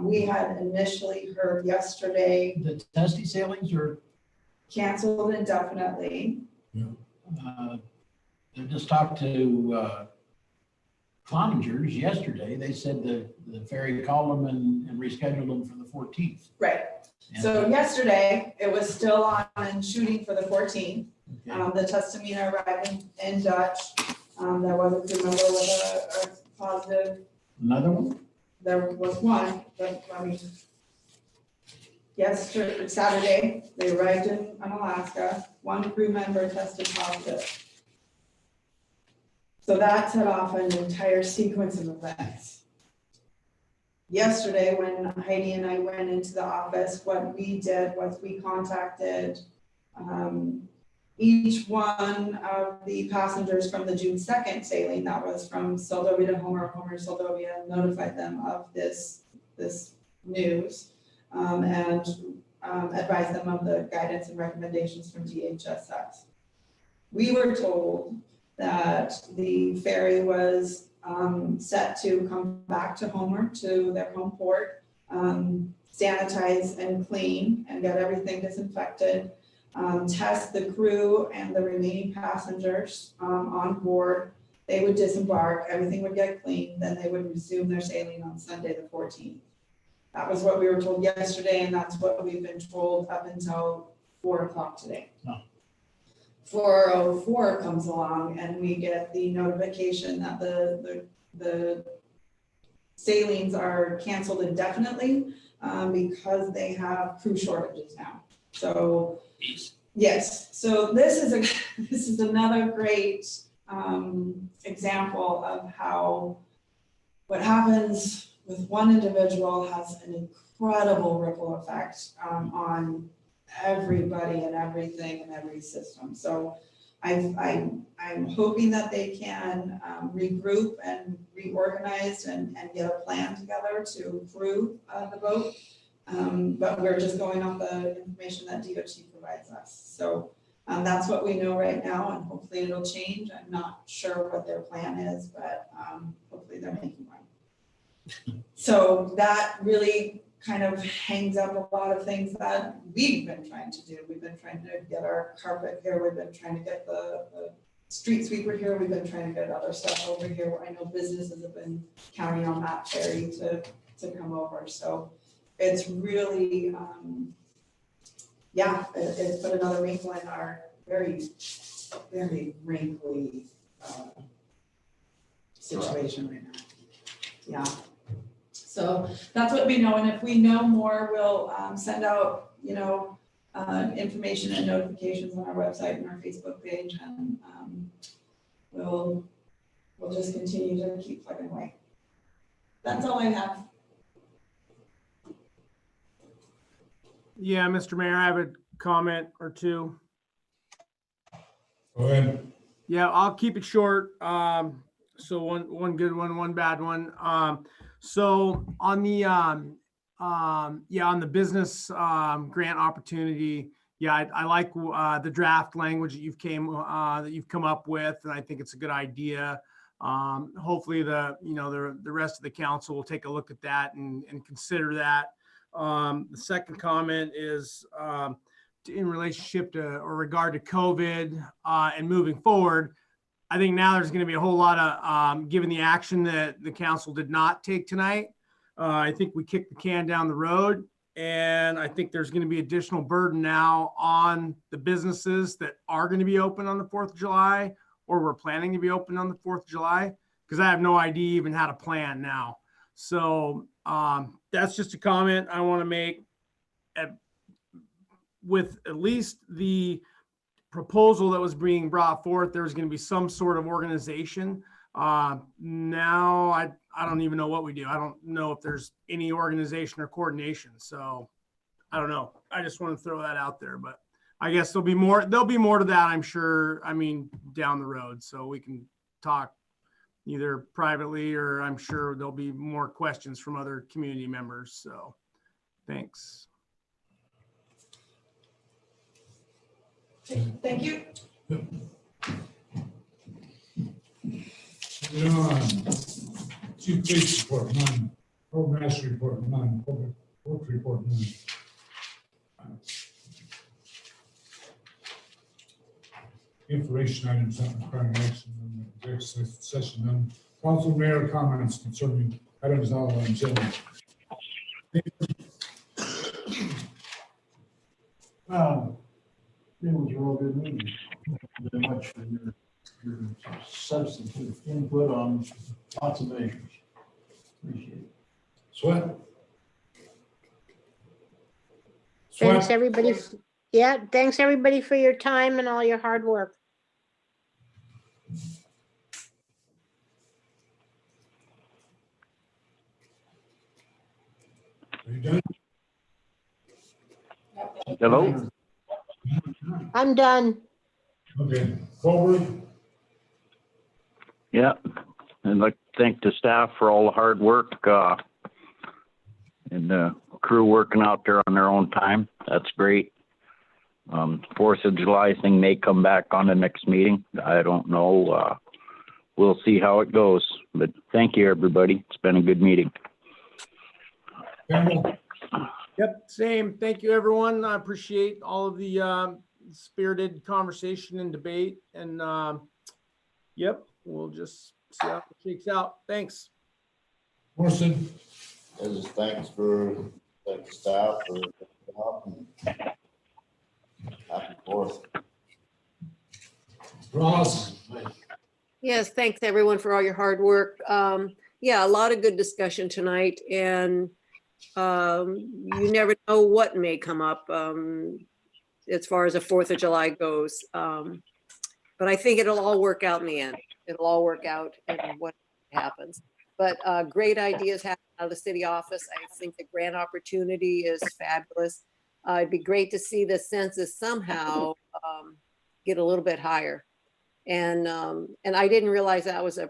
We had initially heard yesterday. The testy sailings are Canceled indefinitely. I just talked to Cloninger's yesterday. They said the ferry called them and rescheduled them for the 14th. Right. So yesterday, it was still on shooting for the 14th. Okay. The Tustamina arrived in Dutch. There was a crew member with a positive. Another one? There was one, but yesterday, Saturday, they arrived in Alaska. One crew member tested positive. So that set off an entire sequence of events. Yesterday, when Heidi and I went into the office, what we did was we contacted each one of the passengers from the June 2nd sailing that was from Seldovia to Homer, Homer to Seldovia, notified them of this news and advised them of the guidance and recommendations from DHSS. We were told that the ferry was set to come back to Homer, to their home port, sanitize and clean and get everything disinfected, test the crew and the remaining passengers on board. They would disembark, everything would get cleaned, then they would resume their sailing on Sunday, the 14th. That was what we were told yesterday, and that's what we've been told up until 4 o'clock today. Oh. 4:04 comes along and we get the notification that the sailings are canceled indefinitely because they have crew shortages now. So, yes, so this is another great example of how what happens with one individual has an incredible ripple effect on everybody and everything and every system. So I'm hoping that they can regroup and reorganize and get a plan together to crew the boat. But we're just going off the information that DOT provides us. So that's what we know right now, and hopefully it'll change. I'm not sure what their plan is, but hopefully they're making one. So that really kind of hangs up a lot of things that we've been trying to do. We've been trying to get our carpet here. We've been trying to get the street sweeper here. We've been trying to get other stuff over here. I know businesses have been counting on that ferry to come over. So it's really, it's put another wrinkle in our very, very wrinkly situation right now. Yeah. So that's what we know, and if we know more, we'll send out, information and notifications on our website and our Facebook page, and we'll just continue to keep plugging away. That's all I have. Yeah, Mr. Mayor, I have a comment or two. Go ahead. Yeah, I'll keep it short. So one good one, one bad one. So on the on the business grant opportunity, I like the draft language that you've come up with, and I think it's a good idea. Hopefully the rest of the council will take a look at that and consider that. The second comment is in relationship to or regard to COVID and moving forward. I think now there's going to be a whole lot of, given the action that the council did not take tonight, I think we kicked the can down the road, and I think there's going to be additional burden now on the businesses that are going to be open on the 4th of July, or we're planning to be open on the 4th of July, because I have no idea even how to plan now. So that's just a comment I want to make. With at least the proposal that was being brought forth, there was going to be some sort of organization. Now I don't even know what we do. I don't know if there's any organization or coordination. So I don't know. I just want to throw that out there, but I guess there'll be more to that, I'm sure. I mean, down the road, so we can talk either privately, or I'm sure there'll be more questions from other community members. So thanks. Thank you. Moving on. Chief Police Report, none. Progress Report, none. Public Works Report, none. Information items not requiring action in the executive session, none. Council mayor comments concerning items not on the agenda. It was a real good meeting. Thank you very much for your substantive input on lots of measures. Appreciate it. Sweat. Thanks, Sweat. everybody. Yeah, thanks, everybody, for your time and all your hard work. Are you done? Hello? I'm done. Okay, forward. Yeah. I'd like to thank the staff for all the hard work and the crew working out there on their own time. That's great. 4th of July thing may come back on the next meeting. I don't know. We'll see how it goes. But thank you, everybody. It's been a good meeting. Campbell. Yep, same. Thank you, everyone. I appreciate all of the spirited conversation and debate. And yep, we'll just see how it shakes out. Thanks. Morrison, And just thank the staff for the job and happy 4th. Ross, Yes, thanks everyone for all your hard work. Yeah, a lot of good discussion tonight, and you never know what may come up as far as the 4th of July goes. But I think it'll all work out in the end. It'll all work out and what happens. But great ideas happen out of the city office. I think the grant opportunity is fabulous. It'd be great to see the census somehow get a little bit higher. And I didn't realize that was a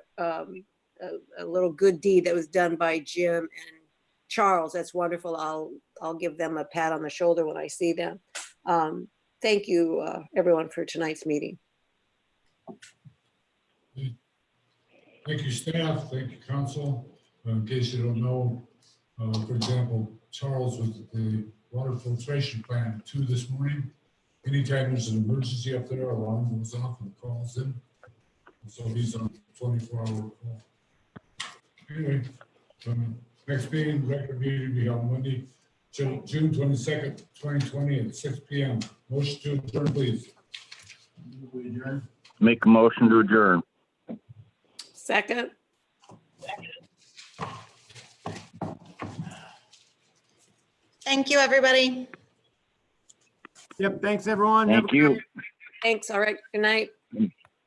little good deed that was done by Jim and Charles. That's wonderful. I'll give them a pat on the shoulder when I see them. Thank you, everyone, for tonight's meeting. thank you, staff, thank you, council. In case you don't know, for example, Charles was at the water filtration plant 2 this morning. Anytime there's an emergency up there, alarm goes off and calls in. So he's on 24-hour call. Anyway, next meeting, record meeting will be on Monday, June 22nd, 2020 at 6 p.m. Motion to adjourn, please. We adjourn. Make a motion to adjourn. Second. Thank you, everybody. Yep, thanks, everyone. Have a Thank you. Thanks. All right. Good night.